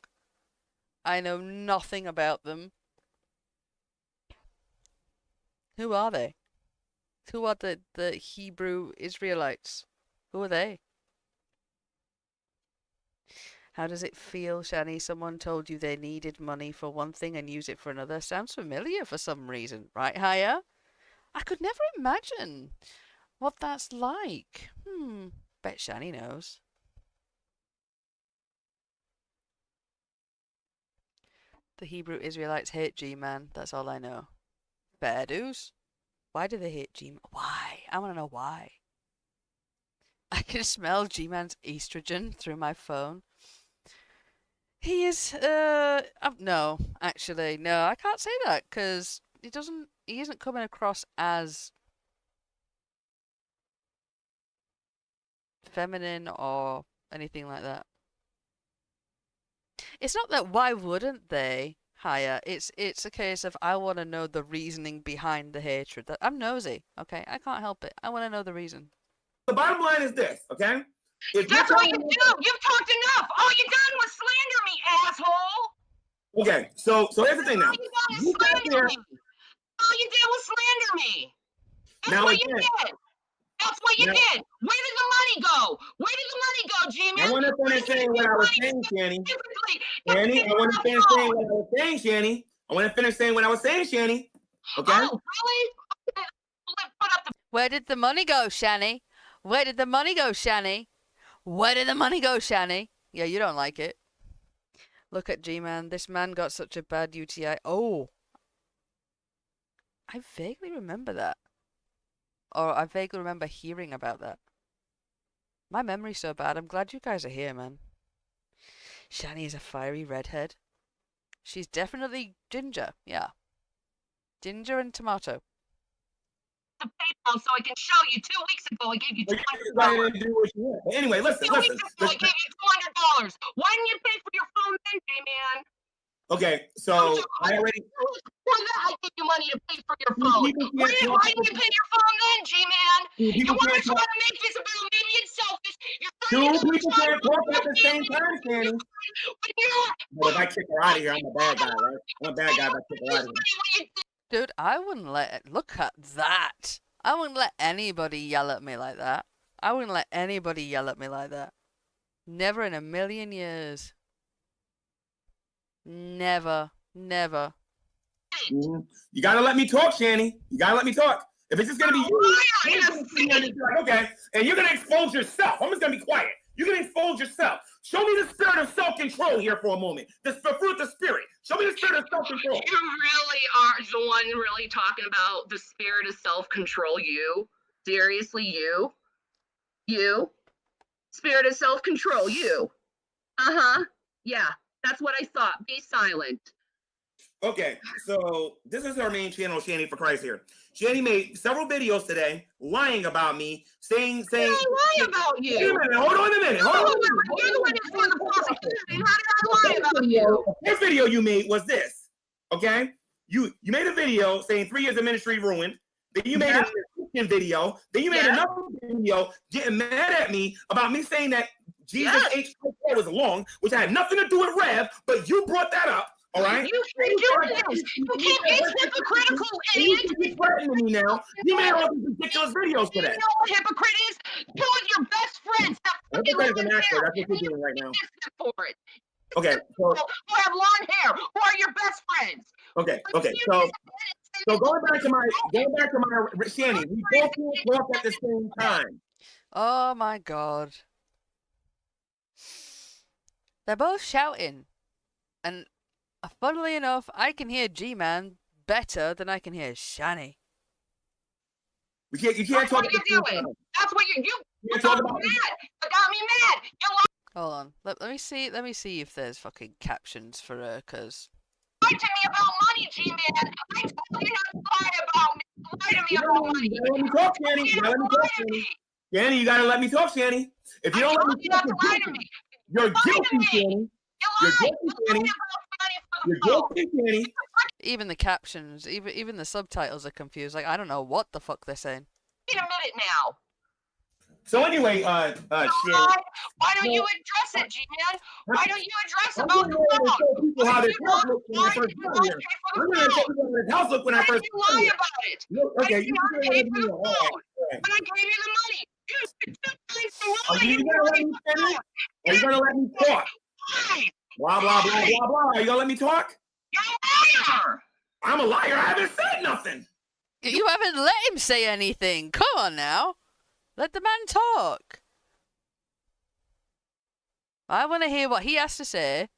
I know nothing about them. Who are they? Who are the Hebrew Israelites? Who are they? How does it feel, Shanny? Someone told you they needed money for one thing and use it for another. Sounds familiar for some reason, right, Haya? I could never imagine what that's like. Bet Shanny knows. The Hebrew Israelites hate G-Man. That's all I know. Bear dues? Why do they hate G-Man? Why? I want to know why. I can smell G-Man's estrogen through my phone. He is, no, actually, no, I can't say that, because he isn't coming across as feminine or anything like that. It's not that why wouldn't they hire? It's a case of I want to know the reasoning behind the hatred. I'm nosy, okay? I can't help it. I want to know the reason. the bottom line is this, okay? That's all you do. You've talked enough. All you done was slander me, asshole. Okay, so here's the thing now. All you done is slander me. All you did was slander me. That's what you did. That's what you did. Where did the money go? Where did the money go, G-Man? I want to finish saying what I was saying, Shanny. Shanny, I want to finish saying what I was saying, Shanny. I want to finish saying what I was saying, Shanny. Okay? Oh, really? Put up the... Where did the money go, Shanny? Where did the money go, Shanny? Where did the money go, Shanny? Yeah, you don't like it. Look at G-Man. This man got such a bad UTI. Oh. I vaguely remember that. Or I vaguely remember hearing about that. My memory's so bad. I'm glad you guys are here, man. Shanny is a fiery redhead. She's definitely ginger. Yeah. Ginger and tomato. the PayPal so I can show you. 2 weeks ago, I gave you $200. Anyway, listen. 2 weeks ago, I gave you $200. Why didn't you pay for your phone then, J-Man? Okay, so I already. For that, I gave you money to pay for your phone. Why didn't you pay your phone then, G-Man? You want to try to make this about me being selfish? Two people can't talk at the same time, Shanny. But if I kick her out of here, I'm a bad guy, right? I'm a bad guy if I kick her out of here. Dude, I wouldn't let it. Look at that. I wouldn't let anybody yell at me like that. I wouldn't let anybody yell at me like that. Never in a million years. Never. Never. You gotta let me talk, Shanny. You gotta let me talk. If it's just gonna be you, okay, and you're gonna expose yourself. I'm just gonna be quiet. You're gonna expose yourself. Show me the spirit of self-control here for a moment. The fruit of the spirit. Show me the spirit of self-control. You really are the one really talking about the spirit of self-control. You? Seriously, you? You? Spirit of self-control, you? Uh-huh. Yeah, that's what I thought. Be silent. Okay, so this is our main channel, Shanny for Christ here. Shanny made several videos today lying about me, saying. I lie about you. Wait a minute, hold on a minute. Hold on. You're the one that's doing the prosecution. How did I lie about you? This video you made was this, okay? You made a video saying 3 years of ministry ruined. Then you made a video. Then you made another video getting mad at me about me saying that Jesus H. was long, which had nothing to do with Rev, but you brought that up. All right. You keep doing this. You keep being hypocritical, idiot. You keep threatening me now. You made all these ridiculous videos today. You know what hypocrite is? Two of your best friends have That's what you're doing right now. for it. Okay. So who have long hair? Who are your best friends? Okay. So going back to my Shanny, we both can't talk at the same time. Oh my god. They're both shouting. And funnily enough, I can hear G-Man better than I can hear Shanny. You can't talk at the same time. That's what you You talk about mad. You got me mad. You Hold on. Let me see. Let me see if there's fucking captions for her, cause lied to me about money, G-Man. I told you not to lie about me. Lie to me about money. You gotta let me talk, Shanny. You gotta let me talk, Shanny. Shanny, you gotta let me talk, Shanny. If you don't let me talk, lie to me. you're guilty, Shanny. You're guilty, Shanny. You're guilty, Shanny. even the captions, even the subtitles are confused. Like I don't know what the fuck they're saying. Wait a minute now. So anyway, Shanny. Why don't you address it, G-Man? Why don't you address about the phone? People how their house look when I first got here. I'm gonna show people how their house look when I Why first did you got lie here. about it? Look, Why okay, did you not pay for the phone? All right. When I gave you the money, you spent Are you gonna let me finish? Are you gonna let me talk? Why? Blah blah blah blah blah. Are you gonna let me talk? You're a liar. I'm a liar. I haven't said nothing. You haven't let him say anything. Come on now, let the man talk. I want to hear what he has to say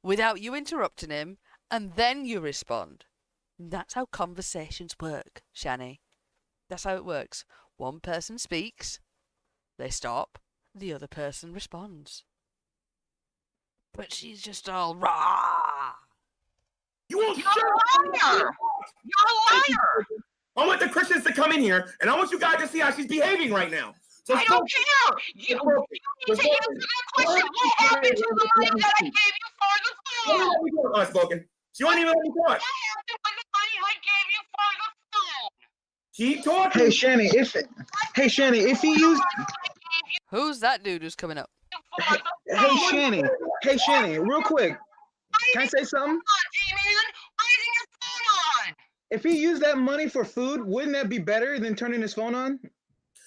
without you interrupting him, and then you respond. That's how conversations work, Shanny. That's how it works. One person speaks, they stop, the other person responds. But she's just all rah. You won't You're a liar. You're a liar. I want the Christians to come in here, and I want you guys to see how she's behaving right now. So I don't care. You need to answer that question. What happened to the money that I gave you for the phone? Let me talk, unspoken. She won't even let me talk. What happened with the money I gave you for the phone? Keep talking. Hey Shanny, if he used Who's that dude who's coming up? Hey Shanny, real quick, can I say something? G-Man, why isn't your phone on? If he used that money for food, wouldn't that be better than turning his phone on?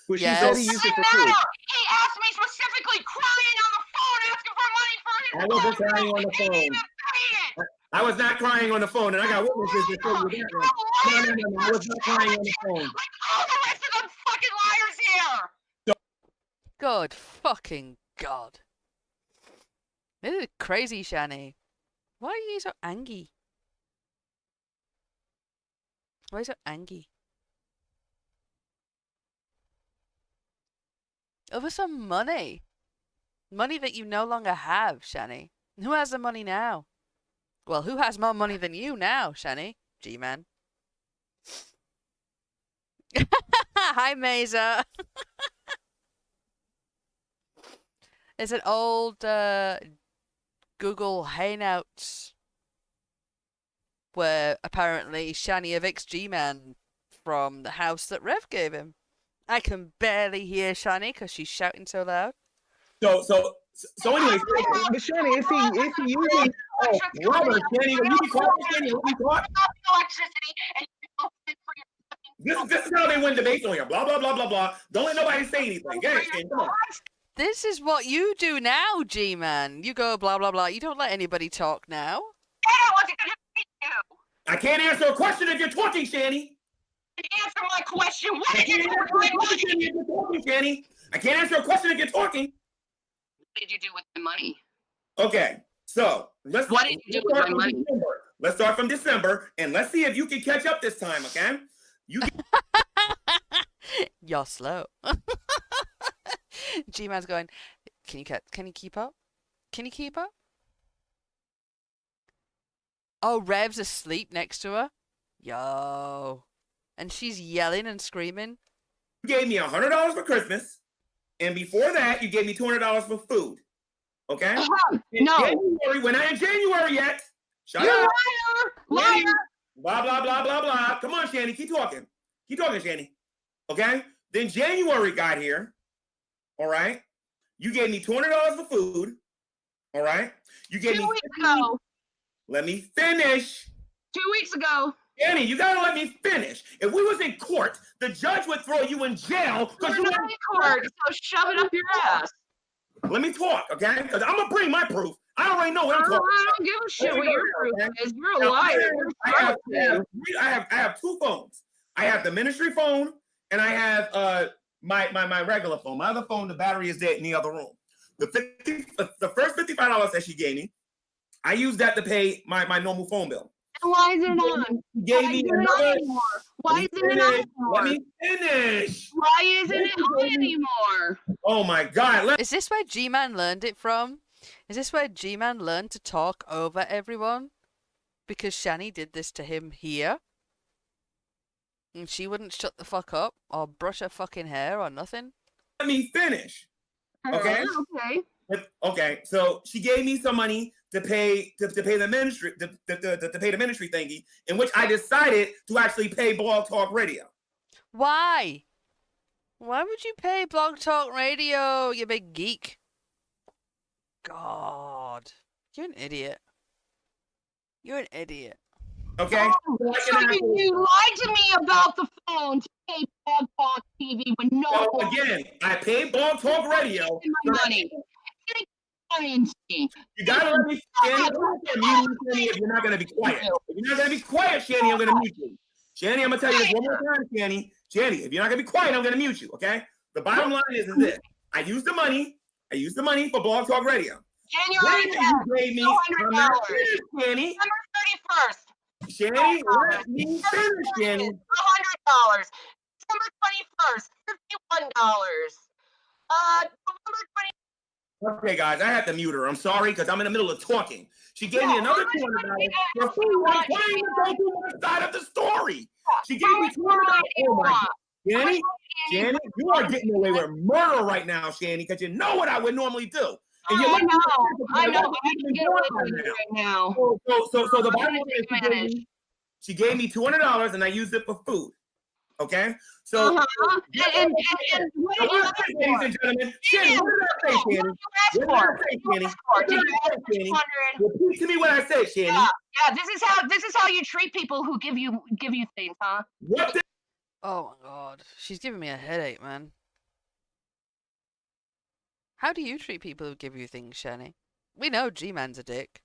Which Yes. he said he used it for food. He asked me specifically, crying on the phone, asking for money for his I wasn't phone. crying on the He didn't phone. even pay it. I was not crying on the phone, and I got witnesses that show you that. No, I was not crying on the phone. Like all the rest of them fucking liars here. Good fucking God. This is crazy, Shanny. Why are you so angry? Why are you so angry? Over some money. Money that you no longer have, Shanny. Who has the money now? Well, who has more money than you now, Shanny? G-Man. Hi, Mesa. It's an old Google Hangouts where apparently Shanny evicts G-Man from the house that Rev gave him. I can barely hear Shanny because she's shouting so loud. So anyway. But Shanny, if he using Robert, Shanny, will you be quiet, Shanny? Let me talk. This is how they win debates on here. Blah blah blah blah blah. Don't let nobody say anything. Get it, come on. This is what you do now, G-Man. You go blah blah blah. You don't let anybody talk now. I can't answer a question if you're talking, Shanny. Answer my question. What did you do with my money? Shanny. I can't answer a question if you're talking. What did you do with my money? Okay, so What did you do with my money? Let's start from December, and let's see if you can catch up this time, okay? You're slow. G-Man's going, can you keep up? Can you keep up? Oh, Rev's asleep next to her? Yo. And she's yelling and screaming. You gave me $100 for Christmas, and before that, you gave me $200 for food. Okay? No. January, we're not in January yet. Shut You're up. liar. Blah, blah, blah, blah, blah. Come on, Shanny. Keep talking. Keep talking, Shanny. Okay? Then January got here. All right? You gave me $200 for food. All right? You gave 2 me weeks ago. Let me finish. 2 weeks ago. Shanny, you gotta let me finish. If we was in court, the judge would throw you in jail because you We're not in court, so shove it up your ass. Let me talk, okay? Because I'm gonna bring my proof. I already know what I'm talking about. I don't give a shit what your proof is. You're a liar. I have two phones. I have the ministry phone and I have my regular phone. My other phone, the battery is dead in the other room. The first $55 that she gave me, I used that to pay my normal phone bill. Why isn't it on? Gave me another. Why isn't it on anymore? Let me finish. Why isn't it on anymore? Oh my God. Is this where G-Man learned it from? Is this where G-Man learned to talk over everyone? Because Shanny did this to him here? And she wouldn't shut the fuck up or brush her fucking hair or nothing? Let me finish. Okay. Okay. Okay. So she gave me some money to pay the ministry to pay the ministry thingy, in which I decided to actually pay Blog Talk Radio. Why? Why would you pay Blog Talk Radio, you big geek? God. You're an idiot. You're an idiot. Okay. So you lied to me about the phone to pay Blog Talk TV when So again, I paid Blog Talk Radio. my money. You gotta let me, Shanny. I'm gonna mute you, Shanny, if you're not gonna be quiet. If you're not gonna be quiet, Shanny, I'm gonna mute you. Shanny, I'm gonna tell you this one more time, Shanny. Shanny, if you're not gonna be quiet, I'm gonna mute you. Okay. The bottom line is this: I used the money for Blog Talk Radio. January 10th, You gave me $200. Shanny. December 31st, Shanny, let me finish, Shanny. $100. December 21st, $51. November 20th. Okay, guys, I have to mute her. I'm sorry, because I'm in the middle of talking. She gave me another $200 for food. I'm trying to go through my side of the story. She gave me $200. Oh my God. Shanny, you are getting away with murder right now, Shanny, because you know what I would normally do. And I know, but I can get away with it right now. So the bottom line is she gave me $200 and I used it for food. Okay? So, and what did you ask for? ladies and gentlemen, Shanny, what did I say, Shanny? What did I say, Shanny? What did I say, Shanny? Repeat to me what I said, Shanny. Yeah, this is how you treat people who give you things, huh? What the? Oh my God. She's giving me a headache, man. How do you treat people who give you things, Shanny? We know G-Man's a dick.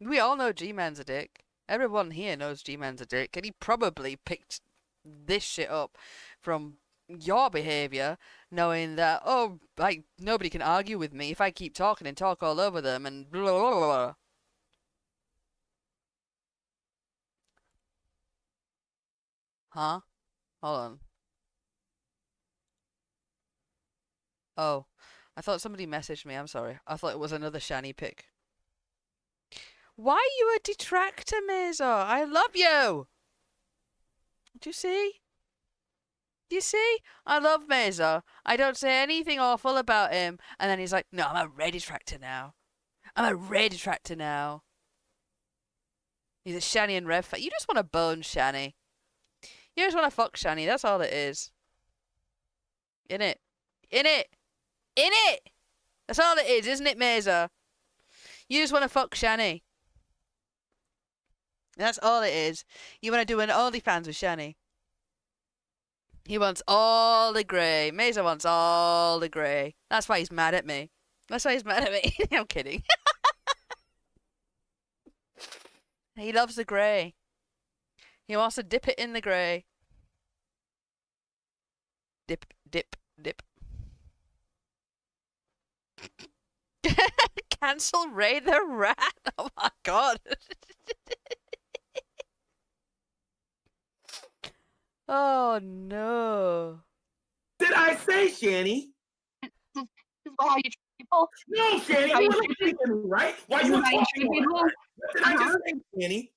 We all know G-Man's a dick. Everyone here knows G-Man's a dick, and he probably picked this shit up from your behaviour, knowing that, oh, like, nobody can argue with me if I keep talking and talk all over them and blah, blah, blah, blah. Huh? Hold on. Oh, I thought somebody messaged me. I'm sorry. I thought it was another Shanny pic. Why are you a detractor, Mesa? I love you! Do you see? Do you see? I love Mesa. I don't say anything awful about him. And then he's like, no, I'm a red detractor now. I'm a red detractor now. He's a Shanny and Rev. You just want to bone Shanny. You just want to fuck Shanny. That's all it is. In it. In it. In it! That's all it is, isn't it, Mesa? You just want to fuck Shanny. That's all it is. You want to do an OnlyFans with Shanny. He wants all the grey. Mesa wants all the grey. That's why he's mad at me. That's why he's mad at me. I'm kidding. He loves the grey. He wants to dip it in the grey. Dip, dip, dip. Cancel Ray the Rat. Oh my God. Oh no. Did I say, Shanny? This is how you treat people. No, Shanny, you were treating me right. Why you talking people? What did I just say, Shanny?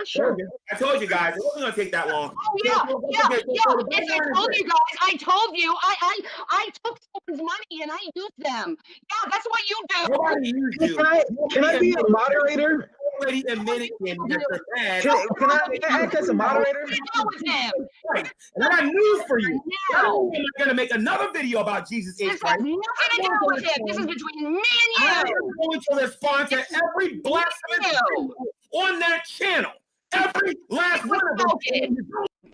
Sure. I told you guys, it wasn't gonna take that long. Oh yeah. Yes, I told you guys. I took someone's money and I used them. Yeah, that's what you do. Nobody used you. Can I be a moderator? Already admitted, Shanny, that you're bad. Can I act as a moderator? With him. Right. And I got news for you. Not only am I gonna make another video about Jesus H. This has Christ, nothing to do with him. This is between me I and am you. going to respond to every blasphemous video on that channel. Every last one of them.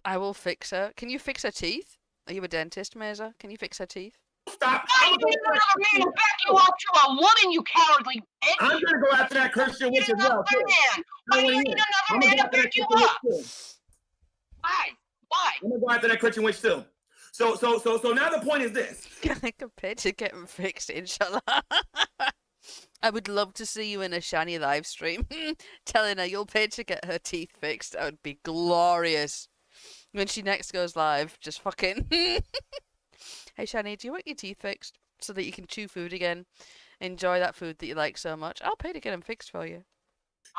I will fix her. Can you fix her teeth? Are you a dentist, Mesa? Can you fix her teeth? Stop. I need another man to back you up to a woman, you cowardly bitch. I'm gonna go after that Christian witch as well. Another man. Why do you need another man to back you up? Why? I'm gonna go after that Christian witch too. So now the point is this. Compared to getting fixed, inshallah. I would love to see you in a Shanny live stream telling her you'll pay to get her teeth fixed. That would be glorious. When she next goes live, just fucking. Hey Shanny, do you want your teeth fixed so that you can chew food again? Enjoy that food that you like so much. I'll pay to get them fixed for you.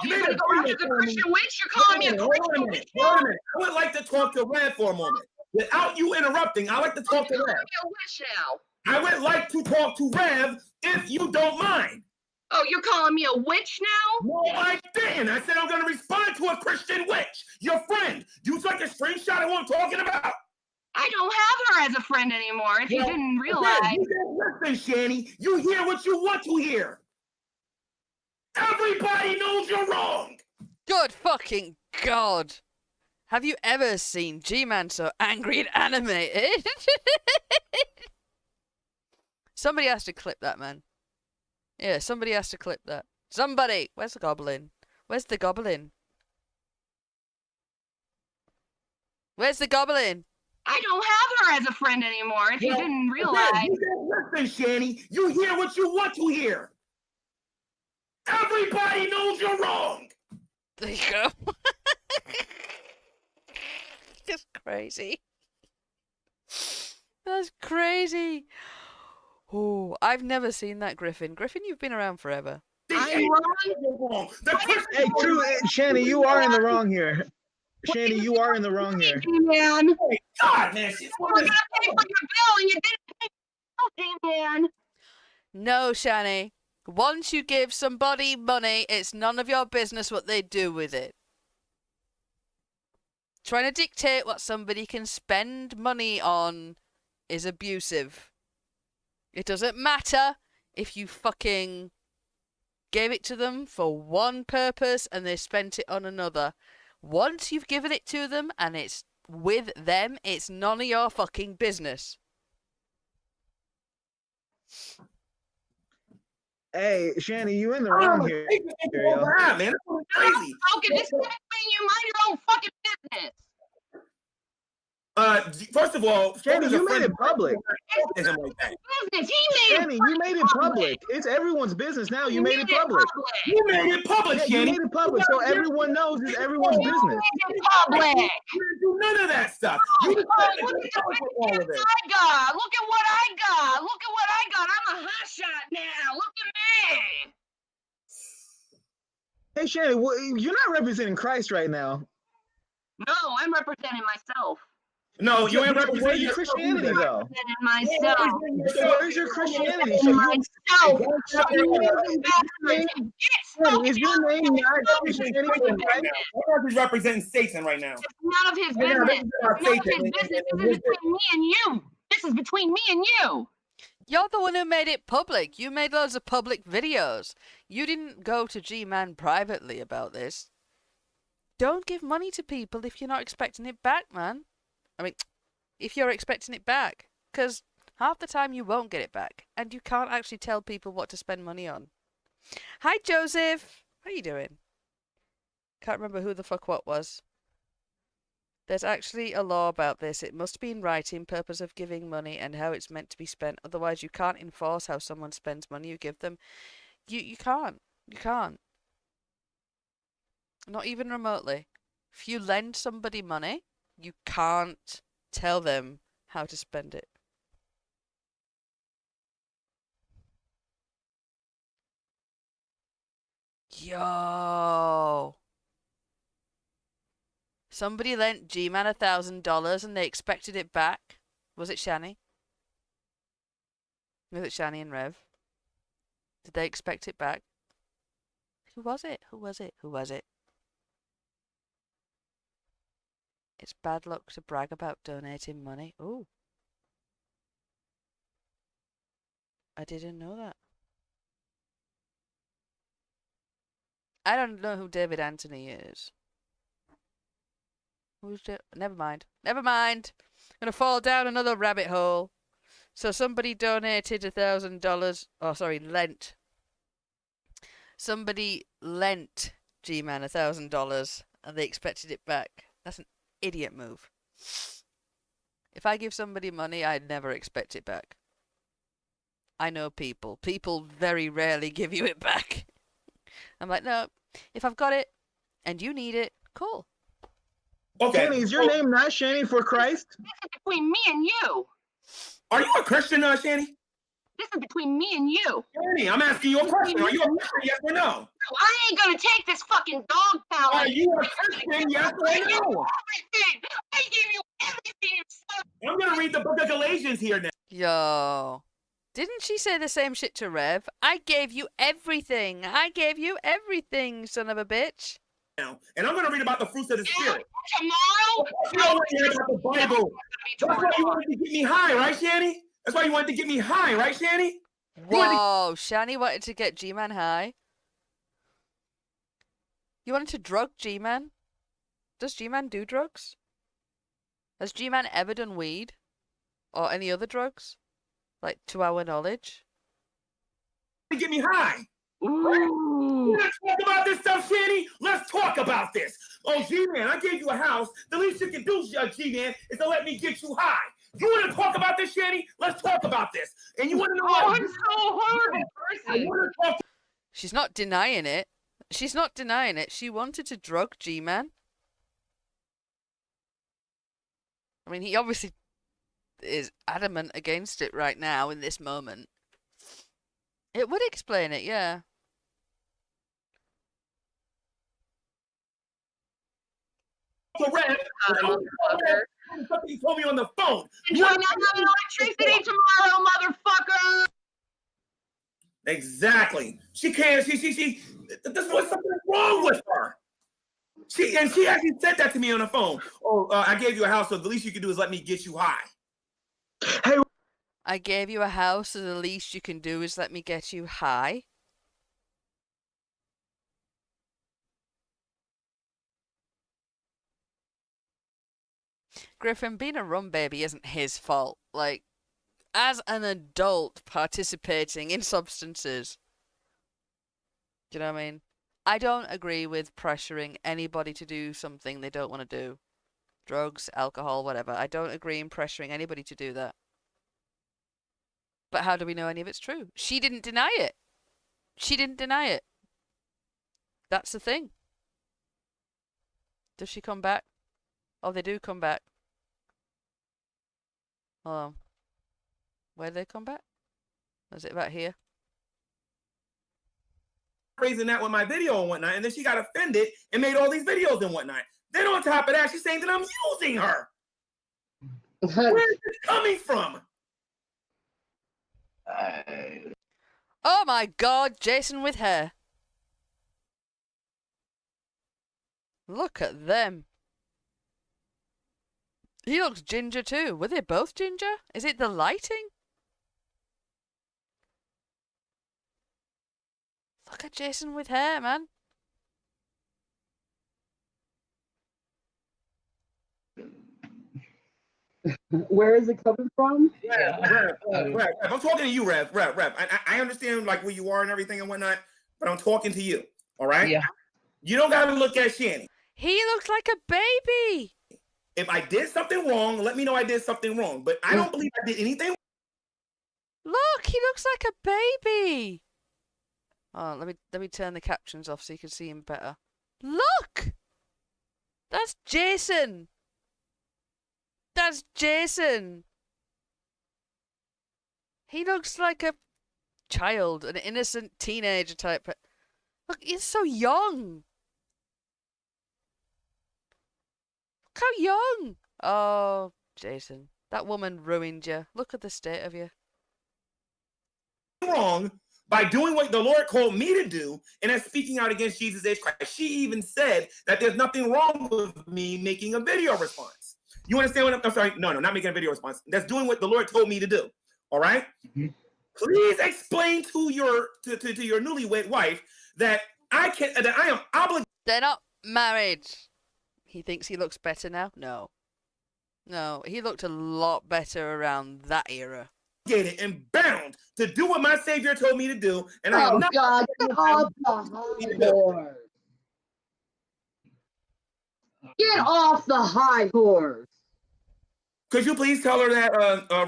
Oh, you're gonna go after the Christian witch? You're calling me a Christian witch now? Hold on a minute. I would like to talk to Rev for a moment. Without you interrupting, I like to talk to You're Rev. calling me a witch now. I would like to talk to Rev if you don't mind. Oh, you're calling me a witch now? No, I didn't. I said I'm going to respond to a Christian witch. Your friend. You took a screenshot of what I'm talking about. I don't have her as a friend anymore, if you didn't realize. Listen, Shanny. You hear what you want to hear. Everybody knows you're wrong. Good fucking God. Have you ever seen G-Man so angry and animated? Somebody has to clip that, man. Yeah, somebody has to clip that. Somebody! Where's the goblin? Where's the goblin? Where's the goblin? I don't have her as a friend anymore, if you didn't realize. Listen, Shanny. You hear what you want to hear. Everybody knows you're wrong. There you go. That's crazy. That's crazy. Oh, I've never seen that, Griffin. Griffin, you've been around forever. I'm wrong. Hey, true, Shanny, you are in the wrong here. Shanny, you are in the wrong here. Man. God, man. You were gonna pay for your bill and you didn't pay, man. No, Shanny. Once you give somebody money, it's none of your business what they do with it. Trying to dictate what somebody can spend money on is abusive. It doesn't matter if you fucking gave it to them for one purpose and they spent it on another. Once you've given it to them and it's with them, it's none of your fucking business. Hey, Shanny, you in the wrong here. Man, that's crazy. Okay, this is between you. Mind your own fucking business. First of all, Shanny, you made it public. Business. He made Shanny, you made it public. It's everyone's business now. You made it public. You made it public, Yeah, you Shanny. made it public, so everyone knows it's everyone's business. You made it public. You didn't do none of that stuff. You Look just at all of it. I got. Look at what I got. Look at what I got. I'm a hot shot now. Look at me. Hey, Shanny, you're not representing Christ right now. No, I'm representing myself. No, you ain't representing Where's your Christianity, though? Representing myself. Where's your Christianity? So Myself. Show me you- bastards. Get is your name not Christianity? right now. He's representing Satan right now. It's none of his business. It's none of his business. This is between me and you. This is between me and you. You're the one who made it public. You made loads of public videos. You didn't go to G-Man privately about this. Don't give money to people if you're not expecting it back, man. I mean, if you're expecting it back. Because half the time you won't get it back. And you can't actually tell people what to spend money on. Hi, Joseph. How you doing? Can't remember who the fuck what was. There's actually a law about this. It must be in writing, purpose of giving money and how it's meant to be spent. Otherwise, you can't enforce how someone spends money you give them. You can't. You can't. Not even remotely. If you lend somebody money, you can't tell them how to spend it. Yo. Somebody lent G-Man $1,000 and they expected it back. Was it Shanny? Was it Shanny and Rev? Did they expect it back? Who was it? Who was it? Who was it? It's bad luck to brag about donating money. Ooh. I didn't know that. I don't know who David Anthony is. Who's never mind. Never mind. I'm gonna fall down another rabbit hole. So somebody donated $1,000. Oh, sorry, lent. Somebody lent G-Man $1,000 and they expected it back. That's an idiot move. If I give somebody money, I'd never expect it back. I know people. People very rarely give you it back. I'm like, no, if I've got it and you need it, cool. Okay. Shanny, is your name not Shanny for Christ? This is between me and you. Are you a Christian, Shanny? This is between me and you. Shanny, I'm asking you a question. Are you a Christian, yes or no? No, I ain't gonna take this fucking dog pound. Are you a Christian, yes or I give you no? everything. I give you everything. You son of I'm gonna read the book of Galatians here now. Yo. Didn't she say the same shit to Rev? I gave you everything. I gave you everything, son of a bitch. And I'm gonna read about the fruits of the Spirit. tomorrow. You know what you hear about the Bible. That's why you wanted to get me high, right, Shanny? That's why you wanted to get me high, right, Shanny? Whoa, Shanny wanted to get G-Man high. You wanted to drug G-Man? Does G-Man do drugs? Has G-Man ever done weed? Or any other drugs? Like, to our knowledge? To get me high. Ooh. Let's talk about this stuff, Shanny. Let's talk about this. Oh, G-Man, I gave you a house. The least you can do, G-Man, is to let me get you high. You want to talk about this, Shanny? Let's talk about this. And you want to know Oh, what? I'm so horrible I person. want to talk. She's not denying it. She's not denying it. She wanted to drug G-Man. I mean, he obviously is adamant against it right now in this moment. It would explain it, yeah. The rent. Motherfucker. Something you told me on the phone. You're not having electricity tomorrow, motherfucker. Exactly. She can't. She. There's something wrong with her. She actually said that to me on the phone. Oh, I gave you a house, so the least you can do is let me get you high. I gave you a house, so the least you can do is let me get you high. Griffin, being a rum baby isn't his fault. Like, as an adult participating in substances. Do you know what I mean? I don't agree with pressuring anybody to do something they don't want to do. Drugs, alcohol, whatever. I don't agree in pressuring anybody to do that. But how do we know any of it's true? She didn't deny it. She didn't deny it. That's the thing. Does she come back? Oh, they do come back. Hold on. Where did they come back? Was it about here? Raising that with my video and whatnot, and then she got offended and made all these videos and whatnot. Then on top of that, she's saying that I'm using her. Where is this coming from? Oh my god, Jason with hair. Look at them. He looks ginger too. Were they both ginger? Is it the lighting? Look at Jason with hair, man. Where is it coming from? Rev. I'm talking to you, Rev. I understand like where you are and everything and whatnot, but I'm talking to you. All right? Yeah. You don't gotta look at Shanny. He looks like a baby. If I did something wrong, let me know I did something wrong. But I don't believe I did anything. Look, he looks like a baby. Oh, let me turn the captions off so you can see him better. Look! That's Jason. That's Jason. He looks like a child, an innocent teenager type. Look, he's so young. Look how young. Oh, Jason. That woman ruined you. Look at the state of you. Wrong by doing what the Lord called me to do, and that's speaking out against Jesus H. Christ. She even said that there's nothing wrong with me making a video response. You understand what I'm sorry? No, not making a video response. That's doing what the Lord told me to do. All right? Mm-hmm. Please explain to your to your newlywed wife that I am obligated. They're not married. He thinks he looks better now? No. No, he looked a lot better around that era. And bound to do what my Savior told me to do, and I am not. God, get off the high horse. Get off the high horse. Could you please tell her that,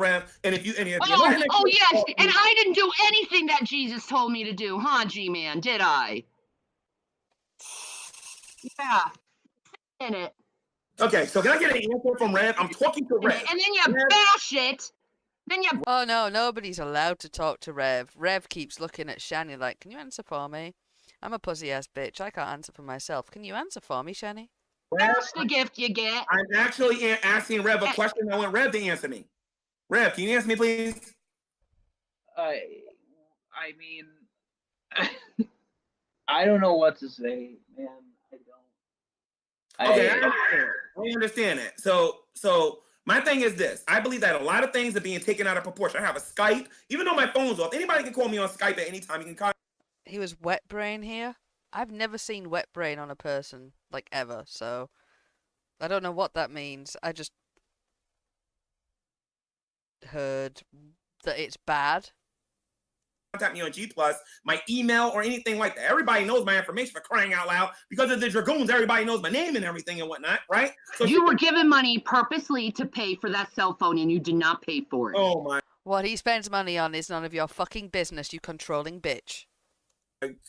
Rev? And if you're Oh, not oh yes, and I didn't do anything that Jesus told me to do, huh, G-Man? Did I? Yeah, in it. Okay, so can I get an answer from Rev? I'm talking to Rev. And then you bash it. Then you. Oh no, nobody's allowed to talk to Rev. Rev keeps looking at Shanny like, can you answer for me? I'm a pussy ass bitch. I can't answer for myself. Can you answer for me, Shanny? That's the gift you get. I'm actually asking Rev a question. I want Rev to answer me. Rev, can you answer me, please? I mean, I don't know what to say, man. I don't. Okay, I understand that. So my thing is this. I believe that a lot of things are being taken out of proportion. I have a Skype, even though my phone's off. Anybody can call me on Skype at any time. You can call. He was wet brain here. I've never seen wet brain on a person, like ever, so I don't know what that means. I just heard that it's bad. Contact me on G Plus, my email or anything like that. Everybody knows my information, for crying out loud. Because of the Dragoons, everybody knows my name and everything and whatnot, right? So you were given money purposely to pay for that cell phone, and you did not pay for it. Oh my What he spends money on is none of your fucking business, you controlling bitch.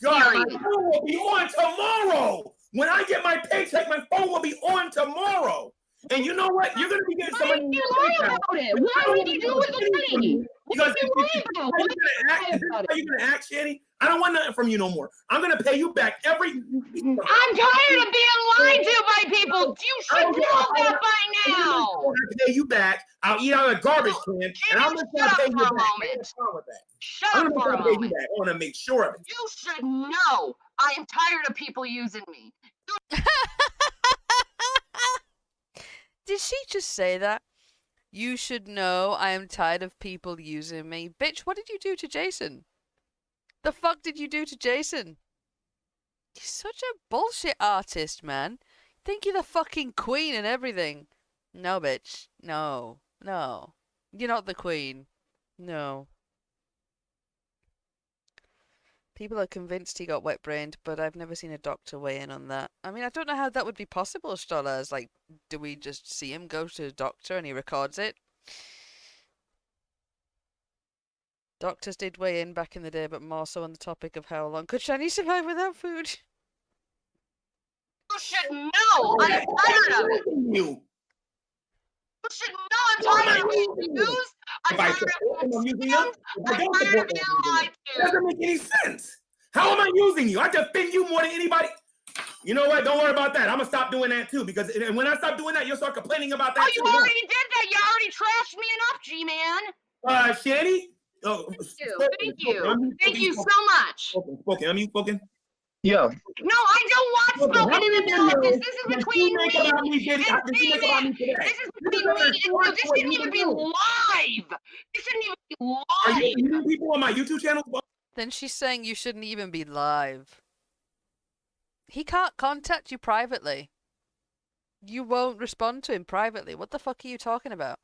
God, my phone will be on tomorrow. When I get my paycheck, my phone will be on tomorrow. And you know what? You're gonna be getting some money. Why did you lie about it? What did you do with the money? Because you're gonna act, Shanny. I don't want nothing from you no more. I'm gonna pay you back every. I'm tired of being lied to by people. You should know that by now. I'll pay you back. I'll eat out of a garbage can, and I'm gonna shut pay up you for a back. moment. Shut Shut up for a moment. I want to make sure of it. You should know I am tired of people using me. Did she just say that? You should know I am tired of people using me. Bitch, what did you do to Jason? The fuck did you do to Jason? You're such a bullshit artist, man. Think you're the fucking queen and everything. No, bitch. No. No. You're not the queen. No. People are convinced he got wet-brained, but I've never seen a doctor weigh in on that. I mean, I don't know how that would be possible, Stollers. Like, do we just see him go to the doctor and he records it? Doctors did weigh in back in the day, but more so on the topic of how long could Shani survive without food? You should know I'm tired of it. You should know I'm tired of being used. I'm tired of being scammed. I'm tired of being lied to. It doesn't make any sense. How am I using you? I defend you more than anybody. You know what? Don't worry about that. I'm gonna stop doing that too, because when I stop doing that, you'll start complaining about that. Oh, you already did that. You already trashed me enough, G-Man. Shanny. Oh, thank you. Thank you so much. Spoken. Are you spoken? Yo. No, I don't want spoken in the middle of this. This is between me and David. This is between me and you. This shouldn't even be live. This shouldn't even be live. Are you people on my YouTube channel? Then she's saying you shouldn't even be live. He can't contact you privately. You won't respond to him privately. What the fuck are you talking about?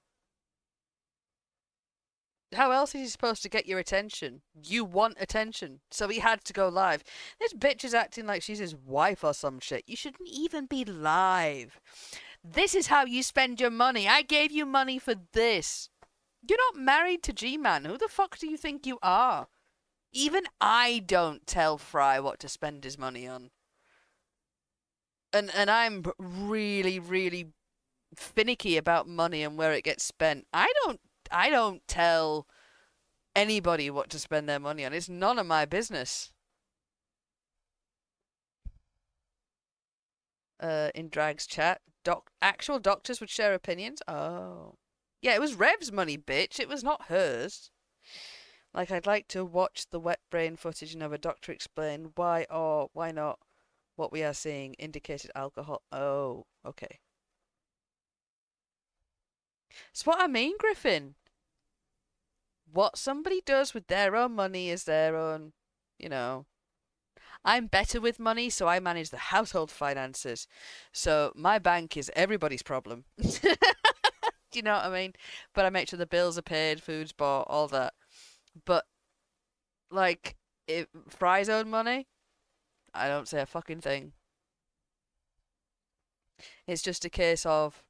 How else is he supposed to get your attention? You want attention, so he had to go live. This bitch is acting like she's his wife or some shit. You shouldn't even be live. This is how you spend your money. I gave you money for this. You're not married to G-Man. Who the fuck do you think you are? Even I don't tell Fry what to spend his money on. And I'm really, really finicky about money and where it gets spent. I don't tell anybody what to spend their money on. It's none of my business. In Drag's chat, actual doctors would share opinions. Oh. Yeah, it was Rev's money, bitch. It was not hers. Like, I'd like to watch the wet brain footage and have a doctor explain why or why not what we are seeing indicated alcohol. Oh, okay. That's what I mean, Griffin. What somebody does with their own money is their own, you know. I'm better with money, so I manage the household finances. So my bank is everybody's problem. Do you know what I mean? But I make sure the bills are paid, food's bought, all that. But, like, if Fry's own money, I don't say a fucking thing. It's just a case of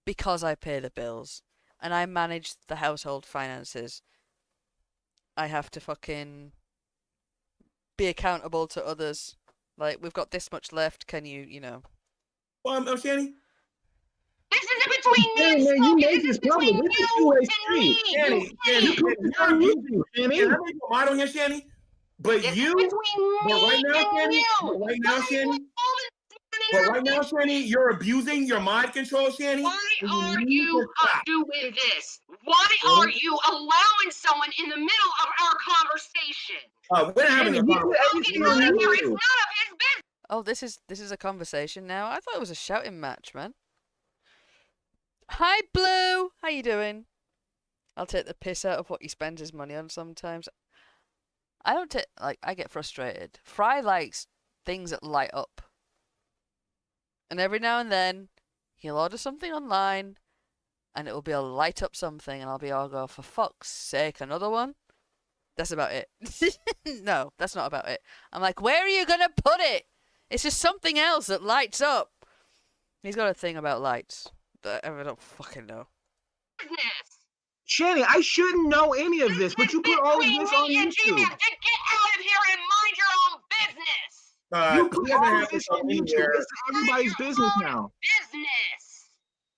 because I pay the bills and I manage the household finances, I have to fucking be accountable to others. Like, we've got this much left. Can you know? Shanny? This isn't between me Shanny, and man, you Smokey. made This is this public. between This is you two-way and street. me. Shanny, Shanny, You put this on YouTube, Shanny. I make a model here, Shanny. But This you, is between but me right now, and Shanny, you. but right now, Nobody Shanny, will hold but right now, Shanny, you're abusing your mind control, Shanny. Why and are need you to stop. doing this? Why are you allowing someone in the middle of our conversation? We're not having a Shanny, you put conversation. everything on It's none of YouTube. his business. Oh, this is a conversation now. I thought it was a shouting match, man. Hi, Blue. How you doing? I'll take the piss out of what he spends his money on sometimes. I don't take, like, I get frustrated. Fry likes things that light up. And every now and then, he'll order something online, and it will be a light up something, and I'll go, for fuck's sake, another one? That's about it. No, that's not about it. I'm like, where are you gonna put it? It's just something else that lights up. He's got a thing about lights that I don't fucking know. Shanny, I shouldn't know any of this, but you put all of this on Between me and YouTube. G-Man, get out of here and mind your own business. You He put doesn't all have of this to go on YouTube. anywhere. It's everybody's business now. Business.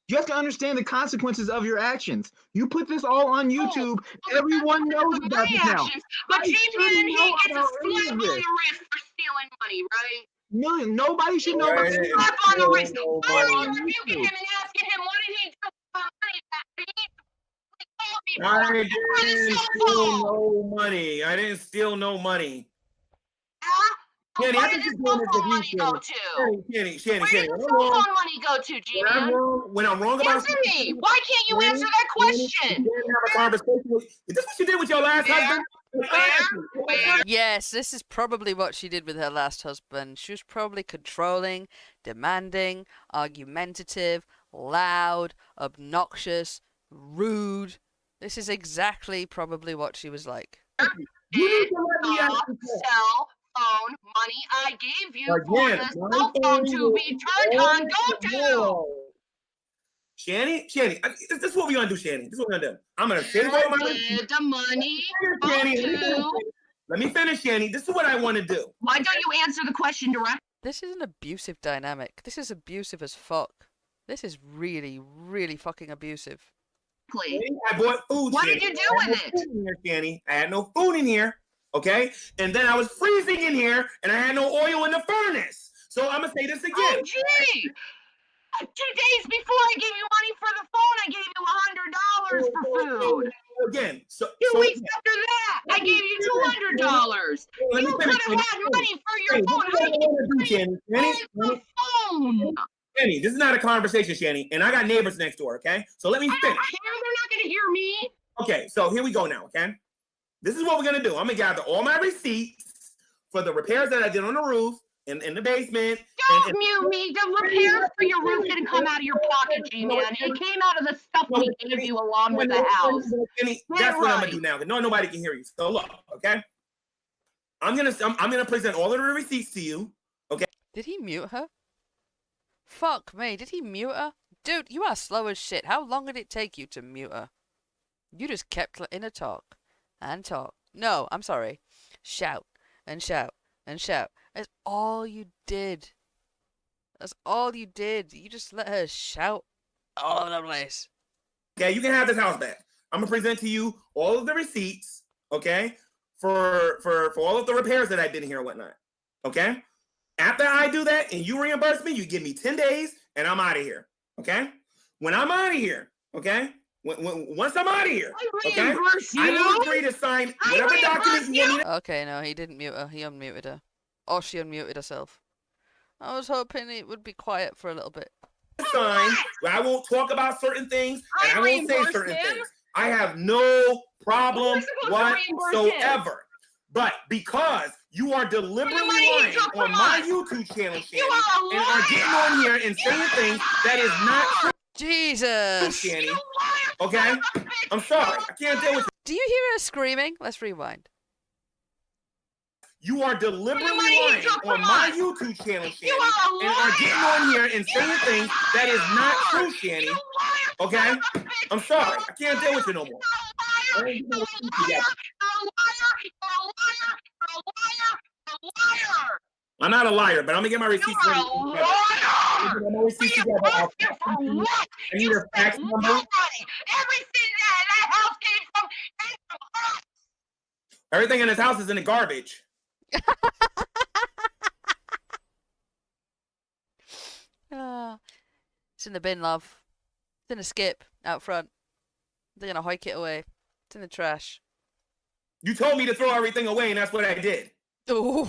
You have to understand the consequences of your actions. You put this all on YouTube. Everyone knows about this now. Actions, but I G-Man, shouldn't he know gets a about any slap of on the this. wrist for stealing money, right? Nobody should know about Right. this. Slap on the wrist. No Why are money. you rebuking him and asking him what did he do for money that he told me I for didn't the cell steal phone? no money. I didn't steal no money. Huh? Shanny, Where I did think his you're cell doing this phone with money you, go Shanny. to? Shanny, Where did when the I'm cell wrong, phone money go to, G-Man? when I'm wrong about Answer me. Why can't you answer that question? You can't have a conversation with. Is this what you did with your last husband? Where? Yes, this is probably what she did with her last husband. She was probably controlling, demanding, argumentative, loud, obnoxious, rude. This is exactly probably what she was like. You need to let me ask you that. Cell phone money I gave you Again, for the my cell phone phone to be turned on. Go to. Shanny, this is what we're gonna do, Shanny. This is what we're gonna do. I'm gonna send all my Did the money go Shanny, to? let me finish, Shanny. This is what I want to do. Why don't you answer the question directly? This is an abusive dynamic. This is abusive as fuck. This is really, really fucking abusive. I bought food. What Shanny. did you do I had with no it? food in here, Shanny. I had no food in here. Okay, and then I was freezing in here, and I had no oil in the furnace. So I'm gonna say this again. Oh, gee. 2 days before I gave you money for the phone, I gave you $100 for food. Again, so 2 weeks after that, I gave you $200. Let me You could finish, have had money for your phone. How did you pay for the phone? Shanny, this is not a conversation, Shanny, and I got neighbors next door. Okay, so let me I don't finish. care. They're not going to hear me. Okay, so here we go now. Okay, this is what we're gonna do. I'm gonna gather all my receipts for the repairs that I did on the roof and in the basement. Don't mute me. The repairs for your roof didn't come out of your pocket, G-Man. It came out of the stuff we gave you along with the house. That's what I'm gonna do now. No, nobody can hear you. So look, okay. I'm gonna present all of the receipts to you. Okay. Did he mute her? Fuck me, did he mute her? Dude, you are slow as shit. How long did it take you to mute her? You just kept in a talk and talk. No, I'm sorry. Shout and shout and shout. That's all you did. That's all you did. You just let her shout all over the place. Okay, you can have this house back. I'm gonna present to you all of the receipts, okay, for all of the repairs that I did here and whatnot. Okay? After I do that and you reimburse me, you give me 10 days and I'm out of here. Okay? When I'm out of here, okay? Once I'm out of here, okay? I will agree to sign whatever documents you want me to. Okay, no, he didn't mute her. He unmuted her. Or she unmuted herself. I was hoping it would be quiet for a little bit. Sign. I won't talk about certain things and I won't say certain things. I have no problem whatsoever. But because you are deliberately lying on my YouTube channel, Shanny, and are getting on here and saying things that is not true, Jesus! Shanny, okay? I'm sorry. I can't deal with it. Do you hear her screaming? Let's rewind. You are deliberately lying on my YouTube channel, Shanny, and are getting on here and saying things that is not true, Shanny. Okay? I'm sorry. I can't deal with you no more. You're a liar! You're a liar! You're a liar! I'm not a liar, but I'm gonna get my receipts. You're a liar! I'm gonna receipts together. I'll You for what? I need You your fax spent number. nobody. Everything that house came from us. Everything in this house is in the garbage. It's in the bin, love. It's in a skip out front. They're gonna hike it away. It's in the trash. You told me to throw everything away, and that's what I did. Ooh. A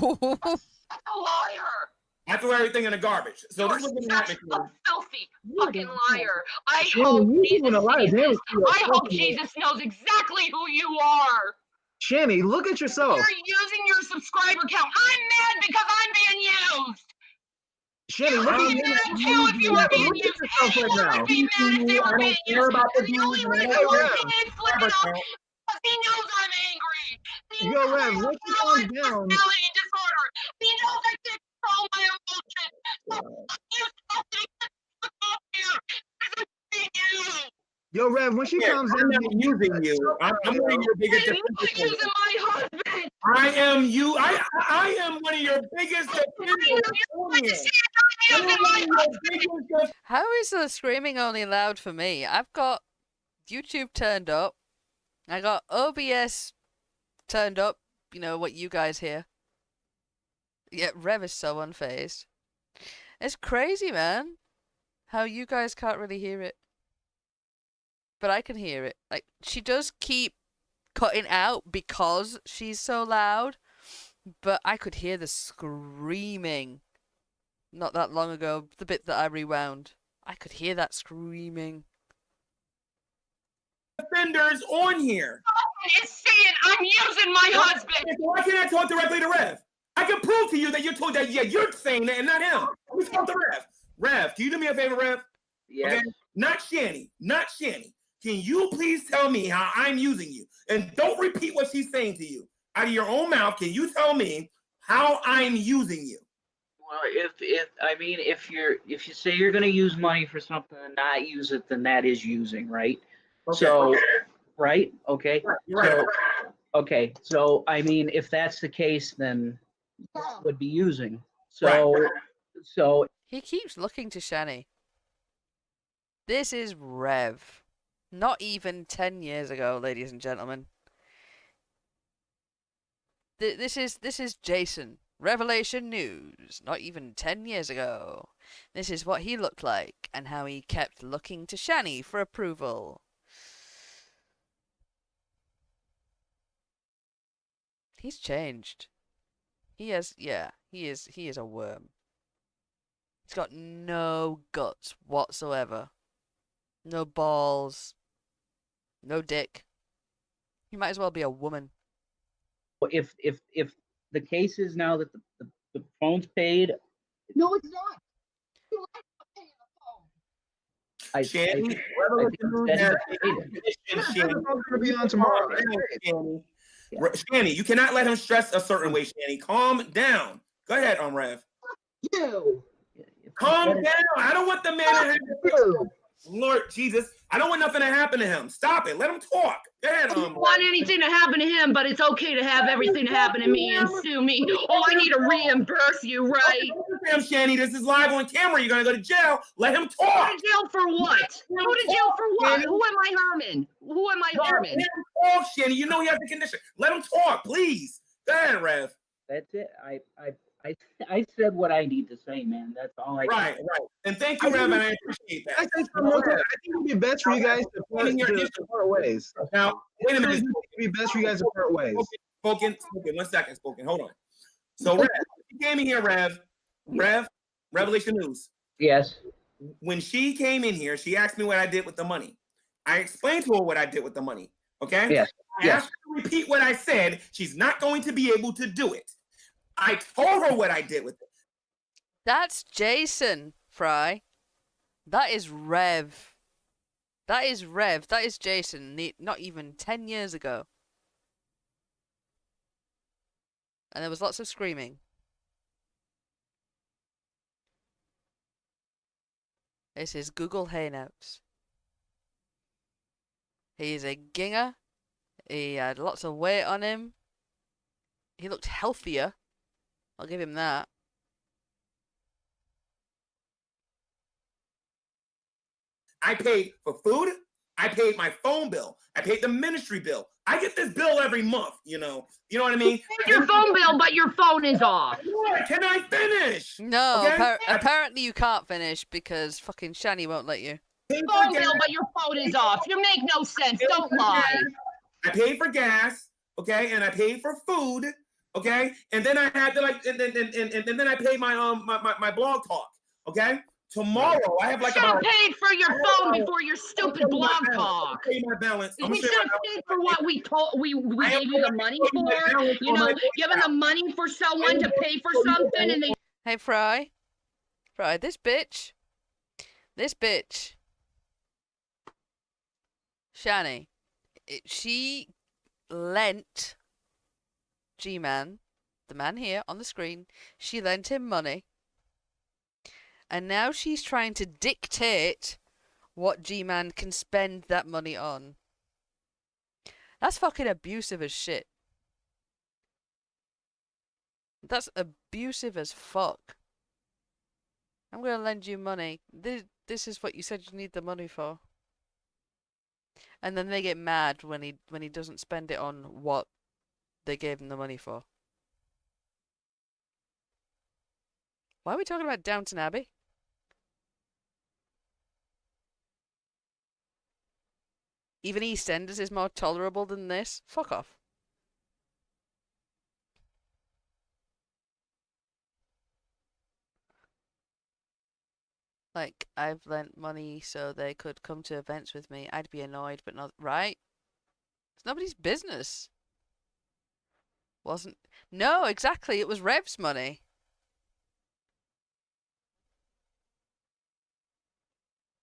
liar! I threw everything in the garbage. So You're this is what's gonna such happen. a filthy fucking liar. I Shanny, hope you Jesus even a liar. sees Damn this. it, I hope Jesus knows exactly who you are. Shanny, look at yourself. You're using your subscriber count. I'm mad because I'm being used. Shanny, You look would at be mad too you. if you were being Look at used. yourself right Anyone now. would be mad if they were being used. And the only reason why he ain't flipping up is because he knows I'm angry. He Yo, knows Rev, I have once you calm borderline down. personality disorder. He knows I can't control my emotions. So you something up here. This is you. Yo, Rev, when she comes I'm down, not using you. I'm one of your biggest I'm not defenders. using my husband. I am you. I am one of your biggest defenders. How is the screaming only allowed for me? I've got YouTube turned up. I got OBS turned up. You know what you guys hear. Yet Rev is so unfazed. It's crazy, man. How you guys can't really hear it. But I can hear it. Like, she does keep cutting out because she's so loud. But I could hear the screaming not that long ago, the bit that I rewound. I could hear that screaming. Defenders on here. Someone is saying I'm using my husband. Why can't I talk directly to Rev? I can prove to you that you're told that. Yeah, you're saying that and not him. Let's talk to Rev. Rev, can you do me a favor, Rev? Yes. Okay? Not Shanny. Not Shanny. Can you please tell me how I'm using you? And don't repeat what she's saying to you. Out of your own mouth, can you tell me how I'm using you? Well, if you say you're going to use money for something and not use it, then that is using, right? Okay. So, right? Okay. Right. Okay. So, I mean, if that's the case, then it would be using. So, so He keeps looking to Shanny. This is Rev. Not even 10 years ago, ladies and gentlemen. This is Jason. Revelation News. Not even 10 years ago. This is what he looked like and how he kept looking to Shanny for approval. He's changed. He is a worm. He's got no guts whatsoever. No balls. No dick. He might as well be a woman. if the case is now that the phone's paid, No, it's not. You like not paying the phone. I Shanny, think that is paid. I'm going to be on tomorrow. Shanny, you cannot let him stress a certain way, Shanny. Calm down. Go ahead, Rev. You. Calm down. I don't want the man to have You. Lord Jesus. I don't want nothing to happen to him. Stop it. Let him talk. Go ahead, I don't want anything to happen to him, but it's okay to have everything to happen to me and sue me. Oh, I need to reimburse you, right? Damn, Shanny, this is live on camera. You're gonna go to jail. Let him Go talk. to jail for what? Go to jail for what? Who am I harming? Who am I harming? Let him talk, Shanny. You know he has the condition. Let him talk, please. Go ahead, Rev. That's it. I said what I need to say, man. That's all I. Right. And thank you, Rev, and I appreciate that. I think it would be best for you guys to part ways. Now, wait a minute. It would be best for you guys to part ways. Spoken. 1 second, spoken. Hold on. So, Rev, you came in here, Rev, Revelation News. Yes. When she came in here, she asked me what I did with the money. I explained to her what I did with the money. Okay? Yes. I asked her to repeat what I said. She's not going to be able to do it. I told her what I did with it. That's Jason, Fry. That is Rev. That is Rev. That is Jason. Not even 10 years ago. And there was lots of screaming. This is Google Hangouts. He's a ginger. He had lots of weight on him. He looked healthier. I'll give him that. I paid for food. I paid my phone bill. I paid the ministry bill. I get this bill every month, you know. You know what I mean? Your phone bill, but your phone is off. Can I finish? No, Okay? apparently you can't finish because fucking Shanny won't let you. Phone bill, but your phone is off. You make no sense. Don't lie. I paid for gas, okay, and I paid for food, okay, and then I had to and then I paid my my blog talk, okay. Tomorrow I have like you should have paid for your phone before your stupid blog talk. Pay my balance. We should have paid for what we gave you the money for. You know, giving the money for someone to pay for something, and they. Hey, Fry, this bitch, Shanny, she lent G-Man, the man here on the screen, she lent him money. And now she's trying to dictate what G-Man can spend that money on. That's fucking abusive as shit. That's abusive as fuck. I'm gonna lend you money. This is what you said you need the money for. And then they get mad when he doesn't spend it on what they gave him the money for. Why are we talking about Downton Abbey? Even EastEnders is more tolerable than this? Fuck off. Like, I've lent money so they could come to events with me. I'd be annoyed, but not right. It's nobody's business. Wasn't. No, exactly. It was Rev's money.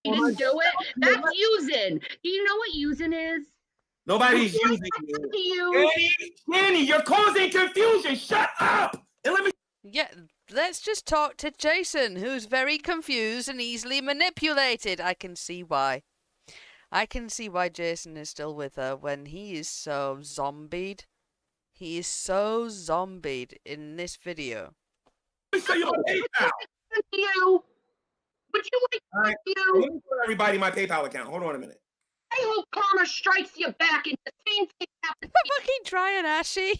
He didn't do it. That's using. Do you know what using is? Nobody's using you. Shanny, you're causing confusion. Shut up. And let me. Yeah, let's just talk to Jason, who's very confused and easily manipulated. I can see why. I can see why Jason is still with her when he is so zombied. He is so zombied in this video. So you PayPal. You. Would you like right. you? Let me tell everybody my PayPal account. Hold on a minute. I hope karma strikes you back and the same thing happens. Fucking trying, Ashy.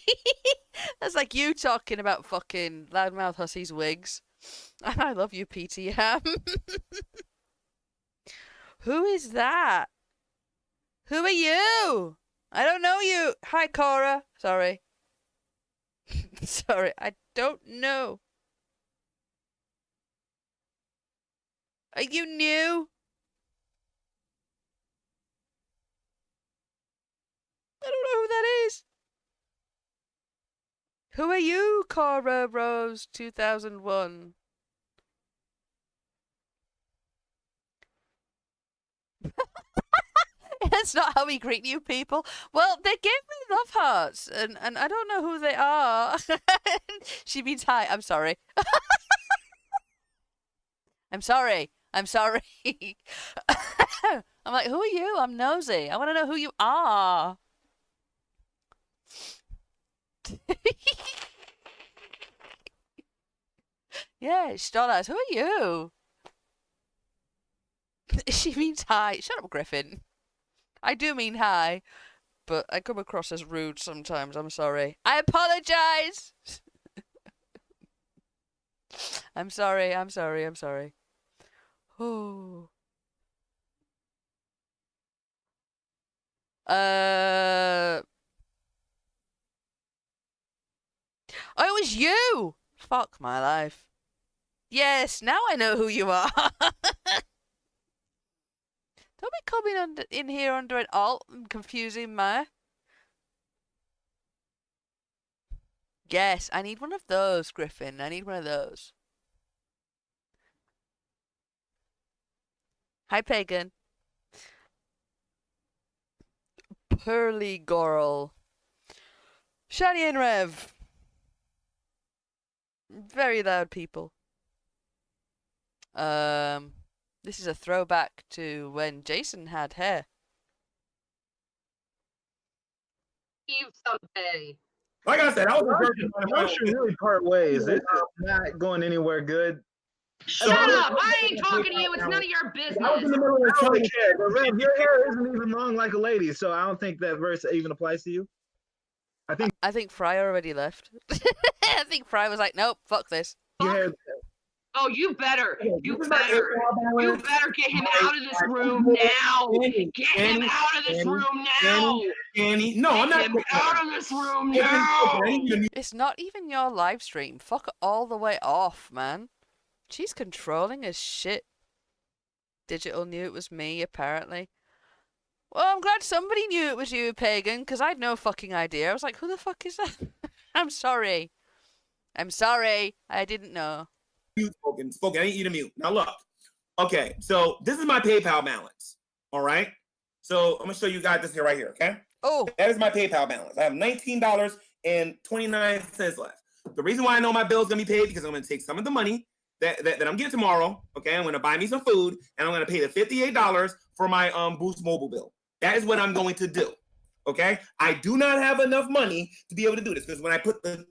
That's like you talking about fucking loudmouth hussies wigs. I love you, PTM. Who is that? Who are you? I don't know you. Hi, Cora. Sorry. Sorry, I don't know. Are you new? I don't know who that is. Who are you, Cora Rose 2001? That's not how we greet new people. Well, they gave me love hearts, and I don't know who they are. She means hi. I'm sorry. I'm sorry. I'm sorry. I'm like, who are you? I'm nosy. I want to know who you are. Yeah, Stolas, who are you? She means hi. Shut up, Griffin. I do mean hi, but I come across as rude sometimes. I'm sorry. I apologize. I'm sorry. I'm sorry. I'm sorry. Oh. Oh, it was you! Fuck my life. Yes, now I know who you are. Don't be coming in here under an alt and confusing me. Yes, I need one of those, Griffin. I need one of those. Hi, Pagan. Pearly girl. Shanny and Rev. Very loud people. This is a throwback to when Jason had hair. leave someday. Like I said, I was a virgin. Y'all should really part ways. This is not going anywhere good. Shut up! I ain't talking to you. It's none of your business. I was in the middle of telling you, but Rev, your hair isn't even long like a lady, so I don't think that verse even applies to you. I think Fry already left. I think Fry was like, nope, fuck this. Your hair. Oh, you better get him out of this room now. Get him out of this room now. Shanny, no, I'm not. Get him out of this room now. It's not even your live stream. Fuck all the way off, man. She's controlling as shit. Digital knew it was me, apparently. Well, I'm glad somebody knew it was you, Pagan, because I had no fucking idea. I was like, who the fuck is that? I'm sorry. I'm sorry. I didn't know. You spoken. I ain't eat a mute. Now look. Okay, so this is my PayPal balance. All right. So I'm gonna show you guys this here right here. Okay. Oh. That is my PayPal balance. I have $19.29 left. The reason why I know my bill's gonna be paid because I'm gonna take some of the money that I'm getting tomorrow. Okay. I'm gonna buy me some food and I'm gonna pay the $58 for my Boost mobile bill. That is what I'm going to do. Okay. I do not have enough money to be able to do this because when I put the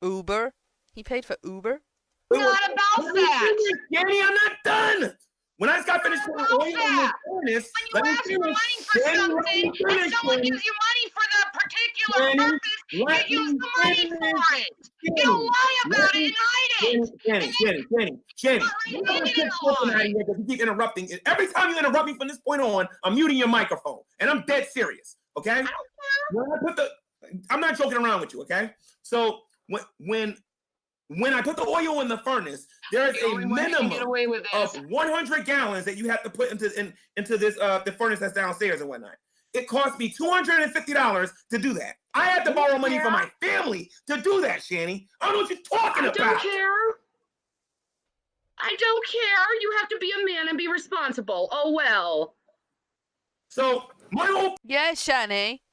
Uber. He paid for Uber. Not about that. Shanny, I'm not done. When I just got finished putting oil in the furnace, When you ask for money for something and someone gives you money for the particular purpose, you use the money for it. You don't lie about it and hide it. Shanny. You keep interrupting. Every time you interrupt me from this point on, I'm muting your microphone. And I'm dead serious. Okay? I'm not joking around with you, okay? So when I put the oil in the furnace, there is a minimum of 100 gallons that you have to put into this the furnace that's downstairs and whatnot. It cost me $250 to do that. I had to borrow money from my family to do that, Shanny. I don't know what you're talking about. I don't care. You have to be a man and be responsible. Oh well. So my whole Shanny.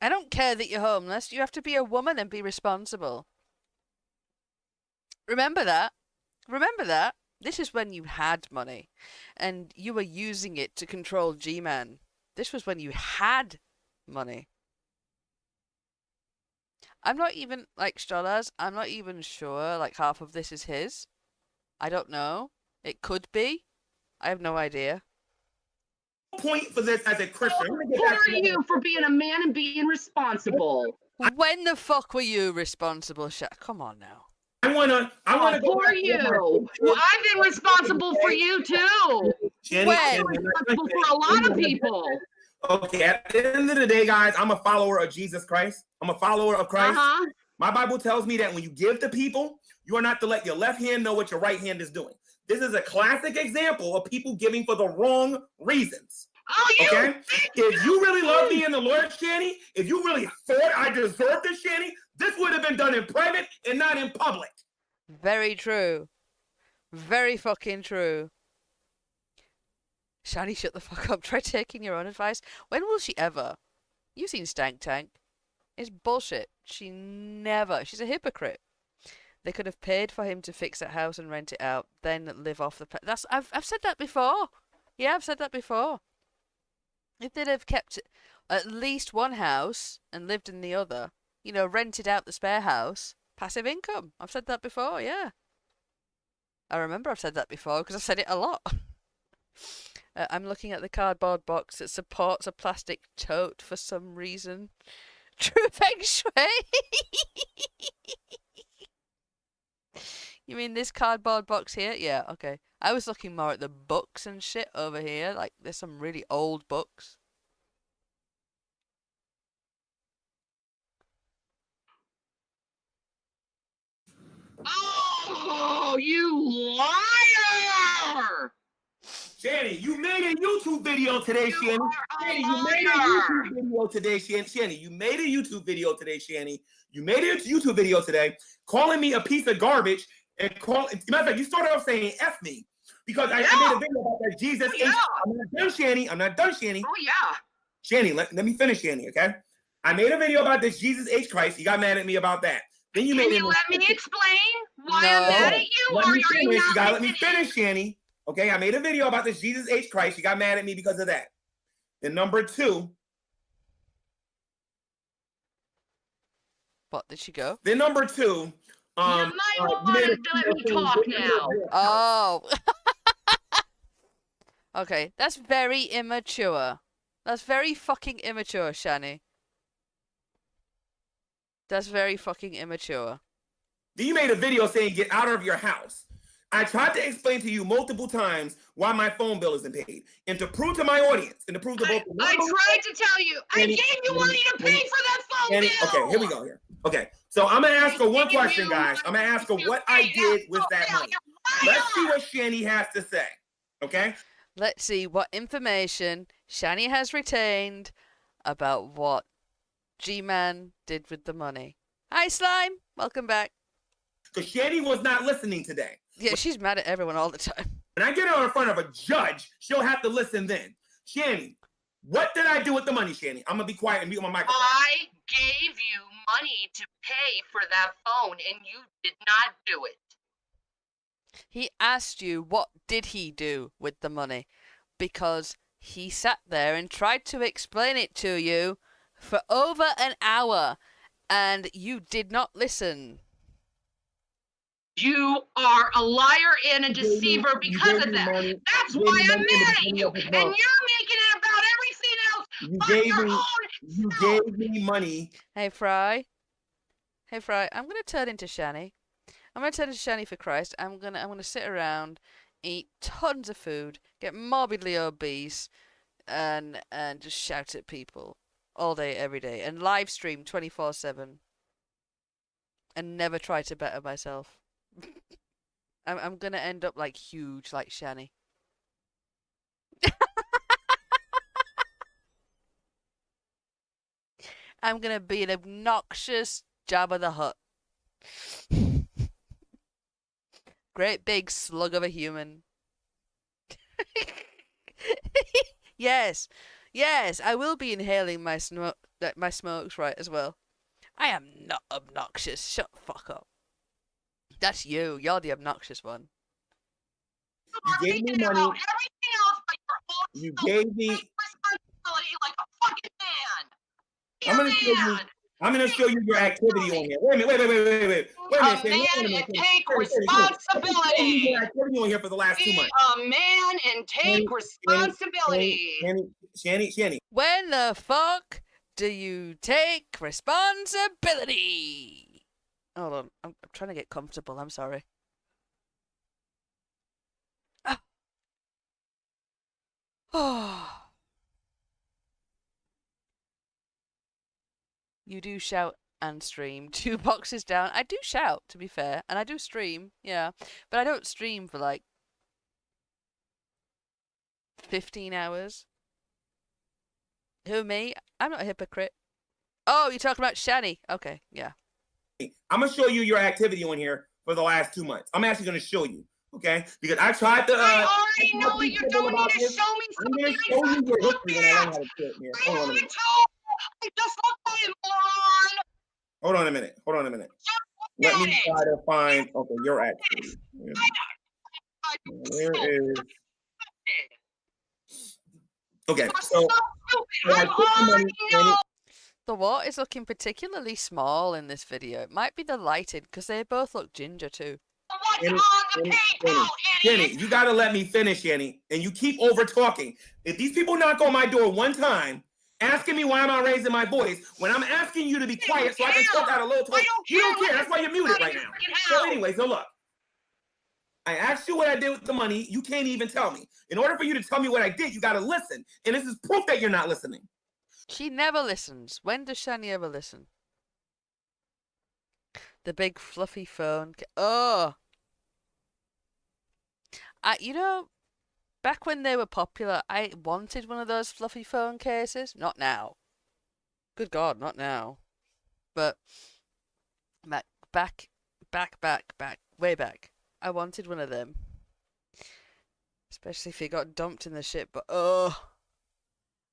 I don't care that you're homeless. You have to be a woman and be responsible. Remember that. This is when you had money and you were using it to control G-Man. This was when you had money. I'm not even, like Stolas, I'm not even sure, like, half of this is his. I don't know. It could be. I have no idea. Point for this as a Christian. Who are you for being a man and being responsible? When the fuck were you responsible? Come on now. I wanna Who are you? Well, I've been responsible for you too. Shanny, I've been responsible for a lot of people. Okay, at the end of the day, guys, I'm a follower of Jesus Christ. I'm a follower of Christ. My Bible tells me that when you give to people, you are not to let your left hand know what your right hand is doing. This is a classic example of people giving for the wrong reasons. Okay? If you really love me and the Lord, Shanny, if you really thought I deserved this, Shanny, this would have been done in private and not in public. Very true. Very fucking true. Shanny, shut the fuck up. Try taking your own advice. When will she ever? You've seen Stank Tank. It's bullshit. She's a hypocrite. They could have paid for him to fix that house and rent it out, then live off the... I've said that before. Yeah, I've said that before. If they'd have kept at least one house and lived in the other, rented out the spare house, passive income. I've said that before, yeah. I remember I've said that before because I've said it a lot. I'm looking at the cardboard box that supports a plastic tote for some reason. True Feng Shui. You mean this cardboard box here? Yeah, okay. I was looking more at the books and shit over here. Like, there's some really old books. Oh, you liar! Shanny, you made a YouTube video today, Shanny. Shanny, you made a YouTube video today, Shanny. You made a YouTube video today, Shanny. You made a YouTube video today calling me a piece of garbage and matter of fact, you started off saying F me because I made a video about that Jesus. I'm not done, Shanny. I'm not done, Shanny. Oh, yeah. Shanny, let me finish, Shanny, okay? I made a video about this Jesus H. Christ. You got mad at me about that. Then you Can you let me explain why I'm mad at you? Let Or me are you finish. not You gotta let me listening? finish, Shanny. Okay, I made a video about this Jesus H. Christ. You got mad at me because of that. Then number two, What, did she go? Then number 2, You might want to let me talk now. Oh. Okay, that's very immature. That's very fucking immature, Shanny. That's very fucking immature. Then you made a video saying get out of your house. I tried to explain to you multiple times why my phone bill isn't paid. And to prove to my audience, and to prove to both I tried to tell you. I gave you money to pay for that phone bill. Okay, here we go here. Okay, so I'm gonna ask her one question, guys. I'm gonna ask her what I did with that money. Let's see what Shanny has to say. Okay? Let's see what information Shanny has retained about what G-Man did with the money. Hi, Slime. Welcome back. Because Shanny was not listening today. Yeah, she's mad at everyone all the time. When I get her in front of a judge, she'll have to listen then. Shanny, what did I do with the money, Shanny? I'm gonna be quiet and mute my microphone. I gave you money to pay for that phone, and you did not do it. He asked you what did he do with the money, because he sat there and tried to explain it to you for over an hour, and you did not listen. You are a liar and a deceiver because of that. That's why I'm mad at you. And you're making it about everything else but your own You self. gave me money. Hey, Fry. Hey, Fry. I'm gonna turn into Shanny. I'm gonna turn into Shanny for Christ. I'm gonna sit around, eat tons of food, get morbidly obese, and just shout at people all day, every day, and live stream 24/7, and never try to better myself. I'm gonna end up like huge, like Shanny. I'm gonna be an obnoxious Jabba the Hutt. Great big slug of a human. Yes, I will be inhaling my smokes right as well. I am not obnoxious. Shut the fuck up. That's you. You're the obnoxious one. You gave me money. Everything else but your own You self. gave me. Take responsibility like a fucking man. Be I'm a gonna show you. man. I'm gonna show you your activity on here. Wait a minute. Wait a minute. A man and take responsibility. Your activity on here for the last 2 Be months. a man and take responsibility. Shanny. When the fuck do you take responsibility? Hold on, I'm trying to get comfortable. I'm sorry. Oh. You do shout and stream 2 boxes down. I do shout, to be fair, and I do stream, yeah, but I don't stream for like 15 hours. Who, me? I'm not a hypocrite. Oh, you're talking about Shanny. Okay, yeah. I'm gonna show you your activity on here for the last 2 months. I'm actually gonna show you, okay? Because I tried to. I already know it. You don't need to show me I'm something. gonna show you your history when I learn how to do it here. I Hold on a already minute. told you. I just looked at it, moron. Hold on a minute. Let me try to find. Okay, your activity. Where is? Okay, so. I already know. The what is looking particularly small in this video. It might be the lighting, because they both look ginger too. What's on the PayPal, Shanny, idiot? you gotta let me finish, Shanny. And you keep over talking. If these people knock on my door one time, asking me why am I raising my voice, when I'm asking you to be quiet so I can talk out a little talk, you don't care. That's why you're muted right now. So anyway, so look. I asked you what I did with the money. You can't even tell me. In order for you to tell me what I did, you gotta listen. And this is proof that you're not listening. She never listens. When does Shanny ever listen? The big fluffy phone. Oh! You know, back when they were popular, I wanted one of those fluffy phone cases. Not now. Good God, not now. But back, way back. I wanted one of them. Especially if it got dumped in the shit, but oh.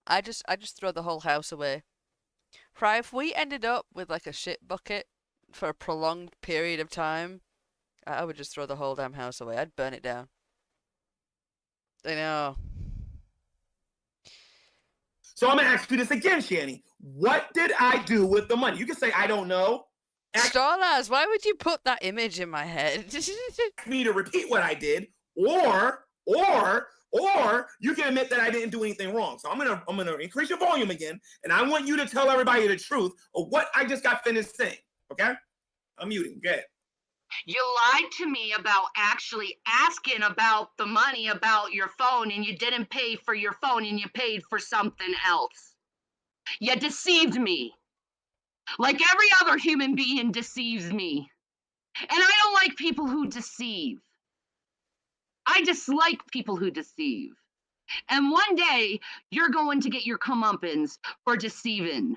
I just throw the whole house away. Fry, if we ended up with like a shit bucket for a prolonged period of time, I would just throw the whole damn house away. I'd burn it down. I know. So I'm gonna ask you this again, Shanny. What did I do with the money? You can say I don't know. Starlaz, why would you put that image in my head? Me to repeat what I did, or you can admit that I didn't do anything wrong. So I'm gonna increase your volume again, and I want you to tell everybody the truth of what I just got finished saying. Okay? I'm muting. Go ahead. You lied to me about actually asking about the money about your phone, and you didn't pay for your phone, and you paid for something else. You deceived me. Like every other human being deceives me. And I don't like people who deceive. I dislike people who deceive. And one day, you're going to get your comeuppance for deceiving.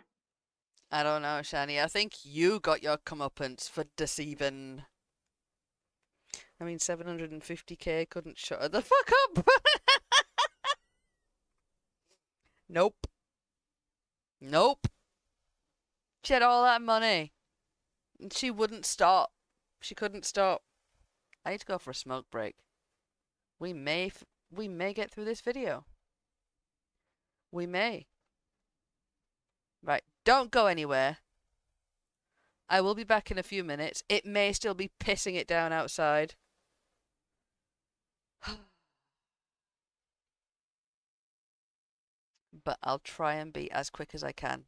I don't know, Shanny. I think you got your comeuppance for deceiving. I mean, 750k couldn't shut her the fuck up. Nope. Nope. She had all that money. And she wouldn't stop. She couldn't stop. I need to go for a smoke break. We may get through this video. We may. Right, don't go anywhere. I will be back in a few minutes. It may still be pissing it down outside. But I'll try and be as quick as I can.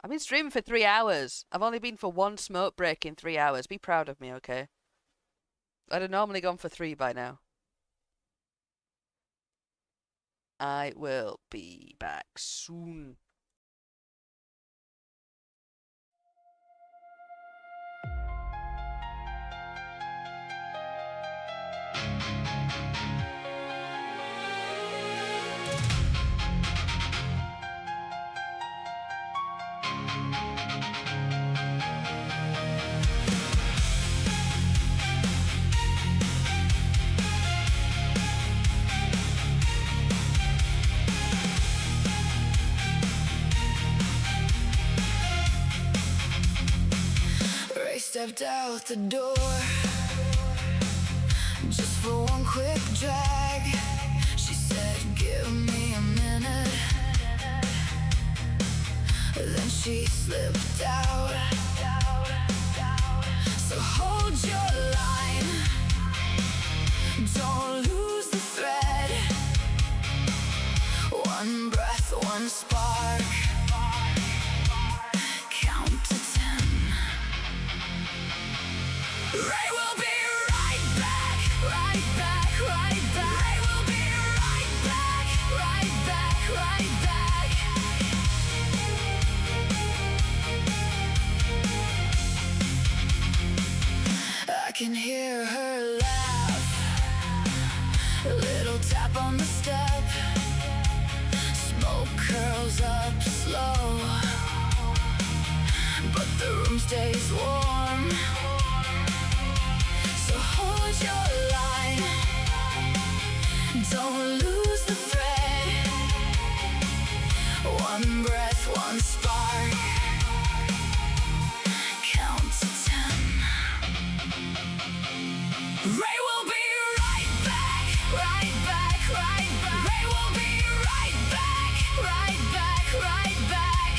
I've been streaming for 3 hours. I've only been for one smoke break in 3 hours. Be proud of me, okay? I'd have normally gone for 3 by now. I will be back soon. Ray stepped out the door just for one quick drag. She said, give me a minute. Then she slipped out. So hold your line. Don't lose the thread. One breath, one spark. Count to 10. Ray will be right back, right back, right back. Ray will be right back, right back, right back. I can hear her laugh. A little tap on the step. Smoke curls up slow, but the room stays warm. So hold your line. Don't lose the thread. One breath, one spark. Count to 10. Ray will be right back, right back, right back. Ray will be right back, right back, right back.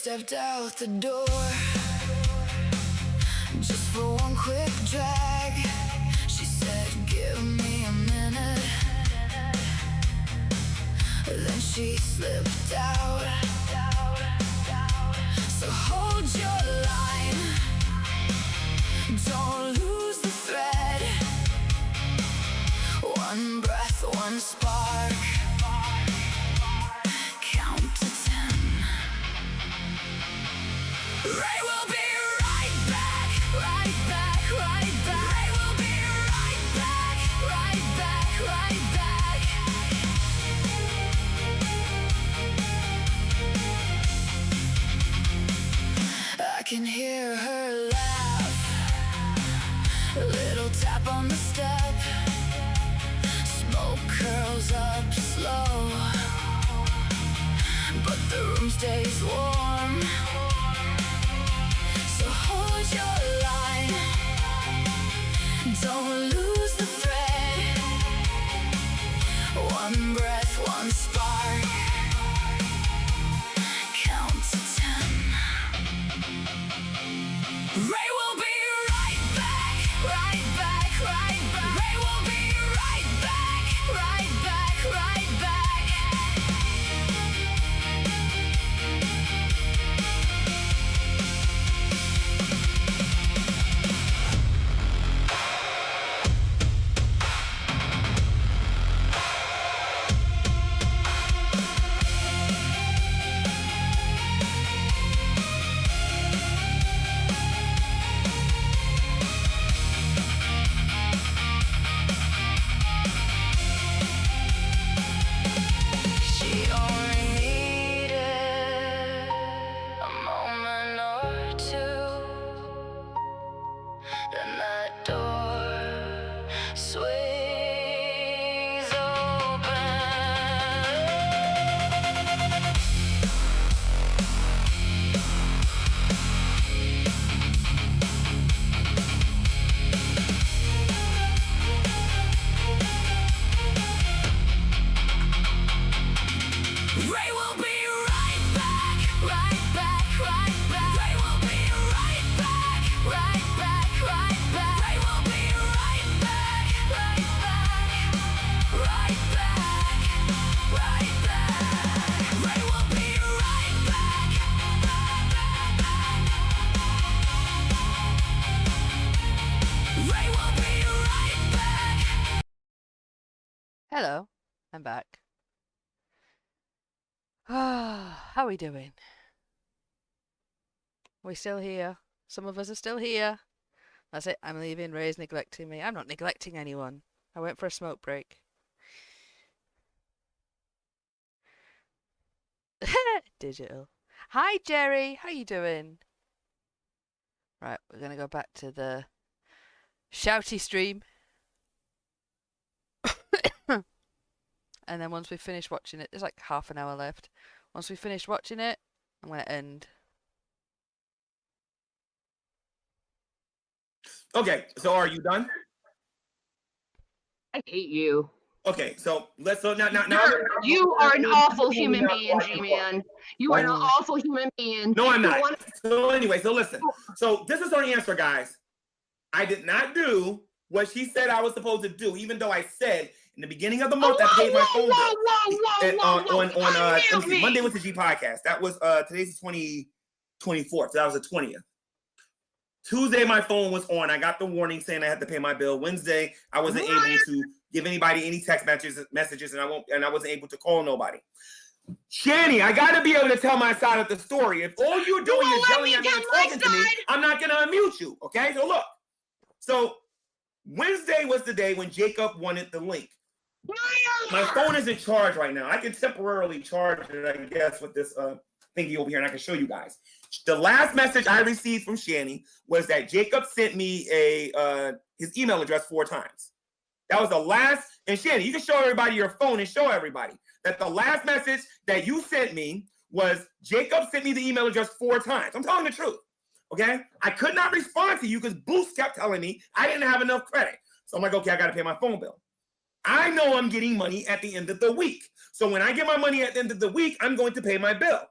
stepped out the door, just for one quick drag. She said, give me a minute. Then she slipped out. So hold your line, don't lose the thread. One breath, one spark. Count to 10. Ray will be right back, right back, right back. Ray will be right back, right back, right back. I can hear her laugh, a little tap on the step. Smoke curls up slow, but the room stays warm. So hold your line, don't lose the thread. One breath, one spark. Count to 10. Ray will be right back, right back, right back. Ray will be right back, right back, right back. She only needed a moment or two, then that door swings open. Ray will be right back, right back, right back. Ray will be right back, right back, right back. Ray will be right back, right back, right back, right back. Ray will be right back. Ray will be right back. Hello, I'm back. How are we doing? We're still here. Some of us are still here. That's it. I'm leaving. Ray's neglecting me. I'm not neglecting anyone. I went for a smoke break. Digital. Hi, Jerry. How you doing? Right, we're gonna go back to the shouty stream. And then once we finish watching it, there's like half an hour left. Once we finish watching it, I'm going to end. Okay, so are you done? I hate you. Okay, so let's now. You are an awful human being, G-Man. You are an awful human being. No, I'm You not. wanna- So anyway, so listen. So this is her answer, guys. I did not do what she said I was supposed to do, even though I said in the beginning of the month I paid my phone bill. Let me see, Monday was the G podcast. That was today's the 24th. So that was the 20th. Tuesday my phone was on. I got the warning saying I had to pay my bill. Wednesday I wasn't able to give anybody any text messages, and I wasn't able to call nobody. Shanny, I gotta be able to tell my side of the story. If all you're doing is yelling at me and talking to me, I'm not gonna unmute you. Okay, so look. So Wednesday was the day when Jacob wanted the link. My phone is in charge right now. I can temporarily charge it, I guess, with this thingy over here, and I can show you guys. The last message I received from Shanny was that Jacob sent me his email address 4 times. That was the last. And Shanny, you can show everybody your phone and show everybody that the last message that you sent me was Jacob sent me the email address 4 times. I'm telling the truth. Okay? I could not respond to you because Boost kept telling me I didn't have enough credit. So I'm like, okay, I got to pay my phone bill. I know I'm getting money at the end of the week. So when I get my money at the end of the week, I'm going to pay my bill.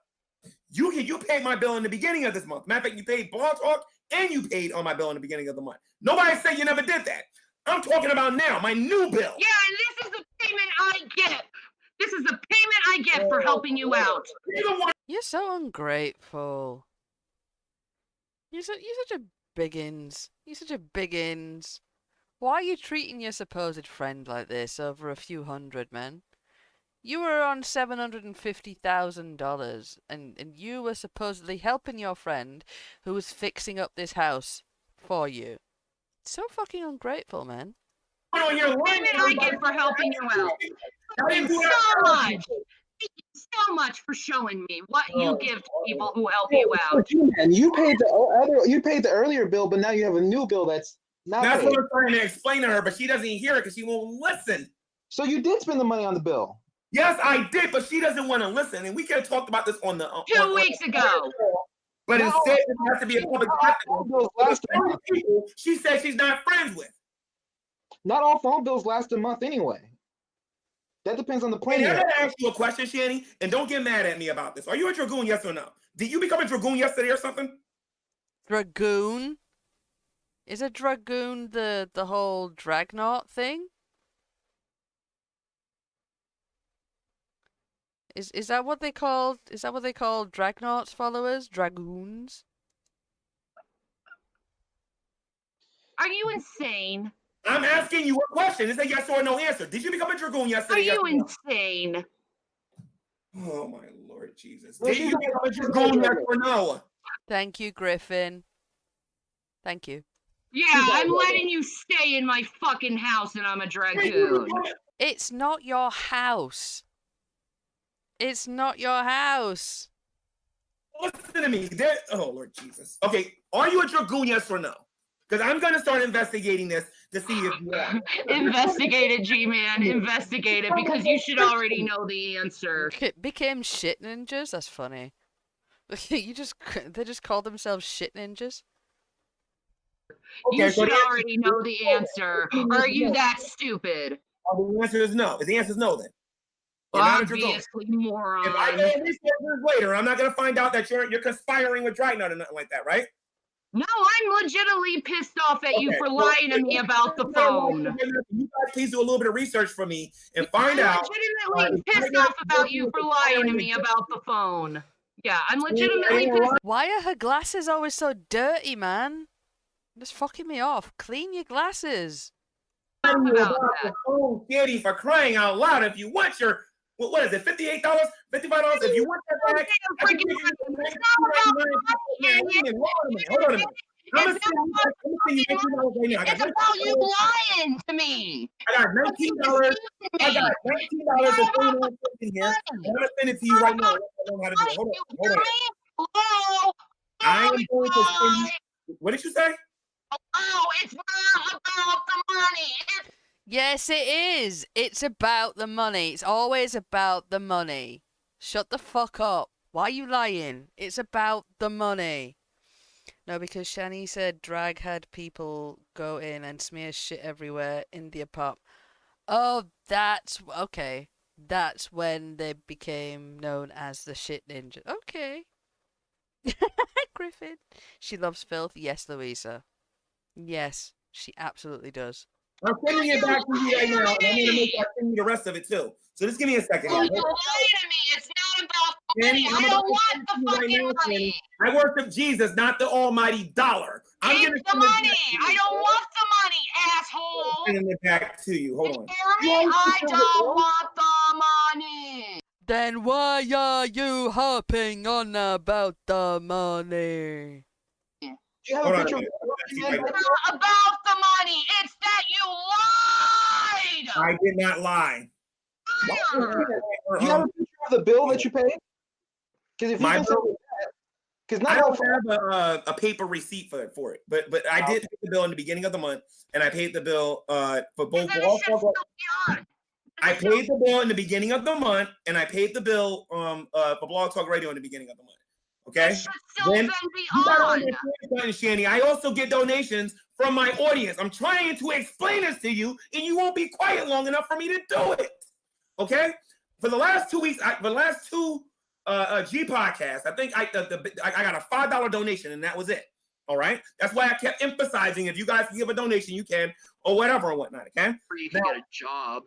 You paid my bill in the beginning of this month. Matter of fact, you paid Blog Talk and you paid on my bill in the beginning of the month. Nobody said you never did that. I'm talking about now, my new bill. Yeah, and this is the payment I get. This is the payment I get for helping you out. You're so ungrateful. You're such a biggins. You're such a biggins. Why are you treating your supposed friend like this over a few hundred, man? You were on $750,000, and you were supposedly helping your friend who was fixing up this house for you. So fucking ungrateful, man. Oh, you're Payment I get for helping you out. Thank you so much. Thank you so much for showing me what you give to people who help you out. And you paid the earlier bill, but now you have a new bill that's not That's paid. what I'm trying to explain to her, but she doesn't hear it because she won't listen. So you did spend the money on the bill. Yes, I did, but she doesn't want to listen. And we could have talked about this on the 2 weeks ago. But instead, it has to be a public people she said she's not friends with. Not all phone bills last a month anyway. That depends on the plan. I'm going to ask you a question, Shanny, and don't get mad at me about this. Are you a Dragoon, yes or no? Did you become a Dragoon yesterday or something? Dragoon? Is a Dragoon the whole Dragnaught thing? Is that what they call Dragnaught's followers? Dragoons? Are you insane? I'm asking you a question. It's a yes or no answer. Did you become a Dragoon yesterday? Are you insane? Oh my Lord Jesus. Did you become a Dragoon, yes or no? Thank you, Griffin. Thank you. Yeah, I'm letting you stay in my fucking house and I'm a Dragoon. It's not your house. It's not your house. Listen to me. Oh, Lord Jesus. Okay, are you a Dragoon, yes or no? Because I'm going to start investigating this to see if you are. Investigate it, G-Man. Investigate it, because you should already know the answer. Became shit ninjas? That's funny. They just called themselves shit ninjas? You should already know the answer. Are you that stupid? Oh, the answer is no. The answer is no, then. Obviously, moron. If I go research later, I'm not going to find out that you're conspiring with Dragnaught or nothing like that, right? No, I'm legitimately pissed off at you for lying to me about the phone. You guys please do a little bit of research for me and find out. I'm legitimately pissed off about you for lying to me about the phone. Yeah, I'm legitimately pissed. Why are her glasses always so dirty, man? Just fucking me off. Clean your glasses. About the phone, Kitty, for crying out loud. If you want your, what is it, $58, $55? If you want that back, I can give you Hold on a minute. It's about you lying to me. I got $19. I got $19 in here. I'm gonna send it to you right now. I don't know how to do it. Hold on. Hello? I am going to send you. What did you say? Oh, it's not about the money. Yes, it is. It's about the money. It's always about the money. Shut the fuck up. Why are you lying? It's about the money. No, because Shanny said Drag had people go in and smear shit everywhere in the apartment. Oh, that's... Okay. That's when they became known as the shit ninja. Okay. Griffin. She loves filth. Yes, Louisa. Yes, she absolutely does. I'm sending it back to you right now, and I'm going to make sure I send you the rest of it, too. So just give me a second. You're lying to me. It's not about the money. I don't want the fucking money. I worship Jesus, not the almighty dollar. Keep the money. I don't want the money, asshole. I'm sending it back to you. Hold on. Hear me? I don't want the money. Then why are you harping on about the money? Hold on. It's not about the money. It's that you lied. I did not lie. Do you have a picture of the bill that you paid? Because if you because I don't have a paper receipt for it, but I did pay the bill in the beginning of the month, and I paid the bill for both. I paid the bill in the beginning of the month, and I paid the bill for Blog Talk Radio in the beginning of the month. Okay. Then you gotta understand, Shanny. I also get donations from my audience. I'm trying to explain this to you, and you won't be quiet long enough for me to do it. Okay. For the last 2 weeks, for the last two G podcast. I think I got a $5 donation, and that was it. All right. That's why I kept emphasizing if you guys can give a donation, you can, or whatever or whatnot. Okay. Or you can get a job.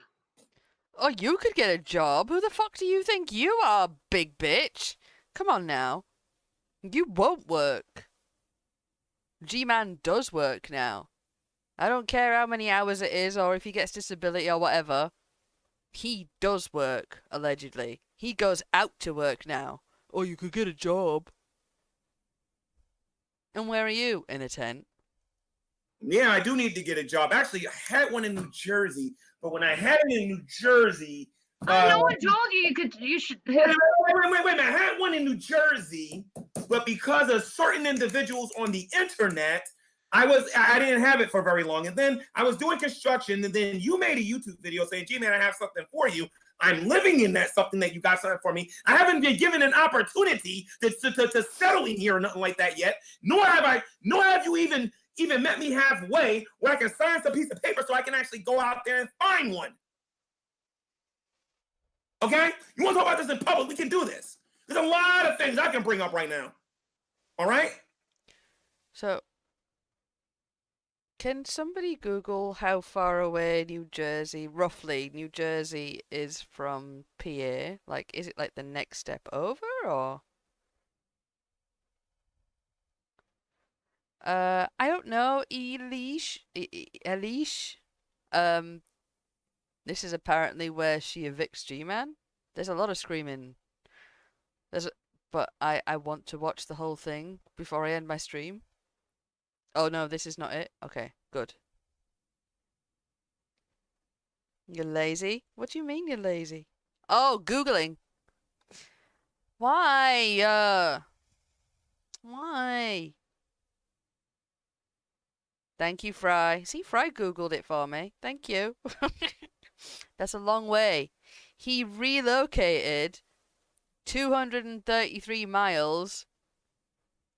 Oh, you could get a job. Who the fuck do you think you are, big bitch? Come on now. You won't work. G-Man does work now. I don't care how many hours it is or if he gets disability or whatever. He does work, allegedly. He goes out to work now. Or you could get a job. And where are you? In a tent. Yeah, I do need to get a job. Actually, I had one in New Jersey, but when I had it in New Jersey, No one told you you should. Wait a minute. I had one in New Jersey, but because of certain individuals on the internet, I didn't have it for very long. And then I was doing construction, and then you made a YouTube video saying, "Gee, man, I have something for you." I'm living in that something that you got something for me. I haven't been given an opportunity to settle in here or nothing like that yet. Nor have you even met me halfway where I can sign some piece of paper so I can actually go out there and find one. Okay? You want to talk about this in public? We can do this. There's a lot of things I can bring up right now. All right? So, can somebody Google how far away New Jersey, roughly, New Jersey is from PA? Like, is it like the next step over, or? I don't know, Elish. This is apparently where she evicts G-Man. There's a lot of screaming. But I want to watch the whole thing before I end my stream. Oh no, this is not it. Okay, good. You're lazy? What do you mean you're lazy? Oh, Googling. Why? Why? Thank you, Fry. See, Fry Googled it for me. Thank you. That's a long way. He relocated 233 miles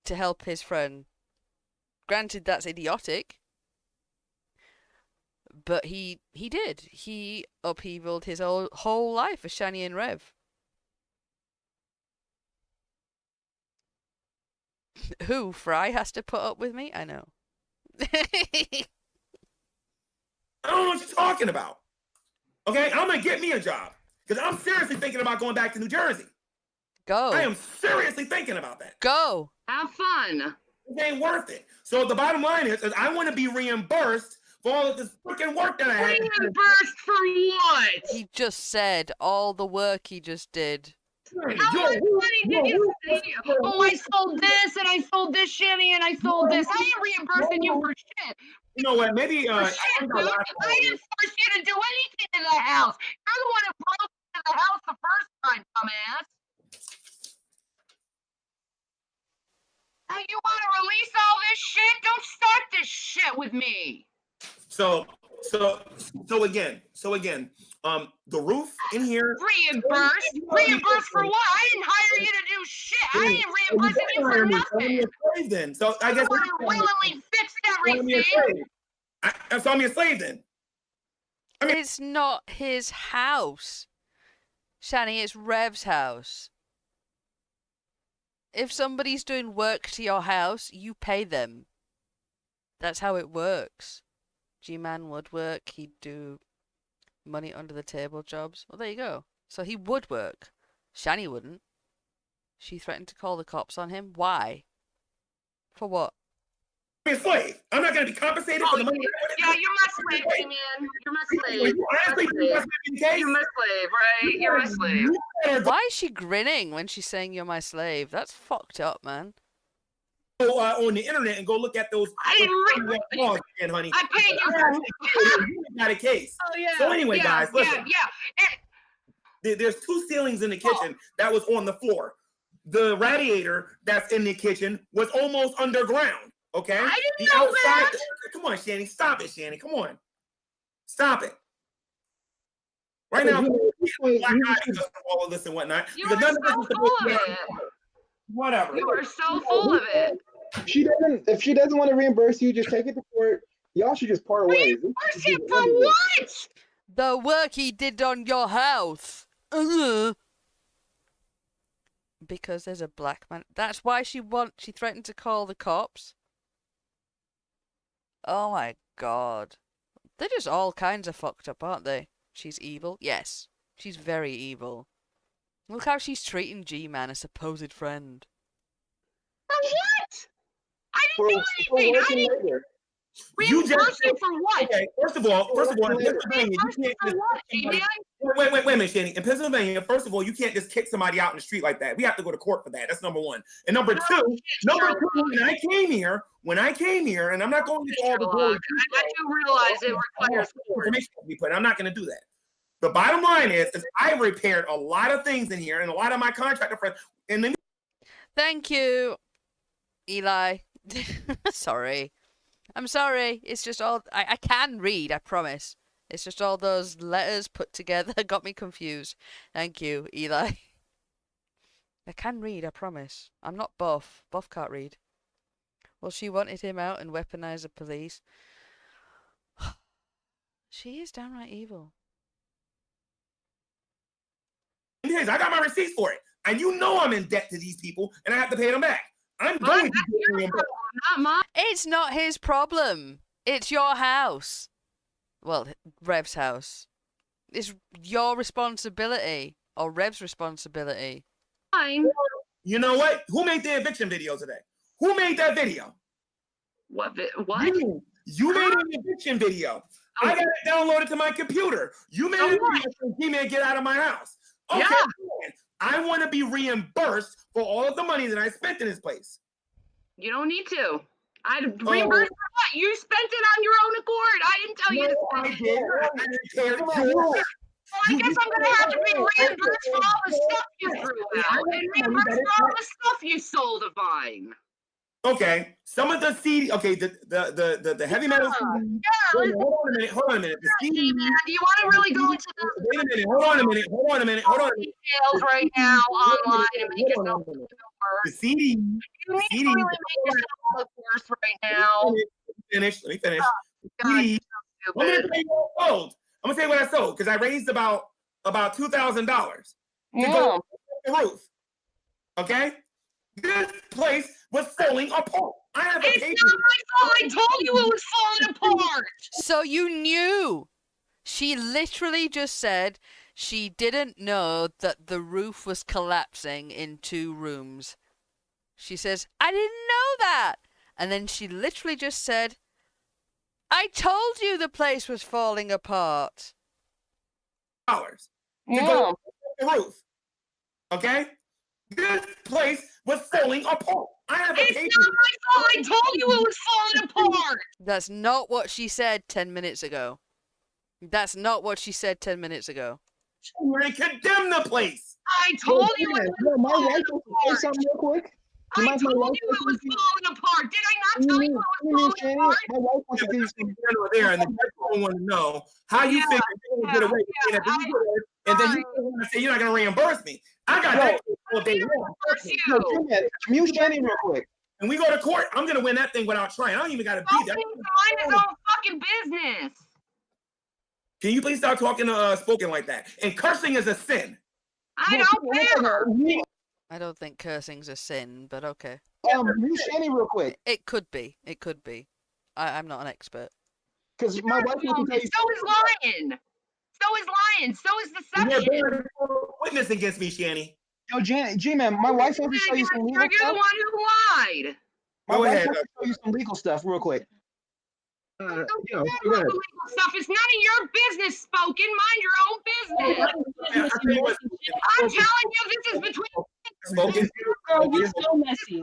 to help his friend. Granted, that's idiotic. But he did. He upheavaled his whole life for Shanny and Rev. Who, Fry, has to put up with me? I know. I don't know what you're talking about. Okay, I'm gonna get me a job because I'm seriously thinking about going back to New Jersey. Go. I am seriously thinking about that. Go. Have fun. It ain't worth it. So the bottom line is I want to be reimbursed for all of this freaking work that I had. Reimbursed for what? He just said all the work he just did. How much money did you see? Oh, I sold this and I sold this, Shanny, and I sold this. I ain't reimbursing you for shit. You know what? Maybe Shit, dude. I didn't force you to do anything in the house. You're the one who broke into the house the first time, dumbass. Now you want to release all this shit? Don't start this shit with me. So again, the roof in here. Reimbursed? Reimbursed for what? I didn't hire you to do shit. I ain't reimbursing you for nothing. Then. So I guess willingly fixed everything. So I'm your slave then. I mean, it's not his house. Shanny, it's Rev's house. If somebody's doing work to your house, you pay them. That's how it works. G-Man would work, he'd do money under the table jobs. Well, there you go. So he would work. Shanny wouldn't. She threatened to call the cops on him. Why? For what? I'm a slave. I'm not going to be compensated for the money. Yeah, you're my slave, man. You're my slave. You're my slave, right? You're my slave. Why is she grinning when she's saying you're my slave? That's fucked up, man. Go on the internet and go look at those. Honey. I paid you for you got a case. Oh, yeah. So anyway, guys, listen. Yeah. There's two ceilings in the kitchen that was on the floor. The radiator that's in the kitchen was almost underground. Okay. I didn't know that. Come on, Shanny. Stop it, Shanny. Come on. Stop it. Right now, all of this and whatnot. You are so full of it. Whatever. You are so full of it. If she doesn't want to reimburse you, just take it to court. Y'all should just part ways. Reimburse him for what? The work he did on your house. Because there's a black man. That's why she threatened to call the cops. Oh my god. They're just all kinds of fucked up, aren't they? She's evil? Yes. She's very evil. Look how she's treating G-Man, a supposed friend. What? I didn't do anything. I didn't reimburse you for what? Okay, first of all, in Pennsylvania, you Reimburse you can't for what, G-Man? wait a minute, Shanny. In Pennsylvania, first of all, you can't just kick somebody out in the street like that. We have to go to court for that. That's number one. And number two, when I came here, and I'm not going to all the glory. I do realize it requires court. Information to be put. I'm not going to do that. The bottom line is I repaired a lot of things in here, and a lot of my contractor friends. And then Thank you, Eli. Sorry. I'm sorry. It's just all... I can read, I promise. It's just all those letters put together got me confused. Thank you, Eli. I can read, I promise. I'm not Buff. Buff can't read. Well, she wanted him out and weaponized the police. She is downright evil. I got my receipts for it. And you know I'm in debt to these people, and I have to pay them back. I'm going to get reimbursed. Not mine. It's not his problem. It's your house. Well, Rev's house. It's your responsibility. Or Rev's responsibility. Fine. You know what? Who made the eviction video today? Who made that video? What? You made an eviction video. I got it downloaded to my computer. You made a video saying, G-Man, get out of my house. Okay, Yeah. I want to be reimbursed for all of the money that I spent in this place. You don't need to. I'd reimburse for what? You spent it on your own accord. I didn't tell you to spend it. I didn't care. Well, I guess I'm gonna have to be reimbursed for all the stuff you threw out and reimbursed for all the stuff you sold of mine. Okay, some of the CD. Okay, the heavy metal. Yeah. Hold on a minute. The CD. Do you want to really go into the Wait a minute. Hold on a minute. details right now online and make yourself look worse? The CD. You need to really make yourself look worse right now. Let me finish. God, CD. so I'm gonna stupid. tell you what I sold. I'm gonna tell you what I sold because I raised about $2,000 to Yeah. go on the roof. Okay, this place was falling apart. I have a It's paper. not my fault. I told you it was falling apart. So you knew. She literally just said she didn't know that the roof was collapsing in 2 rooms. She says, I didn't know that. And then she literally just said, I told you the place was falling apart. Dollars to Yeah. go on the roof. Okay, this place was falling apart. I have a It's paper. not my fault. I told you it was falling apart. That's not what she said 10 minutes ago. That's not what she said 10 minutes ago. We're gonna condemn the place. I told you it was My falling wife wants to say apart. something real quick. I You mind told my you wife it was wants to falling apart. Did I not tell you it was Shanny, falling apart? my wife wants to give you some. There, and the judge want to know how you Yeah, think you're gonna get away with saying that you did it, and then you want to say you're not gonna reimburse me. I got that all day long. Reimburse No, you. Jim, mute Shanny real quick. And we go to court, I'm gonna win that thing without trying. I don't even gotta be Don't there. seem to mind his own fucking business. Can you please stop talking spoken like that? And cursing is a sin. I don't care. I don't think cursing's a sin, but okay. Mute Shanny real quick, It could be. It could be. I'm not an expert. because my wife wants to tell you. So is lying. So is lying. So is You're deception. bearing witness against me, Shanny. Yo, G-Man, my wife wants to tell you some You're legal the stuff. one who lied. My Go wife ahead. wants to tell you some legal stuff real quick. Yo, Don't go talk ahead. about legal stuff. It's none of your business, Spoken. Mind your own business. I'll tell you what, I'm telling you, this is between spoken. Girl, you so messy.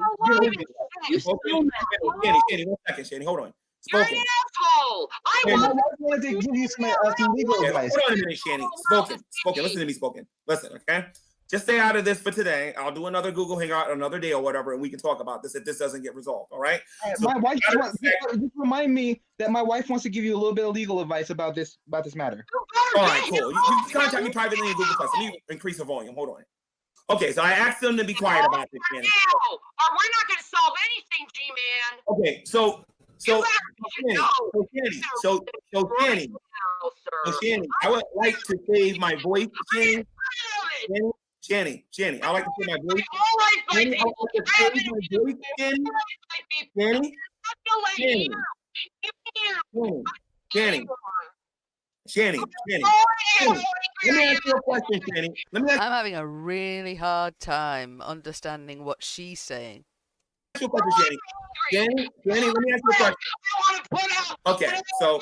You so Spoken. messy. Shanny, 1 second, Shanny, hold on. You're an Spoken. asshole. I Yeah, My want wife wanted to give you some legal Okay, advice. hold on a minute, Shanny. Spoken. Listen to me, spoken. Listen, okay? Just stay out of this for today. I'll do another Google Hangout another day or whatever, and we can talk about this if this doesn't get resolved. All right? So, My wife gotta just remind me that my wife wants to give you a little bit of legal advice about this matter. all right, cool. You contact me privately in Google Plus. Let me increase the volume. Hold on. Okay, so I asked them to be quiet about this, Shanny. Now, or we're not going to solve anything, G-Man. Okay, so You Shanny, now, sir. Shanny, I would like to save my voice, Shanny. Shanny, Shanny, I like to put my voice. All right, my Shanny, I people. like to I have put an my voice, Shanny. my people. Shanny, I'm gonna let Shanny, you. Shanny, Shanny. Oh, Let me ask you a question, Shanny. Let me ask I'm having a really hard time understanding what she's saying. you a question, Shanny. Shanny, let me ask you a question. I want to put out. Okay, so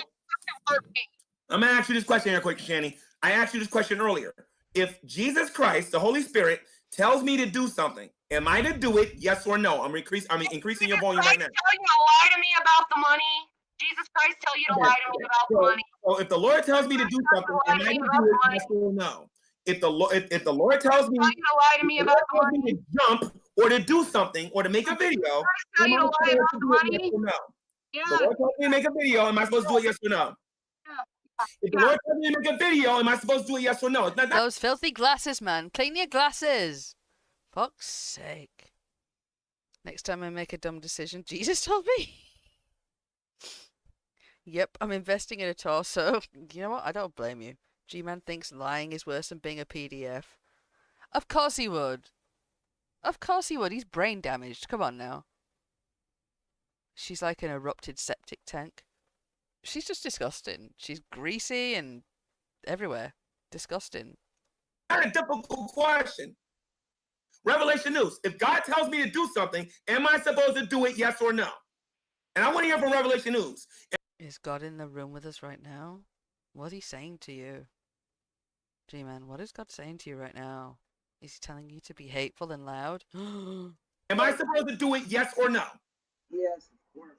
I'm gonna ask you this question here quick, Shanny. I asked you this question earlier. If Jesus Christ, the Holy Spirit, tells me to do something, am I to do it? Yes or no? I'm increasing your volume right now. Tell you to lie to me about the money. Jesus Christ tell you to lie to me about the money. So if the Lord tells me to do something, am I to do it? Yes or no? If the Lord tells me Tell you to lie to me about the money. to jump or to do something or to make a video, Tell you to lie about the money. yes or no? Yeah. The Lord tells me to make a video, am I supposed to do it? Yes or no? If the Lord tells me to make a video, am I supposed to do it? Yes or no? It's not that. Those filthy glasses, man. Clean your glasses. Fuck's sake. Next time I make a dumb decision, Jesus told me. Yep, I'm investing in a torso. You know what? I don't blame you. G-Man thinks lying is worse than being a PDF. Of course he would. Of course he would. He's brain damaged. Come on now. She's like an erupted septic tank. She's just disgusting. She's greasy and everywhere. Disgusting. Not a difficult question. Revelation News. If God tells me to do something, am I supposed to do it? Yes or no? And I want to hear from Revelation News. Is God in the room with us right now? What's he saying to you? G-Man, what is God saying to you right now? Is he telling you to be hateful and loud? Am I supposed to do it? Yes or no? Yes, of course.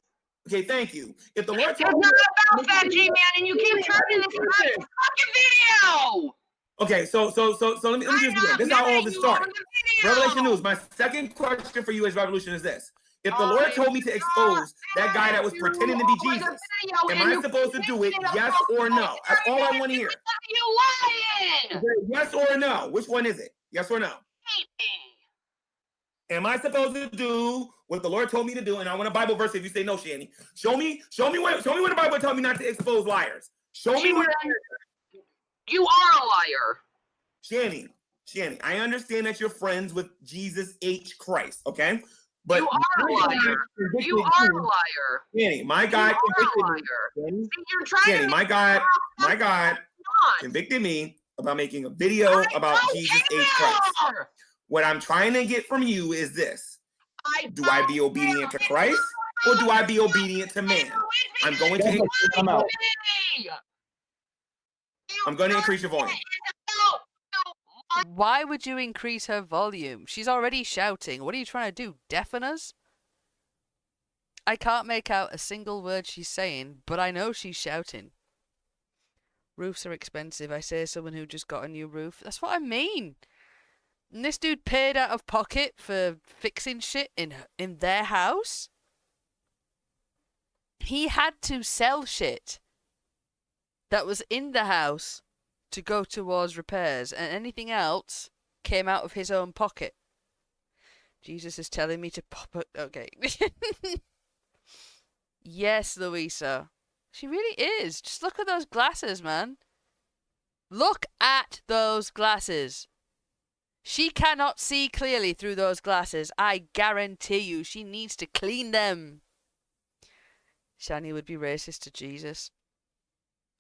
Okay, thank you. If the Lord It's tells not me about that, G-Man, and you keep turning this fucking video. Okay, so let me just begin. This is how all this started. Revelation News. My second question for you as Revolution is this. If the Lord told me to expose that guy that was pretending to be Jesus, am I supposed to do it? Yes or no? That's all I want to hear. You lying. Yes or no? Which one is it? Yes or no? Am I supposed to do what the Lord told me to do? And I want a Bible verse if you say no, Shanny. Show me where the Bible told me not to expose liars. Show me where. You are a liar. Shanny, I understand that you're friends with Jesus H. Christ, okay? But you are a liar. You are a liar. Shanny, my God convicted me. See, you're trying Shanny, to my God convicted me about making a video about Jesus H. Christ. What I'm trying to get from you is this. Do I be obedient to Christ or do I be obedient to man? I'm going to increase your volume. Why would you increase her volume? She's already shouting. What are you trying to do? Deafen us? I can't make out a single word she's saying, but I know she's shouting. Roofs are expensive. I say someone who just got a new roof. That's what I mean. And this dude paid out of pocket for fixing shit in their house. He had to sell shit that was in the house to go towards repairs, and anything else came out of his own pocket. Jesus is telling me to pop it. Okay. Yes, Louisa. She really is. Just look at those glasses, man. Look at those glasses. She cannot see clearly through those glasses. I guarantee you she needs to clean them. Shanny would be racist to Jesus.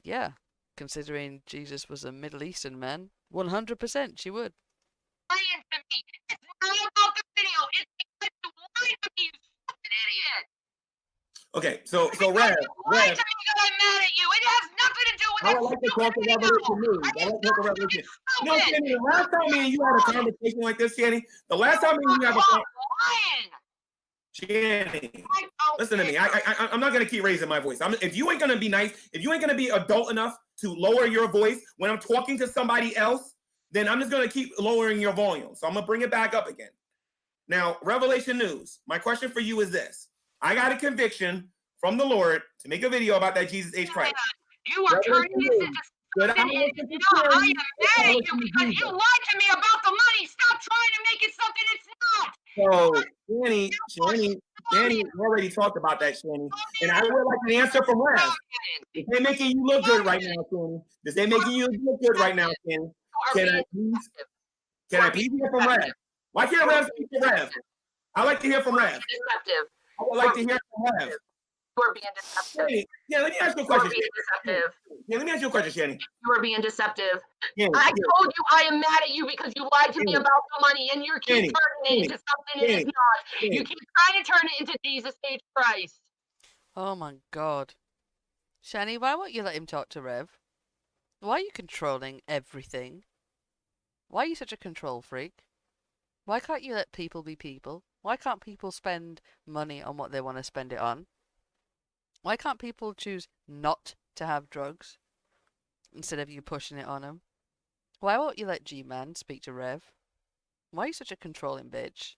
Yeah. Considering Jesus was a Middle Eastern man, 100% she would. Lying to me. It's not about the video. It's because you lied to me, you stupid idiot. Okay, so Rev. You lied to me that I'm mad at you. It has nothing to do with I would like to talk to Revelation News. I like to talk to Revelation. No, Shanny, the last time me and you had a conversation like this, Shanny, the last time me and you have a lying. Shanny, listen to me. I'm not gonna keep raising my voice. If you ain't gonna be nice, if you ain't gonna be adult enough to lower your voice when I'm talking to somebody else, then I'm just gonna keep lowering your volume. So I'm gonna bring it back up again. Now, Revelation News. My question for you is this: I got a conviction from the Lord to make a video about that Jesus H. Christ. You are turning this into something. I am mad at you because you lied to me about the money. Stop trying to make it something it's not. So, Shanny, we already talked about that, Shanny. And I would like an answer from Rev. This ain't making you look good right now, Shanny. This ain't making you look good right now, Shanny. Can I please hear from Rev? Why can't Rev speak to Rev? I'd like to hear from Rev. Deceptive. I would like to hear from Rev. You are being deceptive. Shanny, yeah, let me ask you a You are question. being deceptive. Yeah, let me ask you a question, Shanny. You are being deceptive. Shanny, I told you I am mad at you because you lied to me about the money and you keep Shanny, turning it into something it is not. You keep trying to turn it into Jesus H. Christ. Oh my god. Shanny, why won't you let him talk to Rev? Why are you controlling everything? Why are you such a control freak? Why can't you let people be people? Why can't people spend money on what they want to spend it on? Why can't people choose not to have drugs instead of you pushing it on them? Why won't you let G-Man speak to Rev? Why are you such a controlling bitch?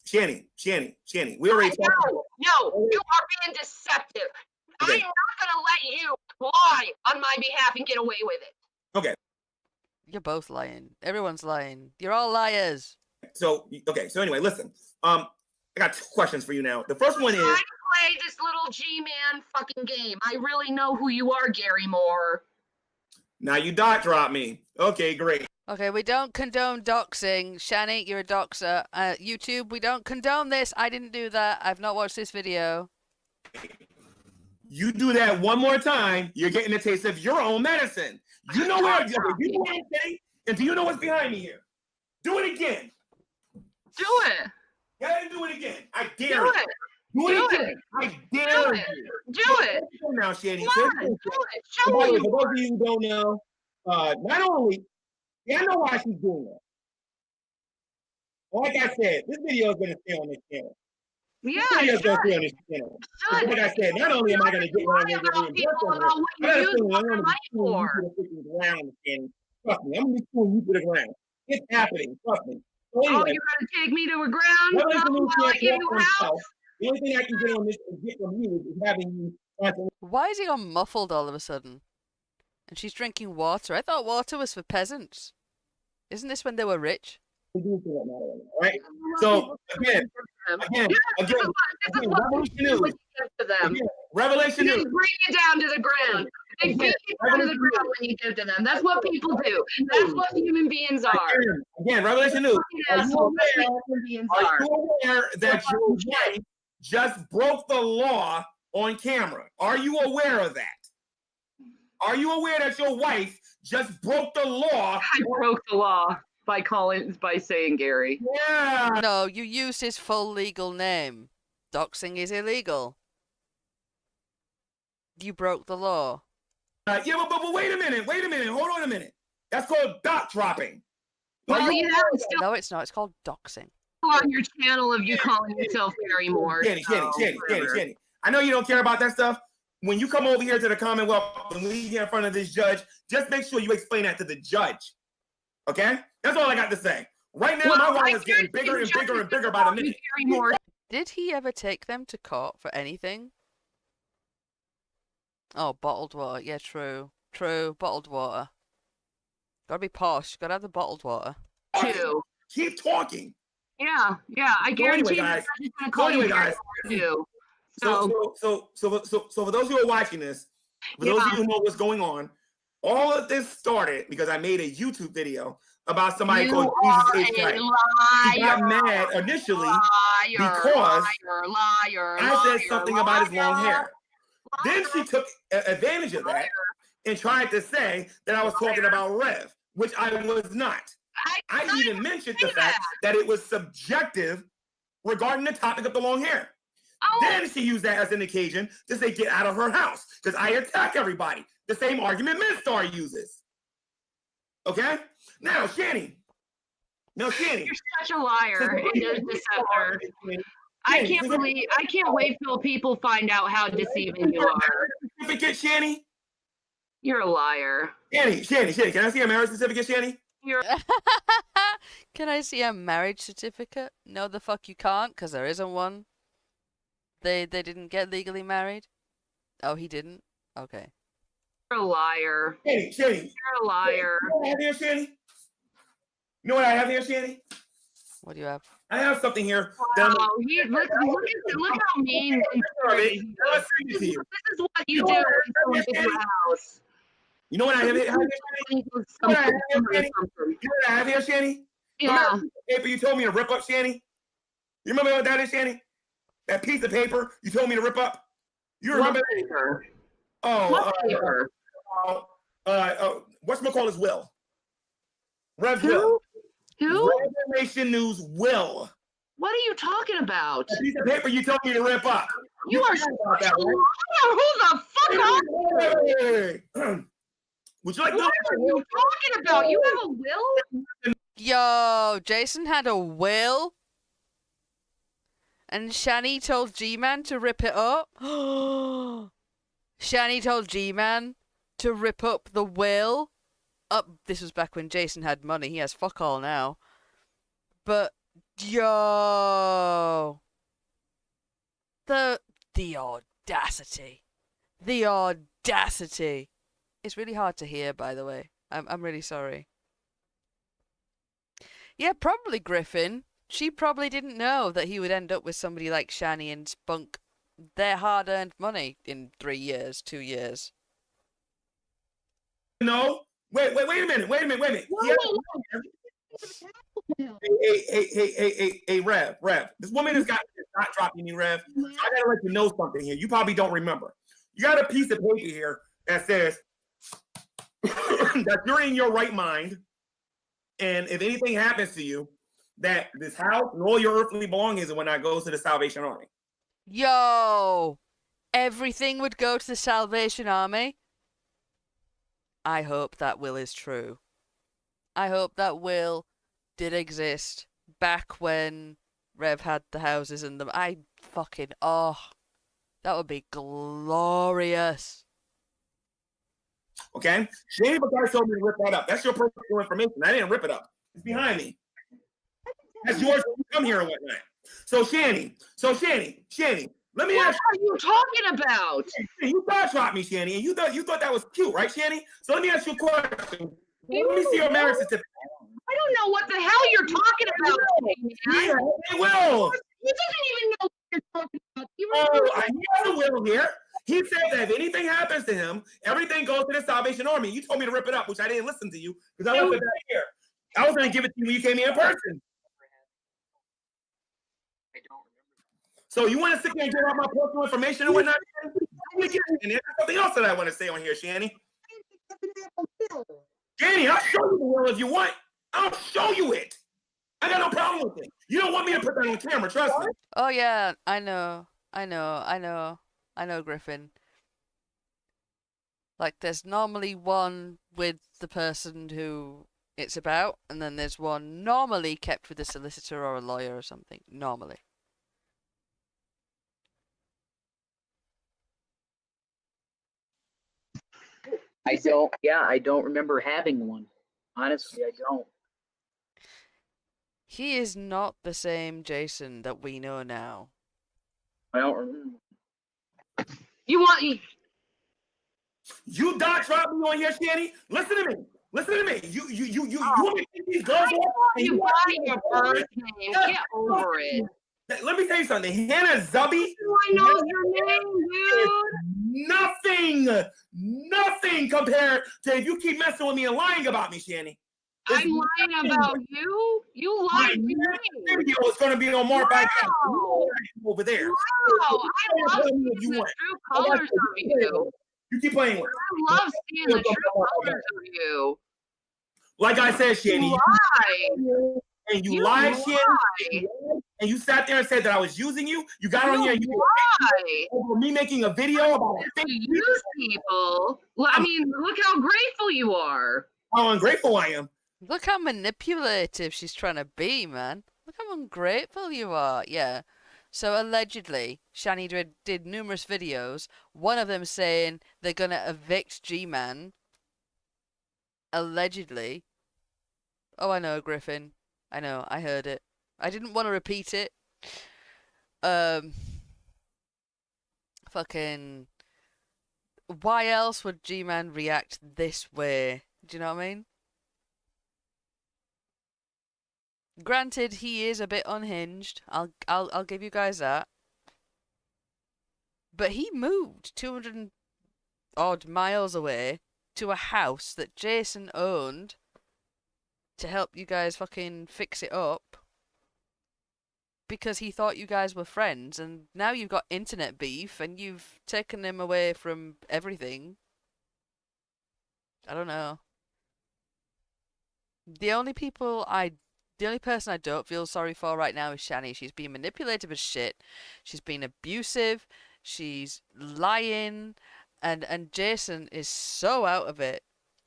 Shanny, we already talked about it. No, you are being deceptive. Okay. I'm not going to let you lie on my behalf and get away with it. Okay. You're both lying. Everyone's lying. You're all liars. So anyway, listen. I got 2 questions for you now. The first one is, I play this little G-Man fucking game. I really know who you are, Gary Moore. now you dot drop me. Okay, great. Okay, we don't condone doxing. Shanny, you're a doxer. YouTube, we don't condone this. I didn't do that. I've not watched this video. You do that one more time, you're getting a taste of your own medicine. You know where? You know what I'm saying? And do you know what's behind me here? Do it again. Do it. Go ahead and do it again. I dare Do you. it. Do Do it it. again. I dare you. Do it. Now, Shanny. Come on, do it. Show For me. those of you who don't know, not only, I know why she's doing that. Like I said, this video is going to stay on this channel. Yeah, This video is going to stay on this channel. Should. Like I said, not only am I going to get one of those About what you use I'm your going to money be suing you for. to the freaking ground, Shanny. Trust me, I'm going to be suing you to the ground. It's happening, trust me. So Oh, anyway, you're gonna take me to a ground? Revelation Oh, News well, I can't give talk you for a house. himself. The only thing I can get on this get from you is having you constantly Why is he all muffled all of a sudden? And she's drinking water. I thought water was for peasants. Isn't this when they were rich? do to that matter, right? So again, This is what Revelation you News. give to them. Again, Revelation They News. bring you down to the ground. They beat you down to the ground when you give to them. That's what people do. That's what human beings are. Again, Revelation News. Are you Assholes. That's aware? what human beings Are are. you aware that your wife just broke the law on camera? Are you aware of that? Are you aware that your wife just broke the law? I broke the law by saying Gary. Yeah. No, you used his full legal name. Doxing is illegal. You broke the law. Yeah, but wait a minute. Hold on a minute. That's called dot dropping. Well, you have it still No, it's not. It's called doxing. on your channel of you calling yourself Gary Moore. Shanny. whatever. I know you don't care about that stuff. When you come over here to the Commonwealth and we get in front of this judge, just make sure you explain that to the judge. Okay? That's all I got to say. Right now, my wife is getting bigger and bigger and bigger by the minute. Gary Moore. Did he ever take them to court for anything? Oh, bottled water. Yeah, true. True, bottled water. Gotta be posh. Gotta have the bottled water. Too. Keep talking. Yeah. I guarantee guys. that I'm gonna call you Gary Moore too. So for those who are watching this, for those of you who know what's going on, all of this started because I made a YouTube video about somebody called Jesus H. Christ. He got mad initially because I said something about his long hair. Then she took advantage of that and tried to say that I was talking about Rev, which I was not. I even mentioned the fact that it was subjective regarding the topic of the long hair. Then she used that as an occasion to say, get out of her house, because I attack everybody. The same argument Midstar uses. Okay? Now, Shanny. You're such a liar and a deceptor. I can't wait till people find out how deceiving you are. Certificate, Shanny? You're a liar. Shanny, can I see a marriage certificate, Shanny? Can I see a marriage certificate? No, the fuck you can't, because there isn't one. They didn't get legally married? Oh, he didn't? Okay. You're a liar. Shanny. You're a liar. You know what I have here, Shanny? You know what I have here, Shanny? What do you have? I have something here. Wow, look how mean. Let's send it to you. This is what you do in your house. You know what I have here, Shanny? You know what I have here, Shanny? You know what I have here, Shanny? Yeah. Remember the paper you told me to rip up, Shanny? You remember what that is, Shanny? That piece of paper you told me to rip up? You remember What that? paper? Oh, What paper? whatchamacallit's Will. Rev's Who? Will. Who? Revelation News Will. What are you talking about? That piece of paper you told me to rip up. You are forgot about that, right? Who the fuck are you? Hey. Would you like What are you talking about? You have a will? Yo, Jason had a will? And Shanny told G-Man to rip it up? Shanny told G-Man to rip up the will? This was back when Jason had money. He has fuck all now. But, yo... The audacity. The audacity. It's really hard to hear, by the way. I'm really sorry. Yeah, probably Griffin. She probably didn't know that he would end up with somebody like Shanny and spunk their hard-earned money in 3 years, 2 years. No. Wait a minute. Hey, Rev. This woman is not dropping me, Rev. So I gotta let you know something here. You probably don't remember. You got a piece of paper here that says that you're in your right mind, and if anything happens to you, that this house and all your earthly belongings when I goes to the Salvation Army. Yo! Everything would go to the Salvation Army? I hope that will is true. I hope that will did exist back when Rev had the houses and them. That would be glorious. Okay? Shane McGuire told me to rip that up. That's your personal information. I didn't rip it up. It's behind me. That's yours when you come here and whatnot. So Shanny, let me What ask are you talking about? you thought shot me, Shanny, and you thought that was cute, right, Shanny? So let me ask you a question. Let me see your marriage certificate. I don't know what the hell you're talking about. Yeah, it will. He doesn't even know what you're talking about. I have a will here. He said that if anything happens to him, everything goes to the Salvation Army. You told me to rip it up, which I didn't listen to you because I left it back here. I was going to give it to you when you came here in person. So you want to sit there and get all my personal information and whatnot? And there's something else that I want to say on here, Shanny. Shanny, I'll show you the will if you want. I'll show you it. I got no problem with it. You don't want me to put that on camera, trust me. Oh yeah, I know, Griffin. Like, there's normally one with the person who it's about, and then there's one normally kept with a solicitor or a lawyer or something. Normally. I don't remember having one. Honestly, I don't. He is not the same Jason that we know now. I don't remember. You You dot drop me on here, Shanny. Listen to me. You want me to take these girls off? you buy your birth name. Get over it. Let me tell you something. Hannah Zubby. I know your name, dude. Nothing compared to if you keep messing with me and lying about me, Shanny. I'm lying about you? You lied to me. Video is going to be on Mark by over there. Wow, I love seeing the true colors of you. You keep playing with I love seeing the true colors of you. Like I said, Shanny. You lied. And you lied, Shanny. And you sat there and said that I was using you. You got on here and you lied over me making a video about to use people. Well, I mean, look how grateful you are. How ungrateful I am. Look how manipulative she's trying to be, man. Look how ungrateful you are. Yeah. So allegedly, Shanny did numerous videos. One of them saying they're gonna evict G-Man. Allegedly. Oh, I know, Griffin. I know. I heard it. I didn't want to repeat it. Fucking. Why else would G-Man react this way? Do you know what I mean? Granted, he is a bit unhinged. I'll give you guys that. But he moved 200 odd miles away to a house that Jason owned to help you guys fucking fix it up because he thought you guys were friends, and now you've got internet beef and you've taken him away from everything. I don't know. The only person I don't feel sorry for right now is Shanny. She's being manipulative as shit. She's been abusive. She's lying, and Jason is so out of it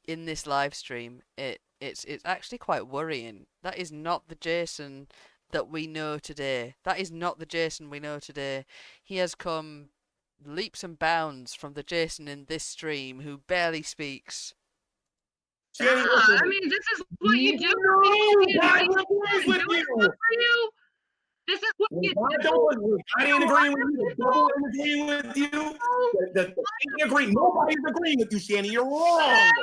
in this live stream. It's actually quite worrying. That is not the Jason that we know today. That is not the Jason we know today. He has come leaps and bounds from the Jason in this stream who barely speaks. Shanny, I mean, this is what you do. God agrees with you. This is what you I do. ain't agreeing with you. The double ain't agreeing with you. Ain't agreeing. Nobody's agreeing with you, Shanny. You're wrong.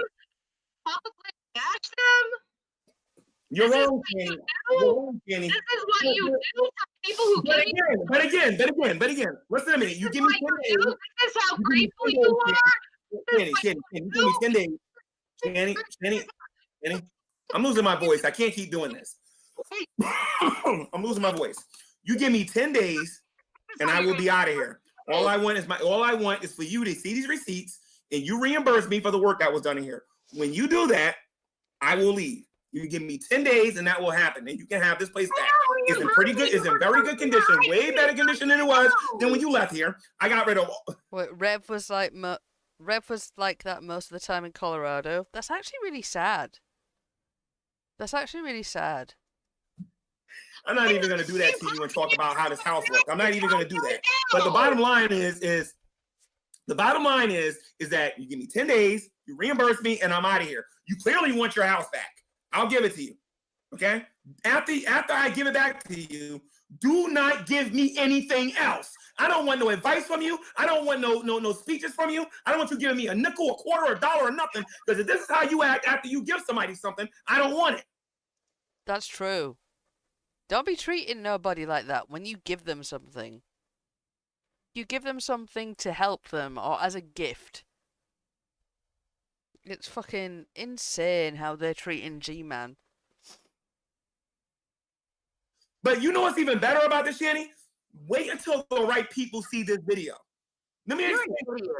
Publicly bash them. You're wrong, Shanny. You're wrong, Shanny. This is what you do for people who give you. But again. Listen a minute. You give me 10 days. This is how grateful you are. Shanny, you give me 10 days. Shanny. I'm losing my voice. I can't keep doing this. I'm losing my voice. You give me 10 days and I will be out of here. All I want is for you to see these receipts and you reimburse me for the work that was done in here. When you do that, I will leave. You give me 10 days and that will happen. And you can have this place back. It's in very good condition. Way better condition than it was than when you left here. I got rid of Wait, Rev was like that most of the time in Colorado. That's actually really sad. I'm not even going to do that to you and talk about how this house looks. I'm not even going to do that. But the bottom line is that you give me 10 days, you reimburse me, and I'm out of here. You clearly want your house back. I'll give it to you. Okay? After I give it back to you, do not give me anything else. I don't want no advice from you. I don't want no speeches from you. I don't want you giving me a nickel, a quarter, a dollar, or nothing. Because if this is how you act after you give somebody something, I don't want it. That's true. Don't be treating nobody like that when you give them something. You give them something to help them or as a gift. It's fucking insane how they're treating G-Man. But you know what's even better about this, Shanny? Wait until the right people see this video. Let me explain.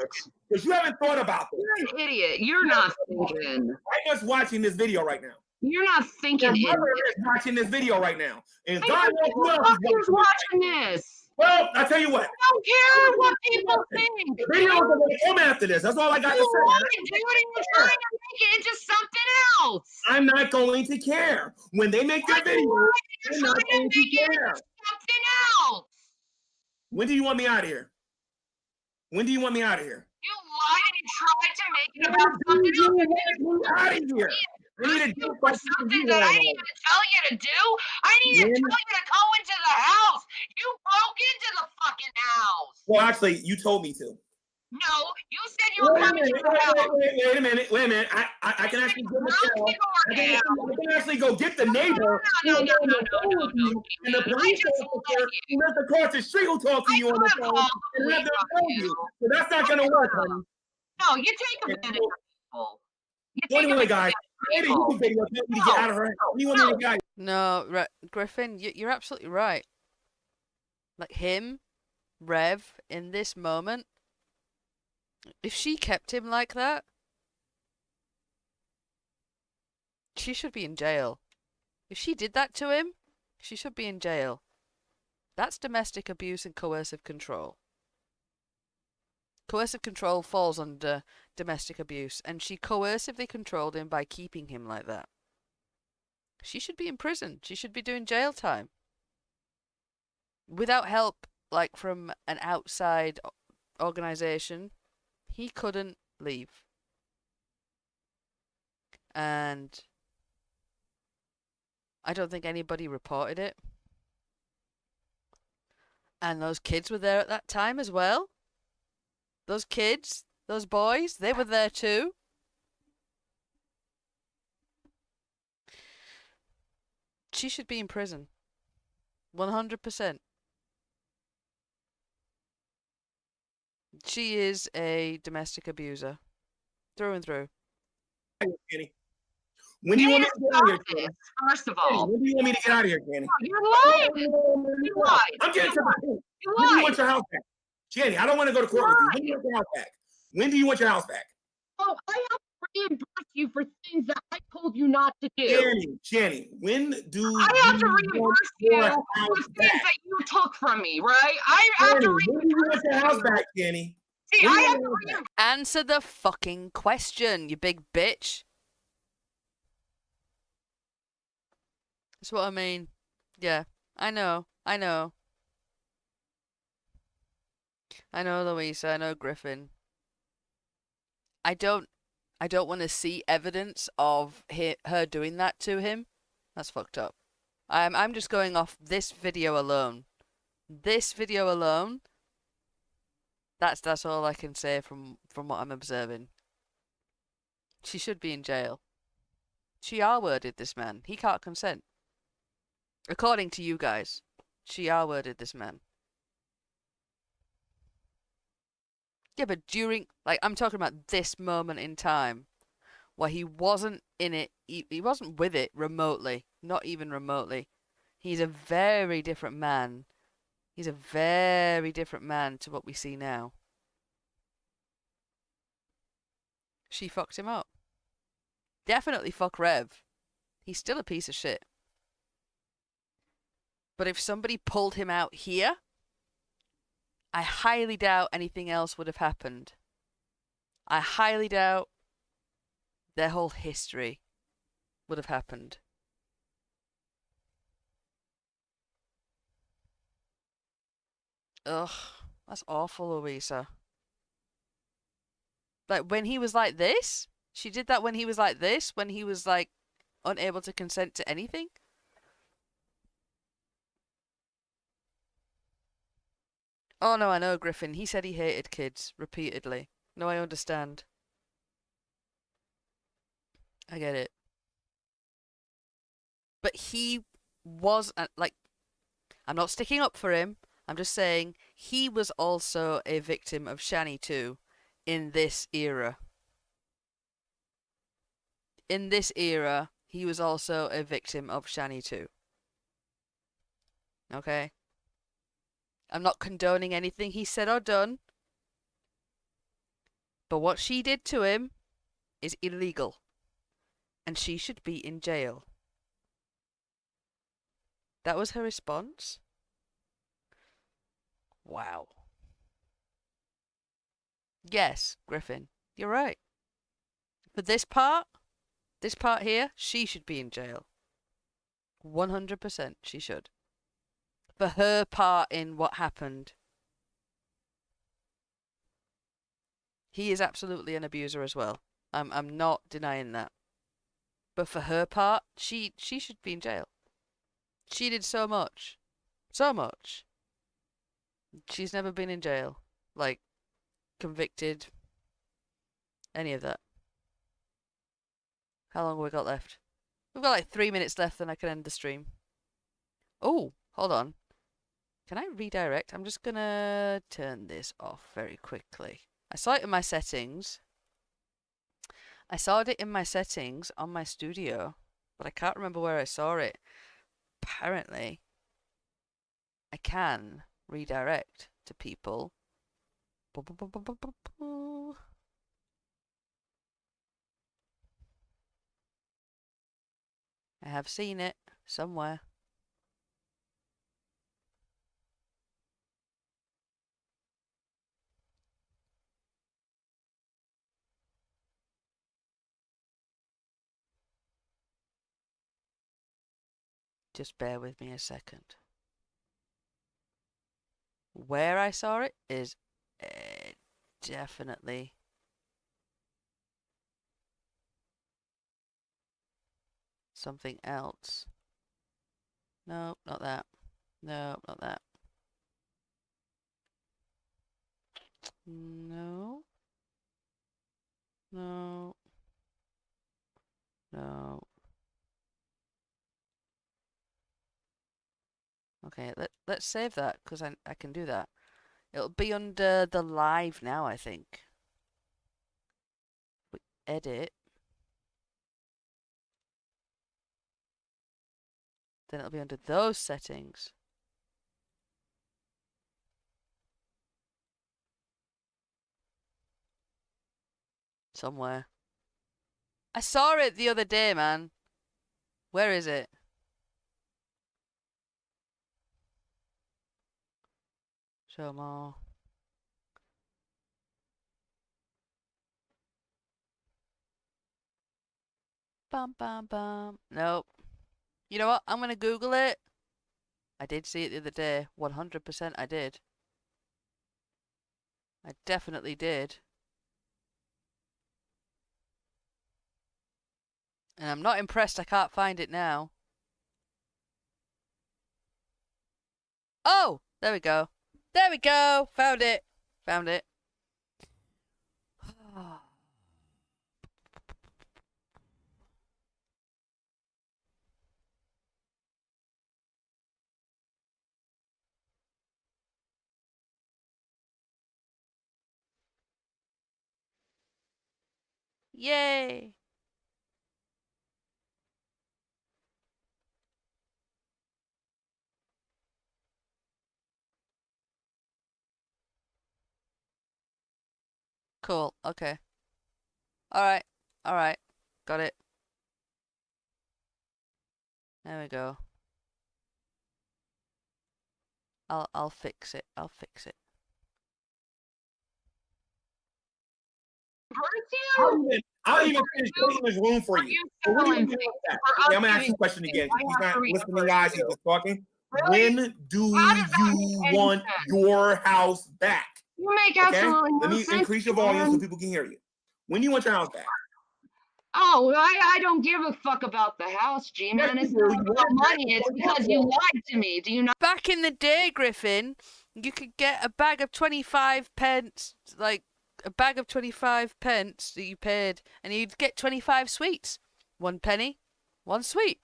Because you haven't thought about this. You're an idiot. You're not thinking. I'm just watching this video right now. You're not thinking. Your mother is watching this video right now. And God knows who else Who's watching this? Well, I tell you what. I don't care what people think. The videos are going to come after this. That's all I got to say. You want to do it and you're trying to make it into something else. I'm not going to care. When they make their video, you're trying to make it into something else. When do you want me out of here? When do you want me out of here? You lied and you tried to make it about something else. Out of here. I need to do something that I didn't even tell you to do. I didn't even tell you to go into the house. You broke into the fucking house. Well, actually, you told me to. No, you said you were coming to the house. Wait a minute. I can actually go I can actually go get the neighbor. No. And the police officer who lives across the street will talk to you on the phone and let them tell you. So that's not going to work, honey. No, you take a minute. Anyway, guys, you need to get out of her. No, Griffin, you're absolutely right. Like him, Rev, in this moment, if she kept him like that, she should be in jail. If she did that to him, she should be in jail. That's domestic abuse and coercive control. Coercive control falls under domestic abuse, and she coercively controlled him by keeping him like that. She should be in prison. She should be doing jail time. Without help, like from an outside organization, he couldn't leave. And I don't think anybody reported it. And those kids were there at that time as well. Those kids, those boys, they were there too. She should be in prison. 100%. She is a domestic abuser. Through and through. Kenny? When do you want me to get out of here, Stop Kenny? it, first of Kenny, all. when do you want me to get out of here, Kenny? You're lying. You lied. I'm getting to the point. You When do you lied. want your house back? Jenny, I don't want to go to court with you. When do you want your house back? When do you want your house back? Oh, I have to reimburse you for things that I told you not to do. Jenny, when do I have to you reimburse want you your for house things back? that you took from me, right? I have to Jenny, when do you reimburse want your house back, Jenny? See, When do I you have want to your house back? reimburse. Answer the fucking question, you big bitch. That's what I mean. Yeah, I know. I know, Louisa. I know, Griffin. I don't want to see evidence of her doing that to him. That's fucked up. I'm just going off this video alone. This video alone. That's all I can say from what I'm observing. She should be in jail. She R-worded this man. He can't consent. According to you guys, she R-worded this man. Yeah, but during, like, I'm talking about this moment in time where he wasn't in it, he wasn't with it remotely, not even remotely. He's a very different man. He's a very different man to what we see now. She fucked him up. Definitely fuck Rev. He's still a piece of shit. But if somebody pulled him out here, I highly doubt anything else would have happened. I highly doubt their whole history would have happened. Ugh, that's awful, Louisa. Like, when he was like this? She did that when he was like this? When he was, like, unable to consent to anything? Oh, no, I know, Griffin. He said he hated kids, repeatedly. No, I understand. I get it. But he was, like, I'm not sticking up for him. I'm just saying he was also a victim of Shanny too in this era. In this era, he was also a victim of Shanny too. Okay? I'm not condoning anything he said or done. But what she did to him is illegal. And she should be in jail. That was her response? Wow. Yes, Griffin, you're right. For this part here, she should be in jail. 100% she should. For her part in what happened. He is absolutely an abuser as well. I'm not denying that. But for her part, she should be in jail. She did so much. So much. She's never been in jail. Like, convicted. Any of that. How long have we got left? We've got like 3 minutes left, then I can end the stream. Oh, hold on. Can I redirect? I'm just gonna turn this off very quickly. I saw it in my settings. I saw it in my settings on my studio, but I can't remember where I saw it. Apparently, I can redirect to people. I have seen it somewhere. Just bear with me a second. Where I saw it is definitely something else. No, not that. No, not that. No. No. No. Okay, let's save that because I can do that. It'll be under the live now, I think. We edit. Then it'll be under those settings. Somewhere. I saw it the other day, man. Where is it? Show more. Bum bum bum. Nope. You know what? I'm gonna Google it. I did see it the other day. 100% I did. I definitely did. And I'm not impressed I can't find it now. Oh! There we go. There we go! Found it. Found it. Yay! Cool. Okay. Alright. Alright. Got it. There we go. I'll fix it. I'll fix it. I'll even finish putting this room for you. So what do you do with that? Okay, I'm gonna ask you a question again. He's not listening, guys. He's just talking. When do you want your house back? You make Okay? absolutely no Let me sense, increase your volume so man. people can hear you. When do you want your house back? Oh, I don't give a fuck about the house, G-Man. It's not about money. It's because you lied to me. Do you not? Back in the day, Griffin, you could get a bag of 25 pence, like a bag of 25 pence that you paid, and you'd get 25 sweets. 1 penny, 1 sweet.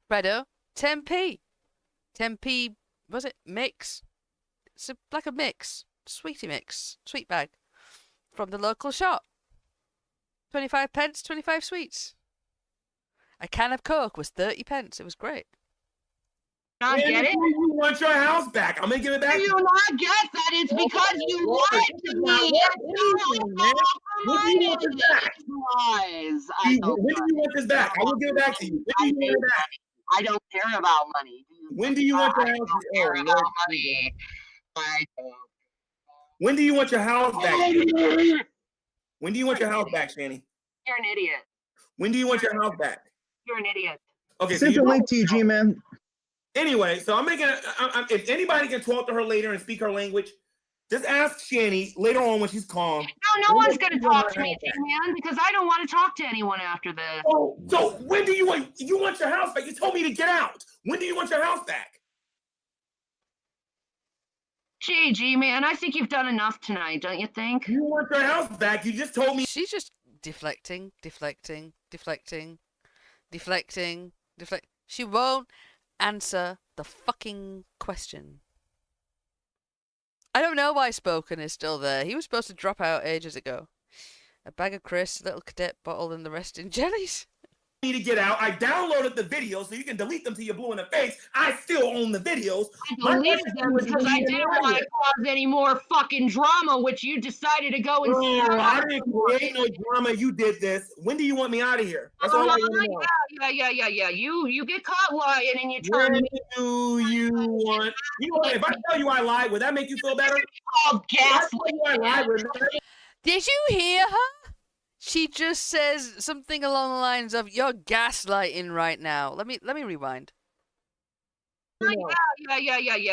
Fredo, 10p. 10p, was it? Mix. It's like a mix. Sweetie mix. Sweet bag. From the local shop. 25 pence, 25 sweets. A can of Coke was 30 pence. It was great. Not get it? You want your house back? I'm gonna give it back. Do you not get that? It's because you lied to me. When do you want this back? Lies. When do you want this back? I will give it back to you. When do you want it back? I don't care about money. When do you want your house back? Money. I don't. When do you want your house back? When do you want your house back, Shanny? You're an idiot. When do you want your house back? You're an idiot. Okay, Send the link to you, G-Man. Anyway, so I'm making if anybody can talk to her later and speak her language, just ask Shanny later on when she's calm. No one's going to talk to me, man, because I don't want to talk to anyone after this. Oh, so when do you want your house back? You told me to get out. When do you want your house back? Gee, man, I think you've done enough tonight, don't you think? You want your house back. You just told me. She's just deflecting. She won't answer the fucking question. I don't know why Spoken is still there. He was supposed to drop out ages ago. A bag of crisps, a little cadet bottle, and the rest in jellies. Me to get out. I downloaded the videos so you can delete them till you're blue in the face. I still own the videos. I deleted them because I didn't want to cause any more fucking drama, which you decided to go and start. I didn't create no drama. You did this. When do you want me out of here? That's all I want to know. Yeah. You get caught lying and you turn. When do you want? You know what? If I tell you I lied, would that make you feel better? Oh, gaslight. Did you hear her? She just says something along the lines of, "You're gaslighting right now." Let me rewind. Yeah.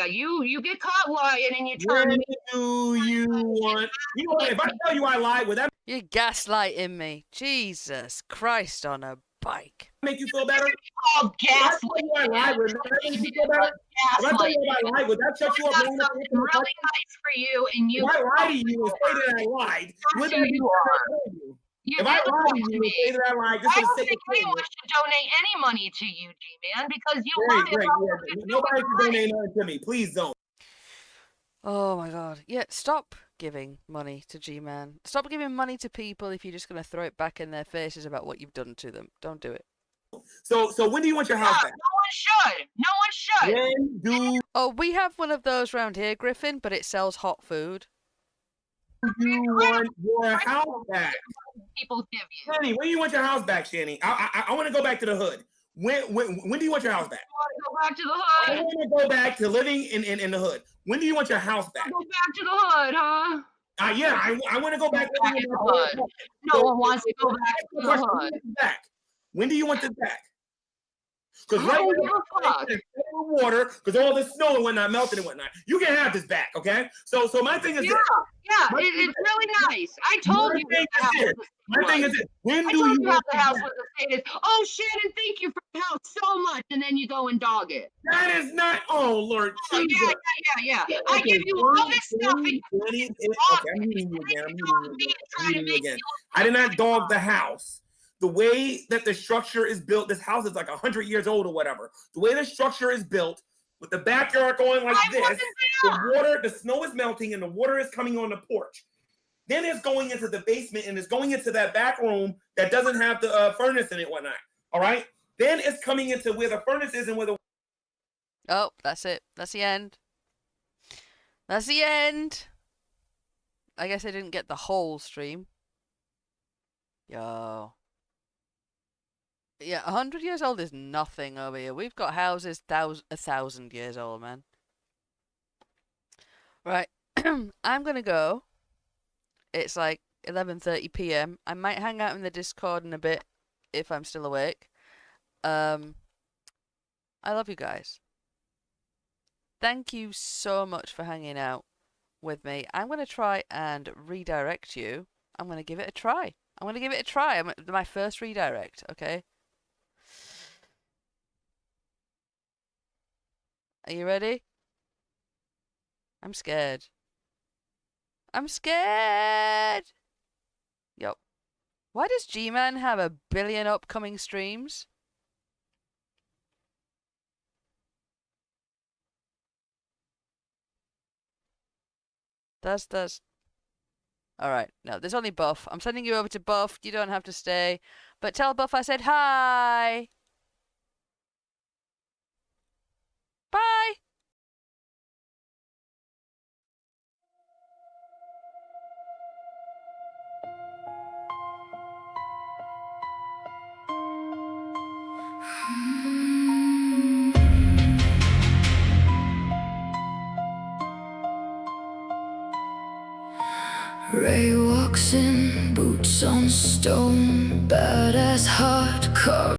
You get caught lying and you turn. When do you want? You know what? If I tell you I lied, would that You're gaslighting me. Jesus Christ on a bike. make you feel better? Oh, gaslight. If I tell you I lied, would that make you feel better? If I tell you I lied, would that shut you up? That's something really nice for you, and you. If I lie to you and say that I lied, would that be You if I did lie lie to to you me. and say that I lied, just I for the don't sake think of anyone should donate any money to you, G-Man, because you Great, lied great. about Yeah. what you're Nobody doing. can donate nothing to me. Please don't. Oh my god. Yeah, stop giving money to G-Man. Stop giving money to people if you're just going to throw it back in their faces about what you've done to them. Don't do it. So when do you want your house back? No should. No one should. When do Oh, we have one of those round here, Griffin, but it sells hot food. you want your house back? People give you. Shanny, when do you want your house back, Shanny? I want to go back to the hood. When do you want your house back? You want to go back to the I hood? want to go back to living in the hood. When do you want your house back? Go back to the hood, huh? Yeah, I want to go back. Back in the hood. No one wants to go back to the hood. Back. When do you want this back? Because I don't give a fuck. water, because all the snow and whatnot melted and whatnot. You can have this back, okay? So my thing is Yeah, this. yeah, it's really nice. I told you. My thing is this. When I do told you you how the house was the state is. Oh, Shannon, thank you for the house so much, and then you go and dog it. That is not. Oh Lord. Oh, Jesus. yeah. I give you all this stuff, and you Okay, I'm muting you again. try to make you. I did not dog the house. The way that the structure is built, this house is like 100 years old or whatever. The way the structure is built, with the backyard going like this, the snow is melting and the water is coming on the porch. Then it's going into the basement and it's going into that back room that doesn't have the furnace in it, whatnot. All right. Then it's coming into where the furnace is and where the. Oh, that's it. That's the end. That's the end. I guess I didn't get the whole stream. Yo. Yeah, 100 years old is nothing over here. We've got houses 1,000 years old, man. Right. I'm gonna go. It's like 11:30 p.m. I might hang out in the Discord in a bit if I'm still awake. I love you guys. Thank you so much for hanging out with me. I'm going to try and redirect you. I'm going to give it a try. My first redirect, okay? Are you ready? I'm scared. I'm scared! Yo. Why does G-Man have 1 billion upcoming streams? Does. Alright, no, there's only Buff. I'm sending you over to Buff. You don't have to stay. But tell Buff I said hi! Bye! Ray walks in, boots on stone, badass hardcore.